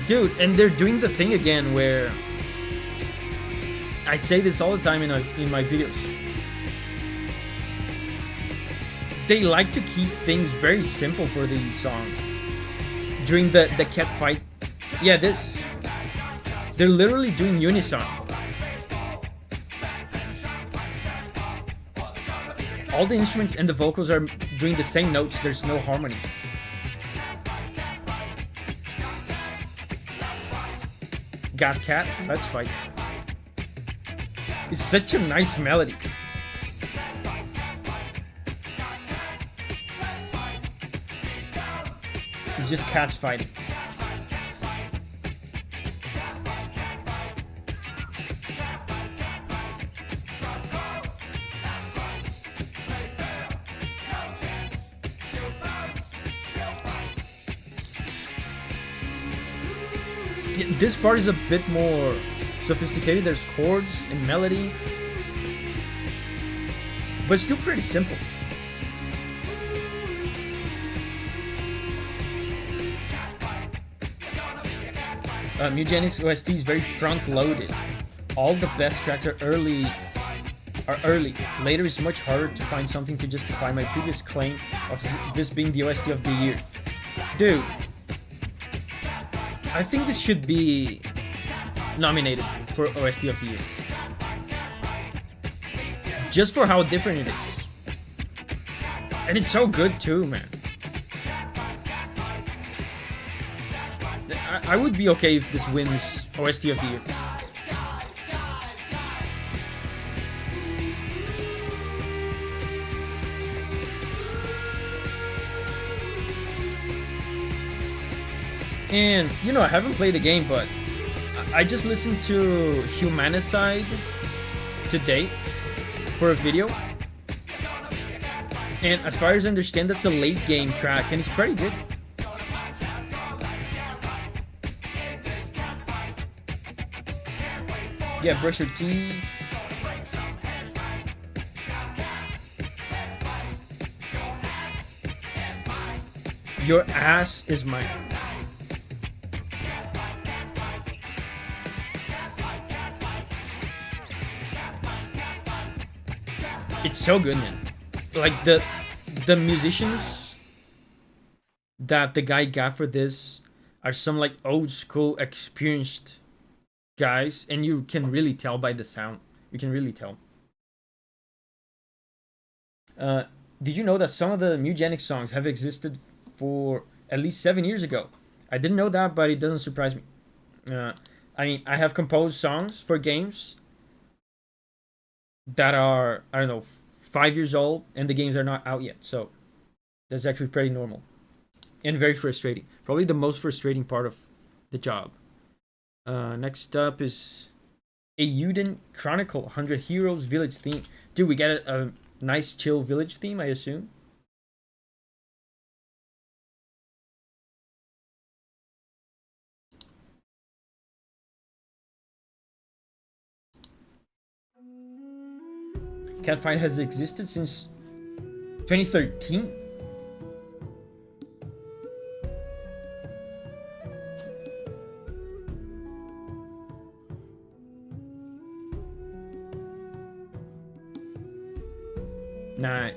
Dude, and they're doing the thing again where I say this all the time in my videos. They like to keep things very simple for these songs. During the cat fight, yeah, this. They're literally doing unison. All the instruments and the vocals are doing the same notes. There's no harmony. Got cat? Let's fight. It's such a nice melody. It's just cats fighting. This part is a bit more sophisticated. There's chords and melody, but still pretty simple. Mugenics OST is very front-loaded. All the best tracks are early. Later is much harder to find something to justify my previous claim of this being the OST of the year. Dude, I think this should be nominated for OST of the year. Just for how different it is. And it's so good too, man. I would be okay if this wins OST of the year. And, you know, I haven't played the game, but I just listened to Humanicide today for a video. And as far as I understand, that's a late game track, and it's pretty good. Yeah, brush your teeth. Your ass is mine. It's so good, man. Like the musicians that the guy got for this are some like old school experienced guys, and you can really tell by the sound. You can really tell. Did you know that some of the Mugenics songs have existed for at least 7 years ago? I didn't know that, but it doesn't surprise me. I mean, I have composed songs for games that are, I don't know, 5 years old, and the games are not out yet. So that's actually pretty normal and very frustrating. Probably the most frustrating part of the job. Next up is a Euden Chronicle 100 Heroes Village theme. Dude, we got a nice chill village theme, I assume. Catfight has existed since 2013. Nice.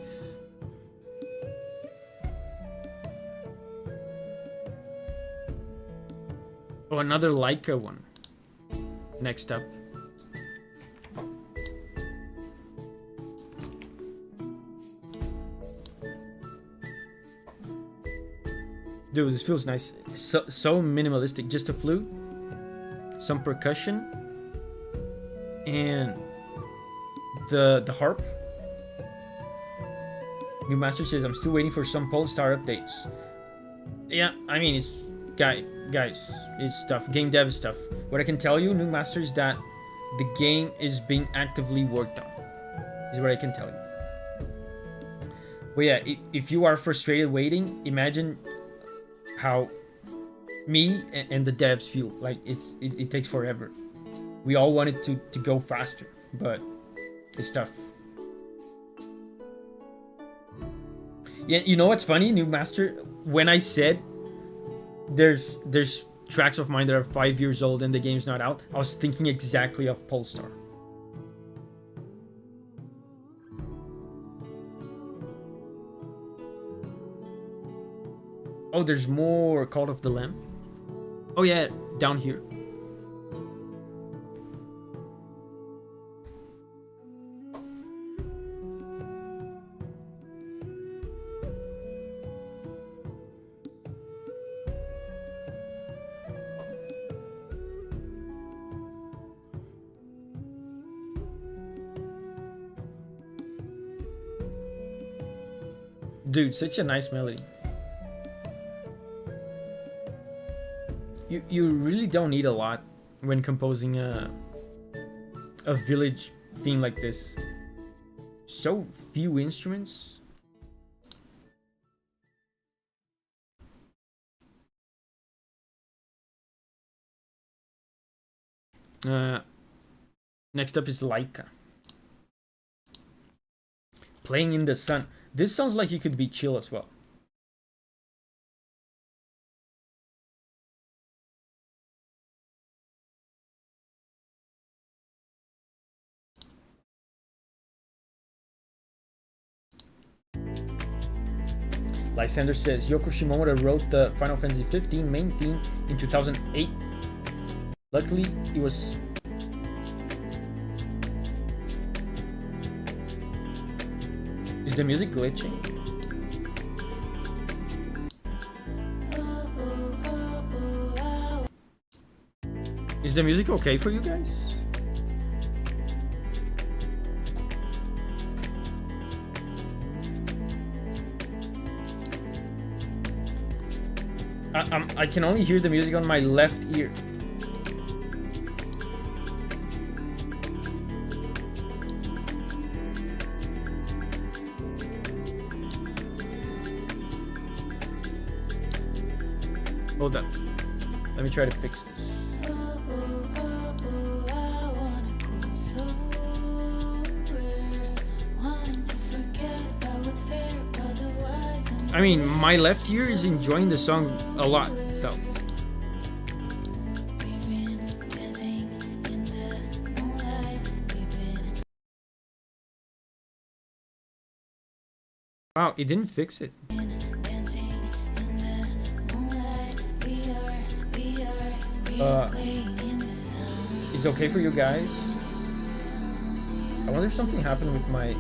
Oh, another Leica one. Next up. Dude, this feels nice. So minimalistic. Just a flute, some percussion, and the harp. New Master says, I'm still waiting for some Polestar updates. Yeah, I mean, it's... Guys, it's stuff. Game dev stuff. What I can tell you, New Master, is that the game is being actively worked on. Is what I can tell you. But yeah, if you are frustrated waiting, imagine how me and the devs feel. Like, it takes forever. We all want it to go faster, but it's tough. Yeah, you know what's funny, New Master? When I said there's tracks of mine that are 5 years old and the game's not out, I was thinking exactly of Polestar. Oh, there's more Cult of the Lamb. Oh yeah, down here. Dude, such a nice melody. You really don't need a lot when composing a village theme like this. So few instruments. Next up is Leica. Playing in the Sun. This sounds like it could be chill as well. Lysander says Yoko Shimomura wrote the Final Fantasy 15 main theme in 2008. Luckily, it was... Is the music glitching? Is the music okay for you guys? I can only hear the music on my left ear. Hold on. Let me try to fix this. I mean, my left ear is enjoying the song a lot, though. Wow, it didn't fix it. It's okay for you guys. I wonder if something happened with my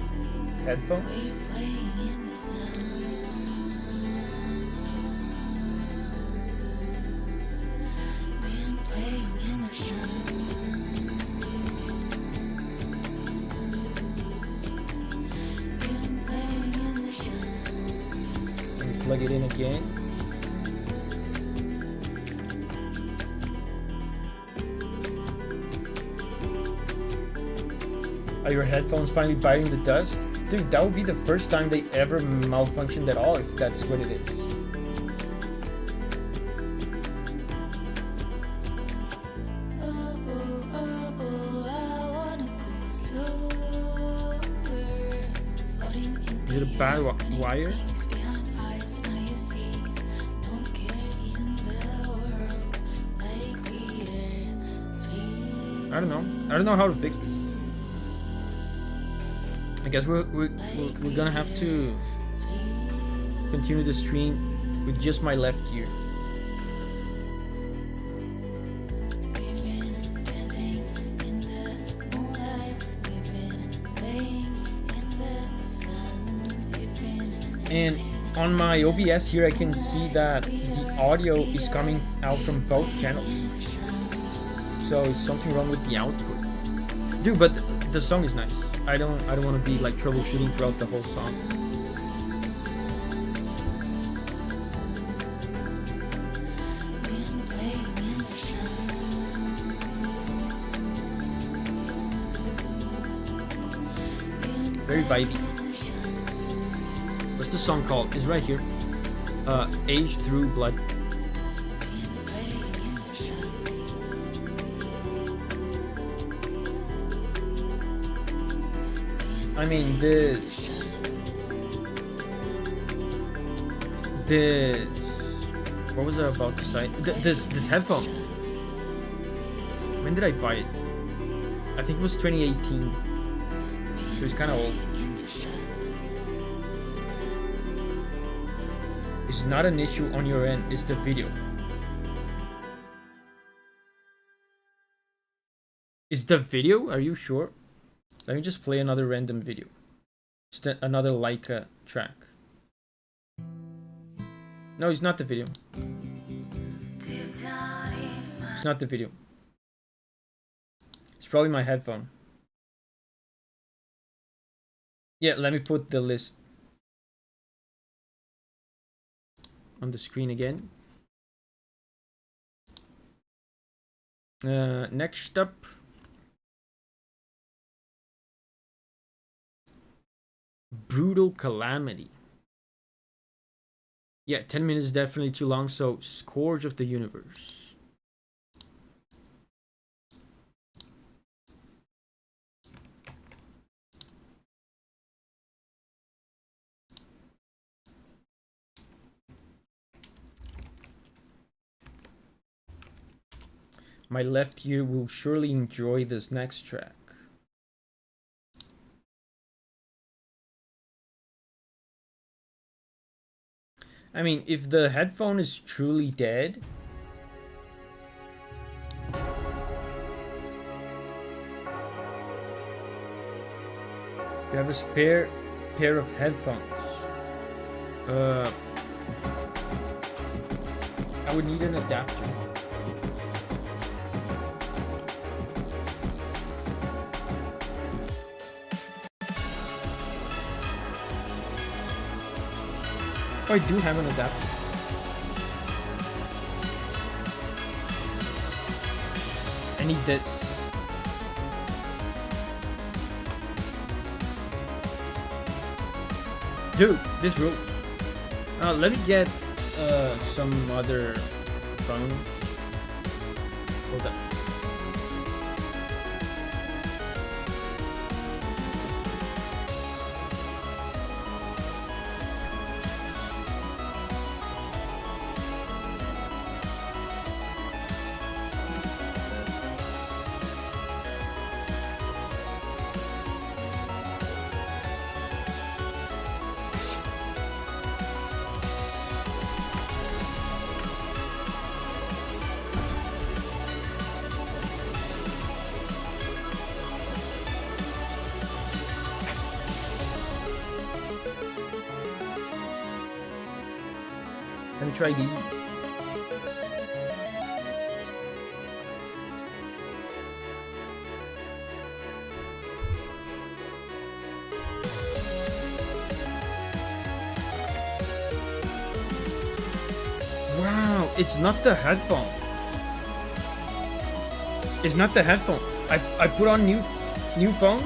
headphones. Plug it in again. Are your headphones finally biting the dust? Dude, that would be the first time they ever malfunctioned at all, if that's what it is. Is it a bad wire? I don't know how to fix this. I guess we're gonna have to continue the stream with just my left ear. And on my OBS here, I can see that the audio is coming out from both channels. So is something wrong with the output? Dude, but the song is nice. I don't want to be like troubleshooting throughout the whole song. Very vibey. What's the song called? It's right here. Age Through Blood. I mean, this, what was I about to say? This headphone. When did I buy it? I think it was 2018. So it's kind of old. It's not an issue on your end, it's the video. Is the video? Are you sure? Let me just play another random video. Just another Leica track. No, it's not the video. It's not the video. It's probably my headphone. Yeah, let me put the list on the screen again. Next up. Brutal Calamity. Yeah, 10 minutes is definitely too long, so Scourge of the Universe. My left ear will surely enjoy this next track. I mean, if the headphone is truly dead, you have a spare pair of headphones. I would need an adapter. Oh, I do have an adapter. I need this. Dude, this rules. Let me get some other phone. Hold up. Let me try these. Wow, it's not the headphone. It's not the headphone. I put on new phones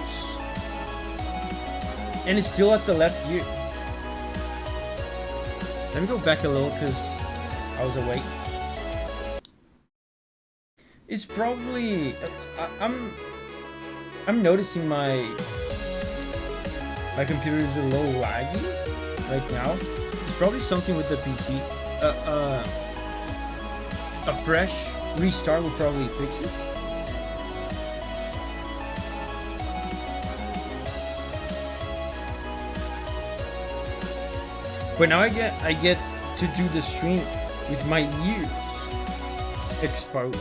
and it's still at the left ear. Let me go back a little because I was awake. It's probably I'm noticing my computer is a little laggy right now. It's probably something with the PC. A fresh restart will probably fix it. But now I get to do the stream with my ears exposed.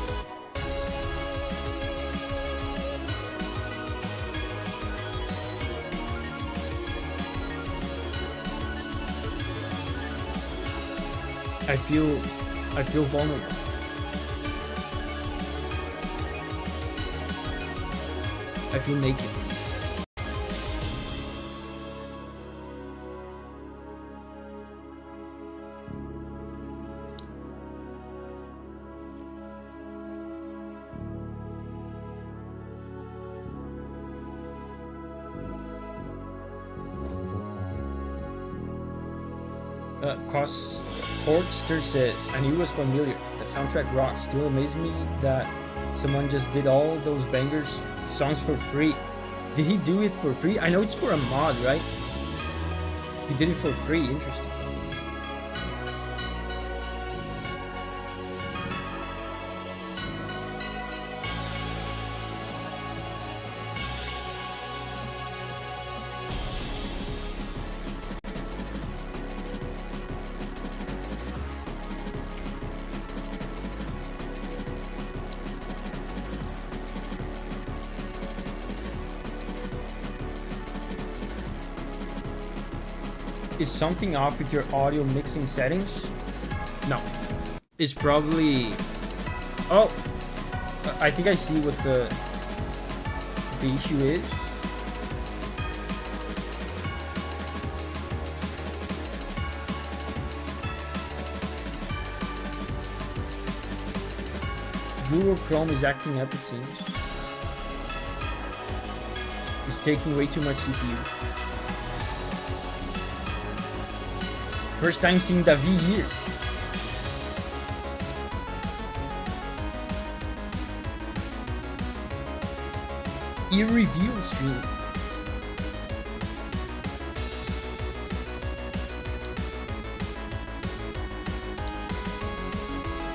I feel vulnerable. I feel naked. Orchestral says, I knew it was familiar. The soundtrack rocks. Still amazes me that someone just did all those bangers songs for free. Did he do it for free? I know it's for a mod, right? He did it for free. Interesting. Is something off with your audio mixing settings? No. It's probably... Oh! I think I see what the issue is. Google Chrome is acting up, it seems. It's taking way too much CPU. First time seeing Davi here. E-review stream.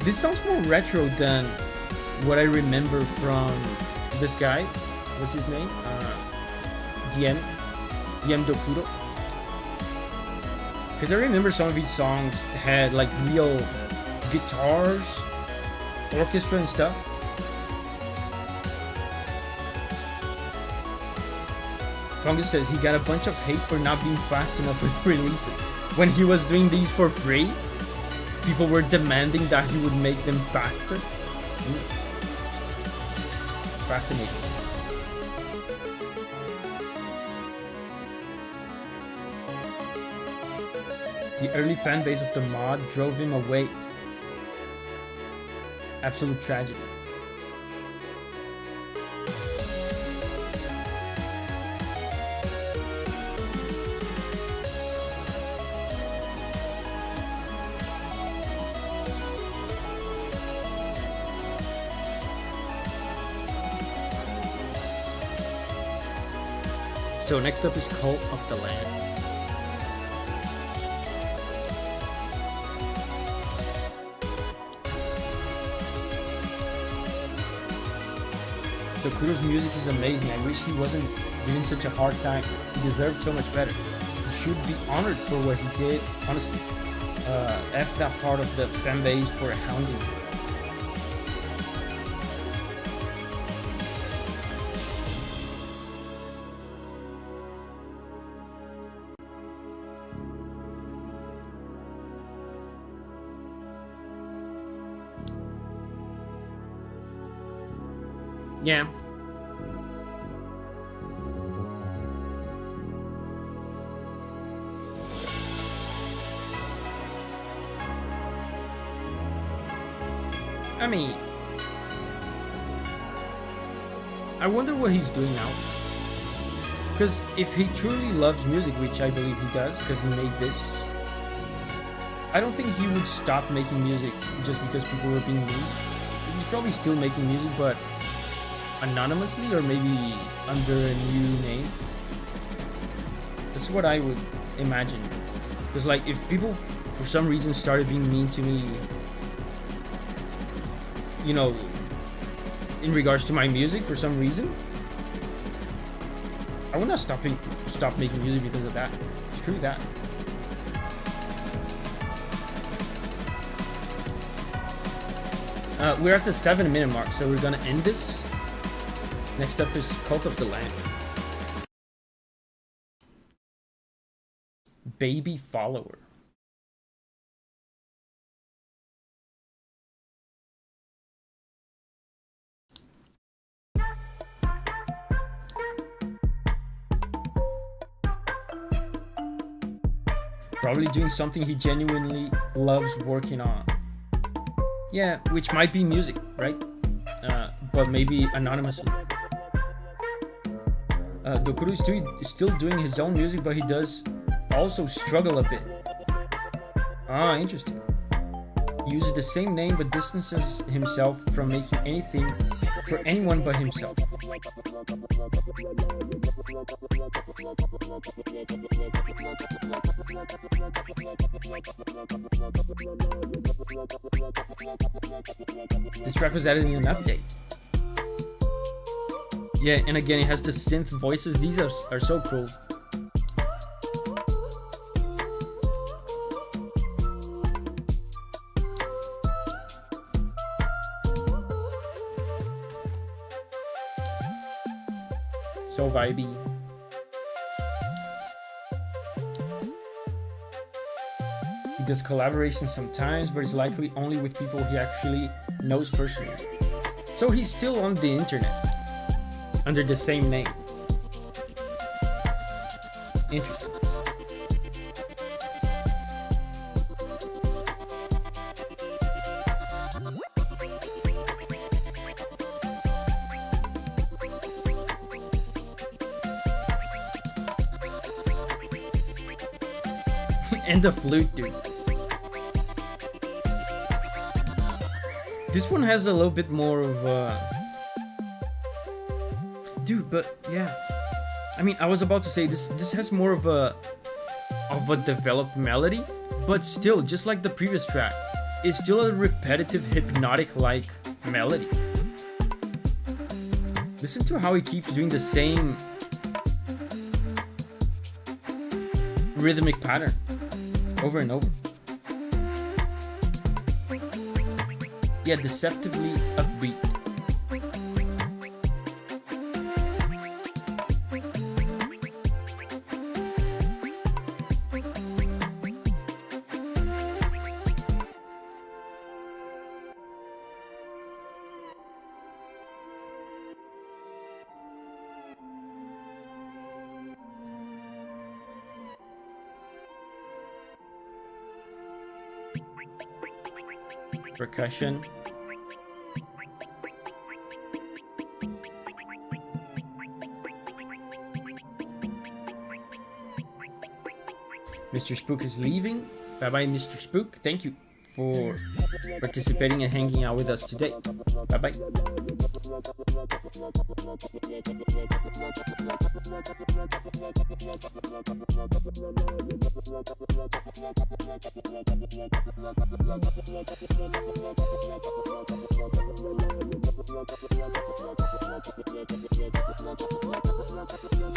This sounds more retro than what I remember from this guy. What's his name? DM Dokuro. Because I remember some of his songs had like real guitars, orchestra and stuff. Fungus says he got a bunch of hate for not being fast enough with releases. When he was doing these for free, people were demanding that he would make them faster. Fascinating. The early fan base of the mod drove him away. Absolute tragedy. So next up is Cult of the Land. Dokuro's music is amazing. I wish he wasn't given such a hard time. He deserved so much better. He should be honored for what he did. Honestly, F that part of the fan base for hounding him. Yeah. I mean, I wonder what he's doing now. Because if he truly loves music, which I believe he does, because he made this, I don't think he would stop making music just because people were being mean. He's probably still making music, but anonymously or maybe under a new name. That's what I would imagine. Because like if people for some reason started being mean to me, you know, in regards to my music for some reason, I would not stop making music because of that. Screw that. We're at the 7-minute mark, so we're gonna end this. Next up is Cult of the Lamb. Baby Follower. Probably doing something he genuinely loves working on. Yeah, which might be music, right? But maybe anonymously. Dokuru is still doing his own music, but he does also struggle a bit. Ah, interesting. He uses the same name but distances himself from making anything for anyone but himself. This track was added in an update. Yeah, and again, it has the synth voices. These are so cool. So vibey. He does collaborations sometimes, but it's likely only with people he actually knows personally. So he's still on the internet under the same name. Interesting. And the flute, dude. This one has a little bit more of dude, but yeah. I mean, I was about to say this has more of a developed melody, but still, just like the previous track, it's still a repetitive, hypnotic-like melody. Listen to how he keeps doing the same rhythmic pattern over and over. Yeah, deceptively upbeat. Percussion. Mr. Spook is leaving. Bye bye, Mr. Spook. Thank you for participating and hanging out with us today. Bye bye.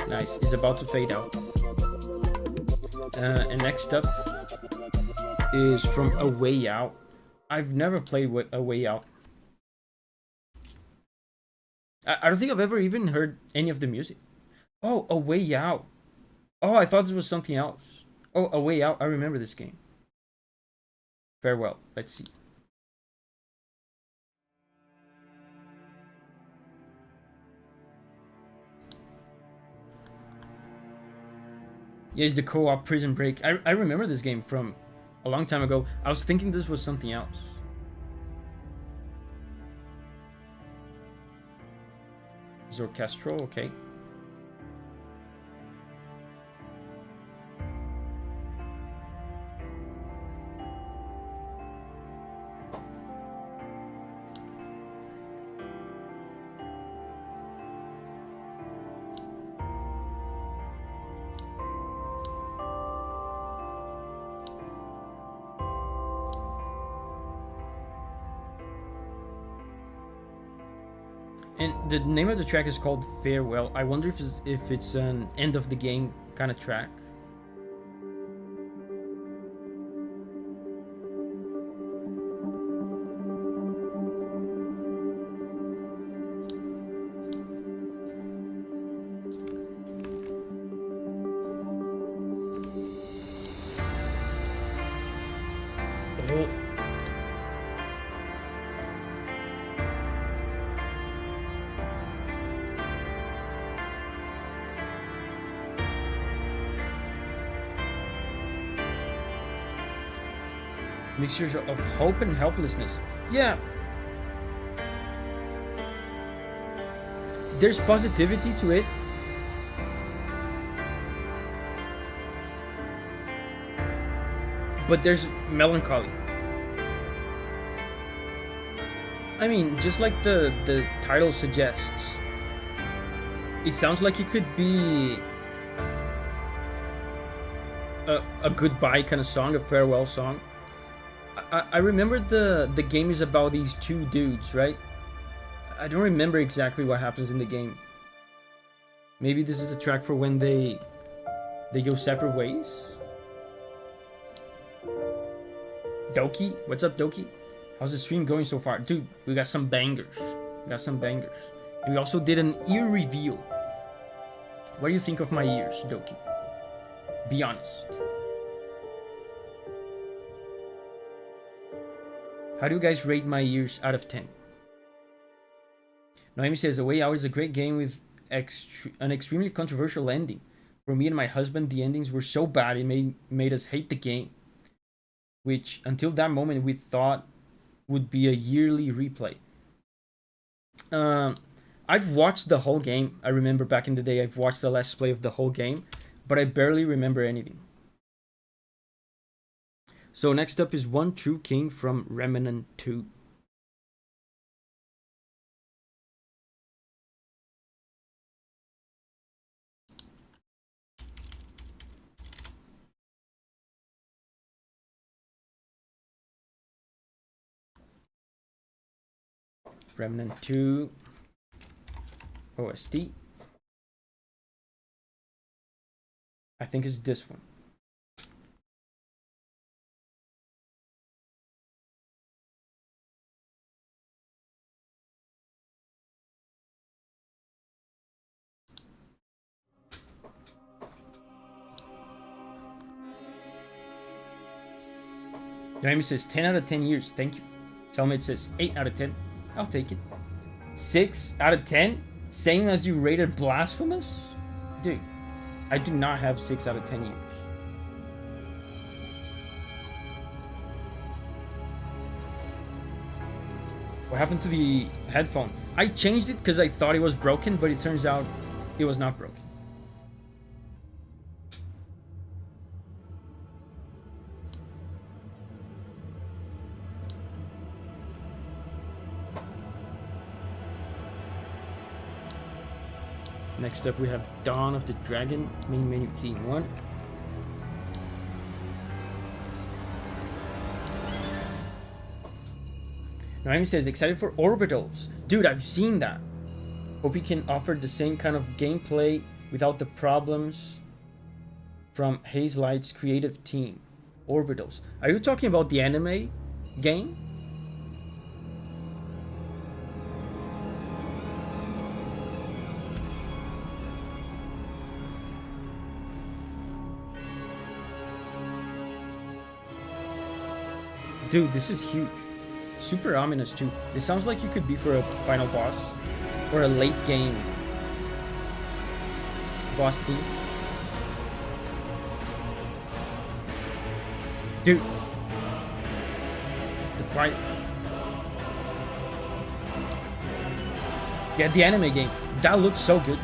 Nice. Is about to fade out. And next up is from A Way Out. I've never played with A Way Out. I don't think I've ever even heard any of the music. Oh, A Way Out. Oh, I thought this was something else. Oh, A Way Out. I remember this game. Farewell. Let's see. Yeah, it's the co-op Prison Break. I remember this game from a long time ago. I was thinking this was something else. It's Orchestral, okay. And the name of the track is called Farewell. I wonder if it's an end of the game kind of track. Mixture of hope and helplessness. Yeah. There's positivity to it. But there's melancholy. I mean, just like the title suggests, it sounds like it could be a goodbye kind of song, a farewell song. I remember the game is about these two dudes, right? I don't remember exactly what happens in the game. Maybe this is the track for when they go separate ways. Doki, what's up, Doki? How's the stream going so far? Dude, we got some bangers. And we also did an ear reveal. What do you think of my ears, Doki? Be honest. How do you guys rate my ears out of 10? Noemi says, A Way Out is a great game with an extremely controversial ending. For me and my husband, the endings were so bad it made us hate the game, which until that moment we thought would be a yearly replay. I've watched the whole game. I remember back in the day I've watched the Let's Play of the whole game, but I barely remember anything. So next up is One True King from Remnant 2. Remnant 2 OST. I think it's this one. Jeremy says 10 out of 10 years. Thank you. Selmate says 8 out of 10. I'll take it. 6 out of 10? Same as you rated Blasphemous? Dude, I do not have 6 out of 10 years. What happened to the headphone? I changed it because I thought it was broken, but it turns out it was not broken. Next up we have Dawn of the Dragon, main menu theme 1. Naomi says, excited for Orbitals. Dude, I've seen that. Hope he can offer the same kind of gameplay without the problems from Hazelight's creative team. Orbitals. Are you talking about the anime game? Dude, this is huge. Super ominous too. This sounds like you could be for a final boss or a late game boss theme. Dude. The fight. Yeah, the anime game. That looks so good.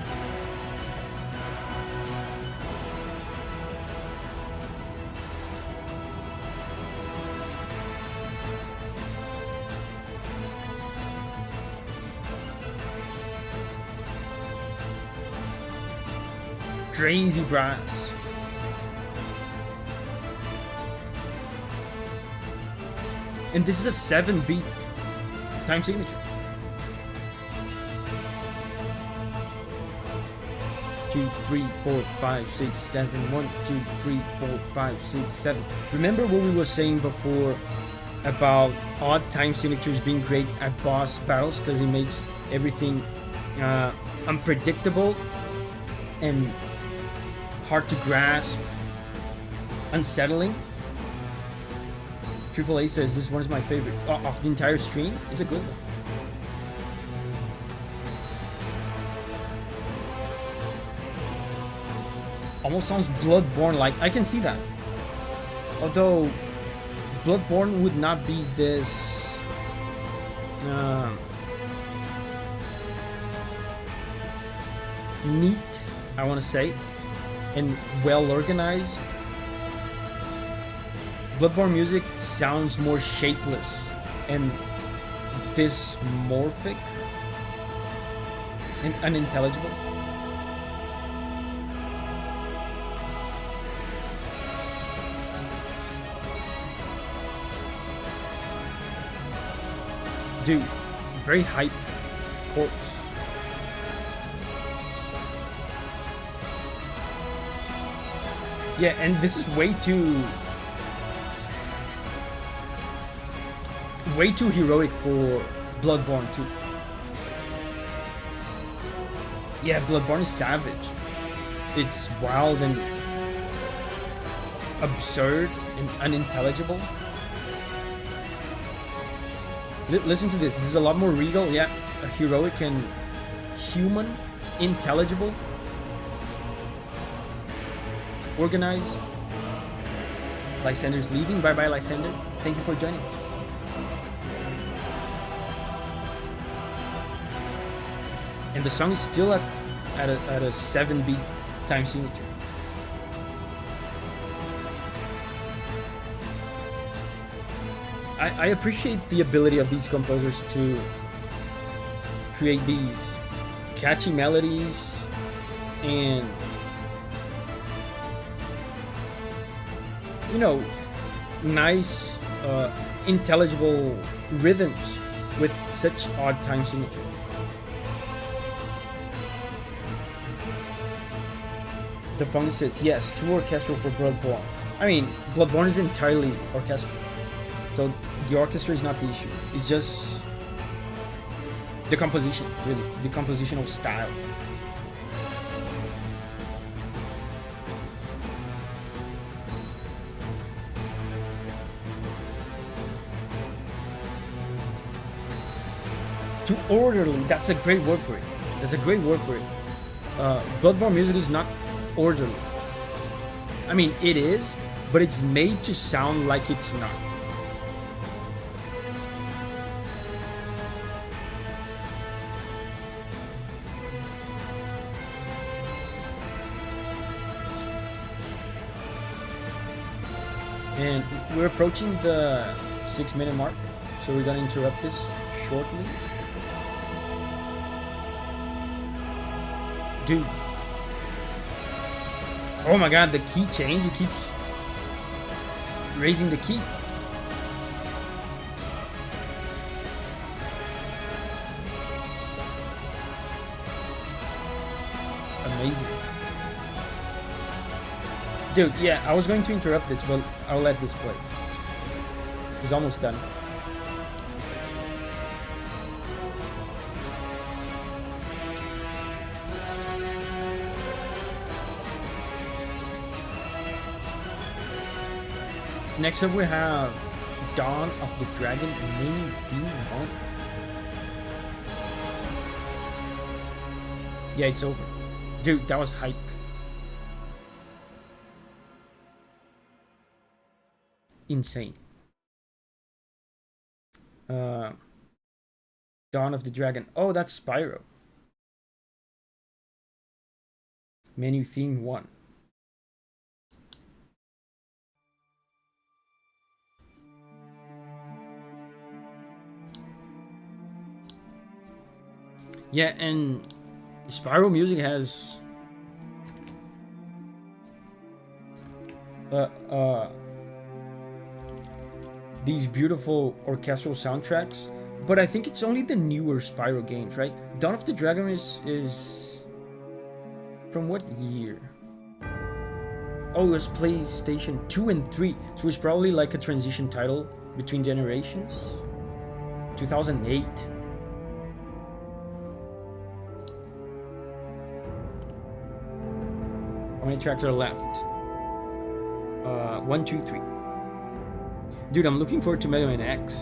Crazy brass. And this is a 7-beat time signature. Two, three, four, five, six, seven. 1, 2, 3, 4, 5, 6, 7. Remember what we were saying before about odd time signatures being great at boss battles because it makes everything unpredictable and hard to grasp, unsettling. Triple A says this one is my favorite of the entire stream. It's a good one. Almost sounds Bloodborne like. I can see that. Although Bloodborne would not be this neat, I want to say, and well organized. Bloodborne music sounds more shapeless and dysmorphic and unintelligible. Dude, very hype corpse. Yeah, and this is way too heroic for Bloodborne too. Yeah, Bloodborne is savage. It's wild and absurd and unintelligible. Listen to this. This is a lot more regal. Yeah, heroic and human, intelligible, organized. Lysander's leaving. Bye bye, Lysander. Thank you for joining. And the song is still at a 7-beat time signature. I appreciate the ability of these composers to create these catchy melodies and, you know, nice, intelligible rhythms with such odd time signatures. The Fungus says, yes, too orchestral for Bloodborne. I mean, Bloodborne is entirely orchestral. So the orchestra is not the issue. It's just the composition, really. The compositional style. Too orderly, that's a great word for it. That's a great word for it. Bloodborne music is not orderly. I mean, it is, but it's made to sound like it's not. And we're approaching the 6-minute mark, so we're gonna interrupt this shortly. Dude. Oh my god, the key change, it keeps raising the key. Amazing. Dude, yeah, I was going to interrupt this, but I'll let this play. It's almost done. Next up we have Dawn of the Dragon main theme. Yeah, it's over. Dude, that was hype. Insane. Dawn of the Dragon. Oh, that's Spyro. Menu theme 1. Yeah, and Spyro music has these beautiful orchestral soundtracks, but I think it's only the newer Spyro games, right? Dawn of the Dragon is from what year? Oh, it was PlayStation 2 and 3, so it's probably like a transition title between generations. 2008. How many tracks are left? 1, 2, 3. Dude, I'm looking forward to Mega Man X.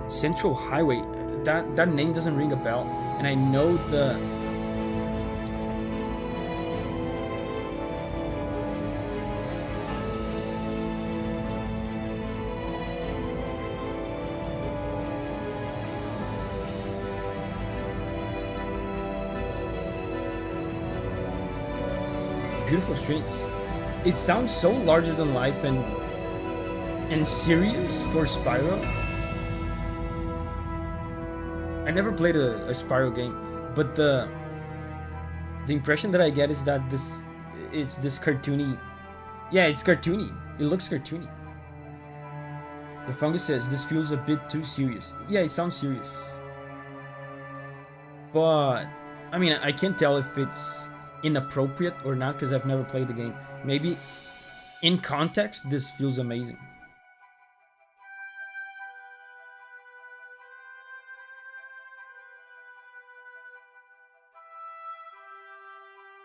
Central Highway. That name doesn't ring a bell, and I know the. beautiful strings. It sounds so larger than life and serious for Spyro. I never played a Spyro game, but the impression that I get is that it's this cartoony. Yeah, it's cartoony. It looks cartoony. The Fungus says this feels a bit too serious. Yeah, it sounds serious. But I mean, I can't tell if it's inappropriate or not because I've never played the game. Maybe in context, this feels amazing.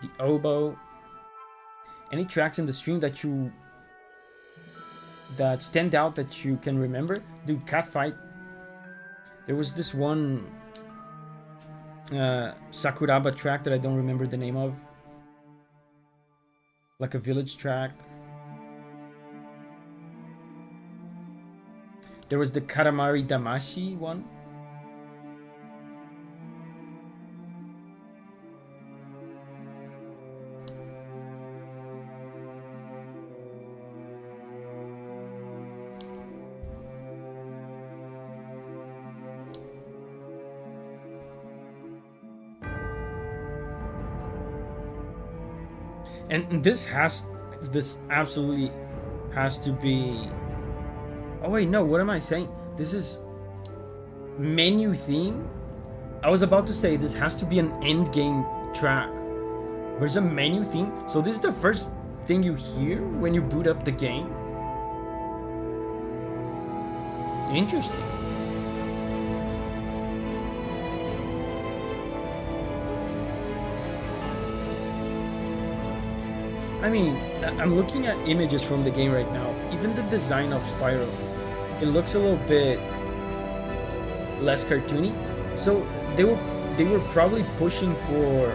The oboe. Any tracks in the stream that stand out that you can remember? Dude, Catfight. There was this one Sakuraba track that I don't remember the name of. Like a village track. There was the Karamari Damashi one. And this absolutely has to be. Oh wait, no, what am I saying? This is menu theme. I was about to say this has to be an end game track. There's a menu theme, so this is the first thing you hear when you boot up the game. Interesting. I mean, I'm looking at images from the game right now. Even the design of Spyro, it looks a little bit less cartoony. So they were probably pushing for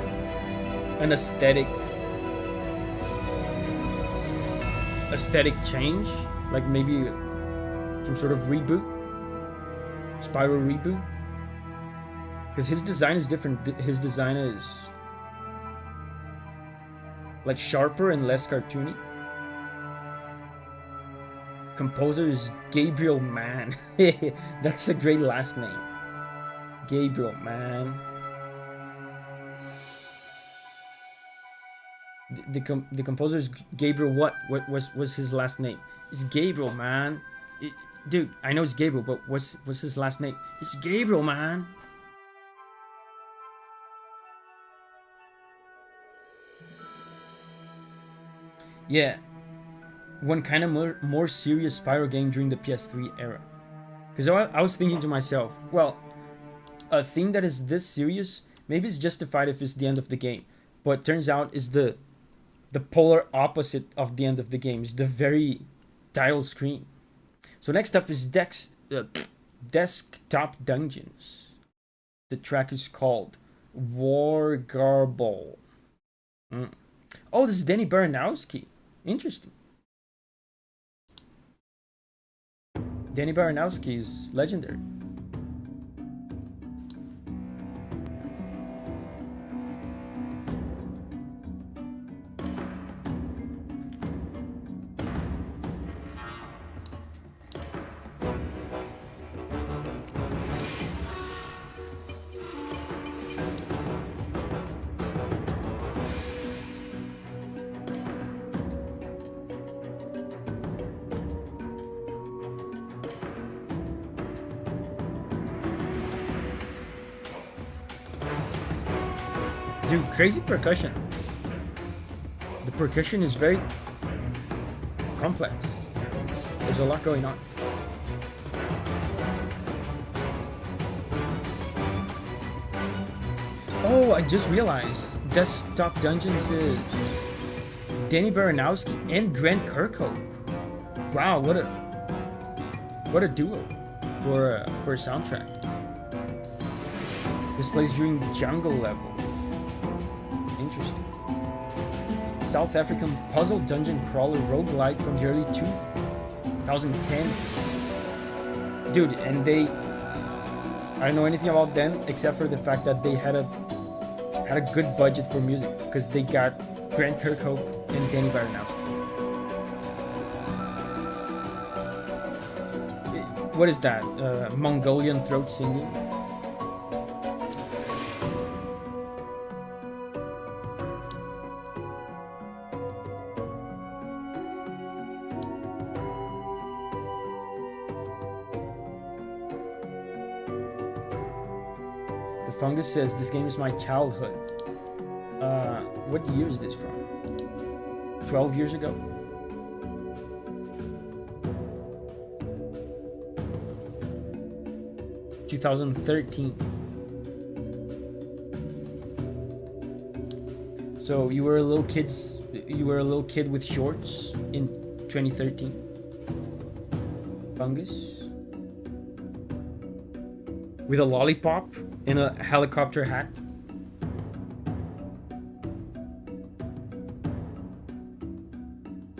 an aesthetic change, like maybe some sort of reboot, Spyro reboot. Because his design is different. His design is like sharper and less cartoony. Composer is Gabriel Mann. That's a great last name. Gabriel Mann. The composer is Gabriel what? What was his last name? It's Gabriel, man. Dude, I know it's Gabriel, but what's his last name? It's Gabriel, man. Yeah, one kind of more serious Spyro game during the PS3 era. Because I was thinking to myself, well, a thing that is this serious, maybe it's justified if it's the end of the game. But turns out it's the polar opposite of the end of the game. It's the very title screen. So next up is Desktop Dungeons. The track is called War Garble. Oh, this is Danny Baranowski. Interesting. Danny Baranowski is legendary. Dude, crazy percussion. The percussion is very complex. There's a lot going on. Oh, I just realized Desktop Dungeons is Danny Baranowski and Grant Kirkhope. Wow, what a duo for a soundtrack. This plays during the jungle level. Interesting. South African puzzle dungeon crawler roguelike from the early 2010. Dude, and I don't know anything about them except for the fact that they had a good budget for music, because they got Grant Kirkhope, and Danny Baranowski. What is that? Mongolian throat singing? The Fungus says this game is my childhood. What year is this from? 12 years ago? ...2013. So you were a little kid with shorts in 2013. Fungus. With a lollipop and a helicopter hat.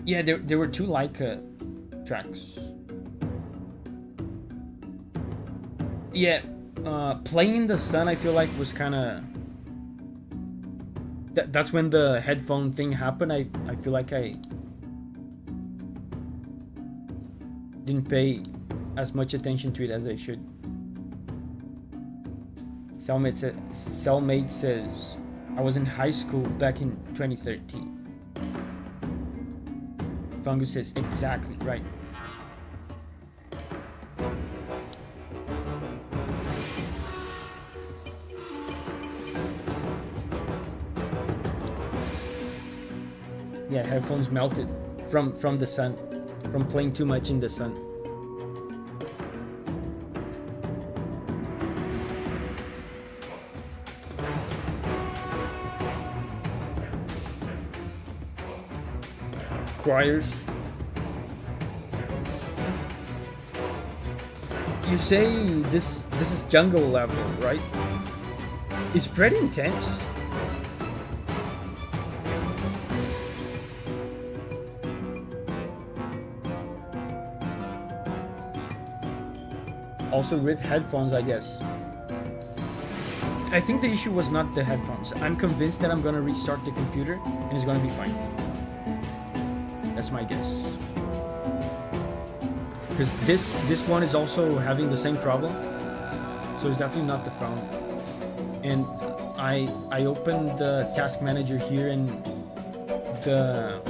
Yeah, there were two Leica tracks. Yeah, Playing in the Sun I feel like was kind of... That's when the headphone thing happened. I feel like I didn't pay as much attention to it as I should. Cellmate says, I was in high school back in 2013. Fungus says, exactly, right. Yeah, headphones melted from the sun, from playing too much in the sun. Choirs. You say this is jungle level, right? It's pretty intense. Also rip headphones, I guess. I think the issue was not the headphones. I'm convinced that I'm gonna restart the computer and it's gonna be fine. That's my guess. Because this one is also having the same problem. So it's definitely not the phone. And I opened the task manager here and the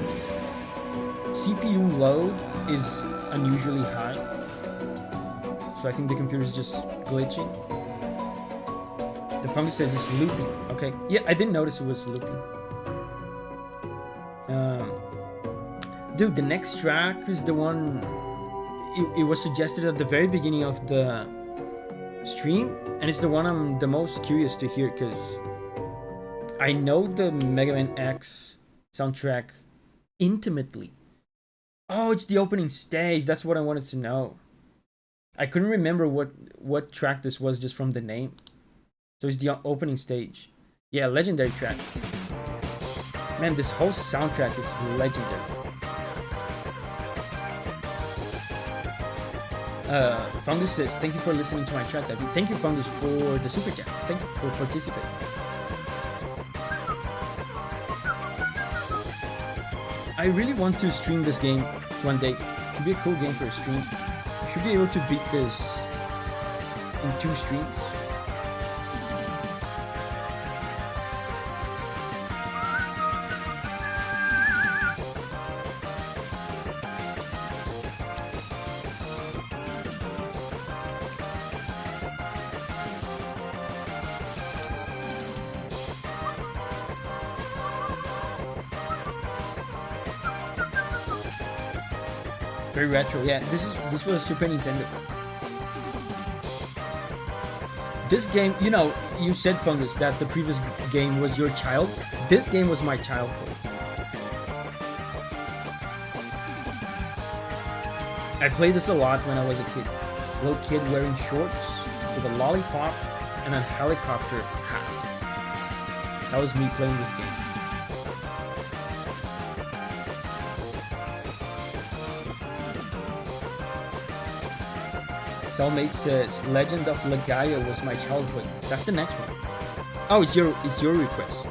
CPU load is unusually high. So I think the computer is just glitching. The Fungus says it's looping. Okay. Yeah, I didn't notice it was looping. Dude, the next track is the one... It was suggested at the very beginning of the stream. And it's the one I'm the most curious to hear because I know the Mega Man X soundtrack intimately. Oh, it's the opening stage. That's what I wanted to know. I couldn't remember what track this was just from the name. So it's the opening stage. Yeah, legendary track. Man, this whole soundtrack is legendary. Fungus says, thank you for listening to my track, Davi. Thank you, Fungus, for the super chat. Thank you for participating. I really want to stream this game one day. It could be a cool game for a stream. I should be able to beat this in 2 streams. Very retro, yeah. This was Super Nintendo. This game, you know, you said, Fungus, that the previous game was your child. This game was my childhood. I played this a lot when I was a kid. A little kid wearing shorts with a lollipop and a helicopter hat. That was me playing this game. Cellmate says, Legend of Legaia was my childhood. That's the next one. Oh, it's your request.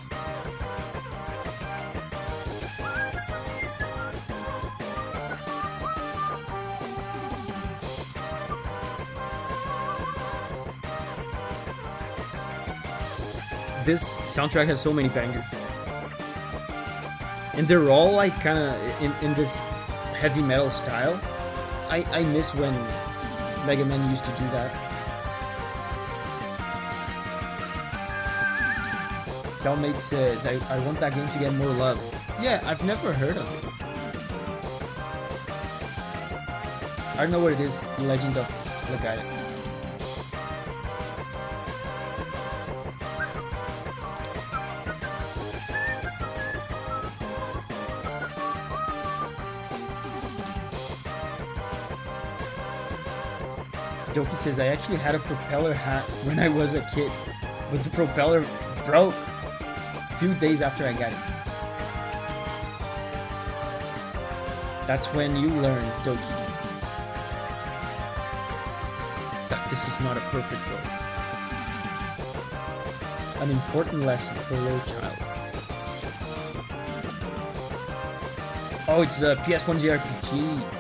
this soundtrack has so many bangers. And they're all like kind of in this heavy metal style. I miss when Mega Man used to do that. Cellmate says, I want that game to get more love. Yeah, I've never heard of it. I don't know what it is. Legend of Legaia. Doki says, I actually had a propeller hat when I was a kid, but the propeller broke a few days after I got it. That's when you learn, Doki, that this is not a perfect world. An important lesson for a little child. Oh, it's a PS1 JRPG.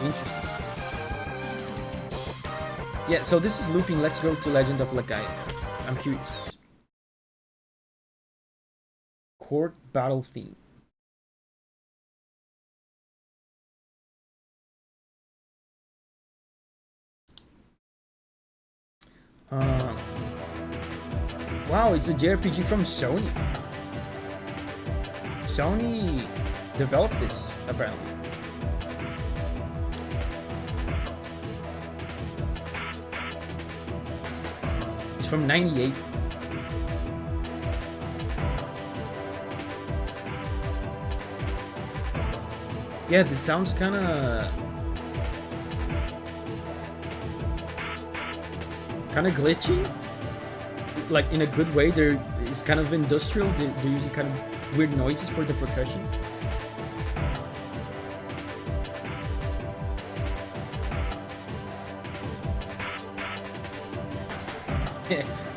Interesting. Yeah, so this is looping. Let's go to Legend of Legaia. I'm curious. Court battle theme. Wow, it's a JRPG from Sony. Sony developed this, apparently. It's from '98. Yeah, this sounds kind of glitchy, like in a good way. There is kind of industrial. They're using kind of weird noises for the percussion.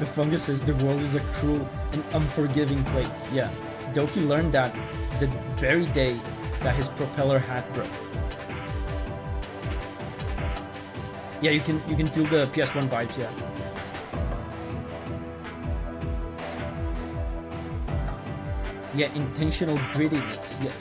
The fungus says the world is a cruel and unforgiving place. Yeah, Doki learned that the very day that his propeller hat broke. Yeah, you can feel the PS1 vibes. Yeah. Yeah, intentional grittiness. Yes.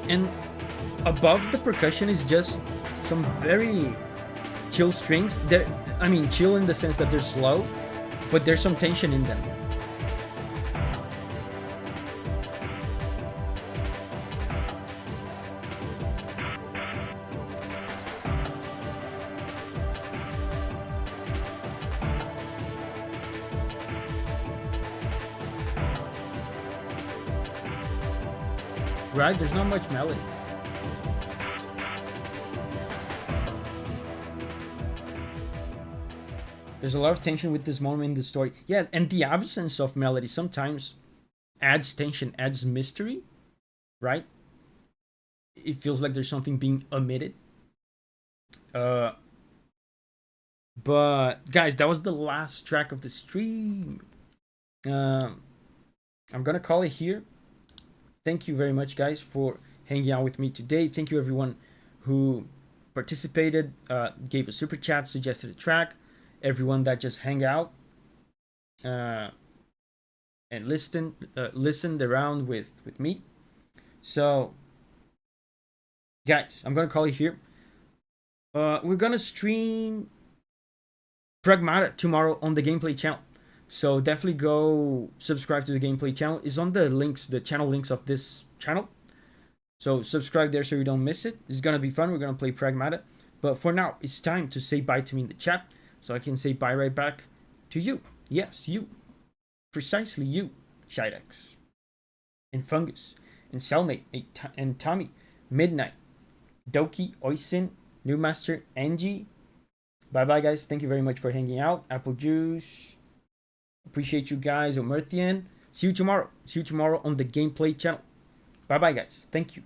And above the percussion is just some very chill strings. I mean, chill in the sense that they're slow, but there's some tension in them. Right? There's not much melody. There's a lot of tension with this moment in the story. Yeah, and the absence of melody sometimes adds tension, adds mystery, right? It feels like there's something being omitted. But guys, that was the last track of the stream. I'm gonna call it here. Thank you very much, guys, for hanging out with me today. Thank you, everyone who participated, gave a super chat, suggested a track, everyone that just hang out and listened around with me. So, guys, I'm gonna call it here. We're gonna stream Pragmata tomorrow on the gameplay channel. So definitely go subscribe to the gameplay channel. It's on the links, the channel links of this channel. So subscribe there so you don't miss it. It's gonna be fun. We're gonna play Pragmata. But for now, it's time to say bye to me in the chat, so I can say bye right back to you. Yes, you. Precisely you, Shidex. And Fungus. And Cellmate. And Tommy. Midnight. Doki. Oisin. Newmaster. Angie. Bye-bye, guys. Thank you very much for hanging out. Apple Juice. Appreciate you guys. Omerthian. See you tomorrow. See you tomorrow on the gameplay channel. Bye-bye, guys. Thank you.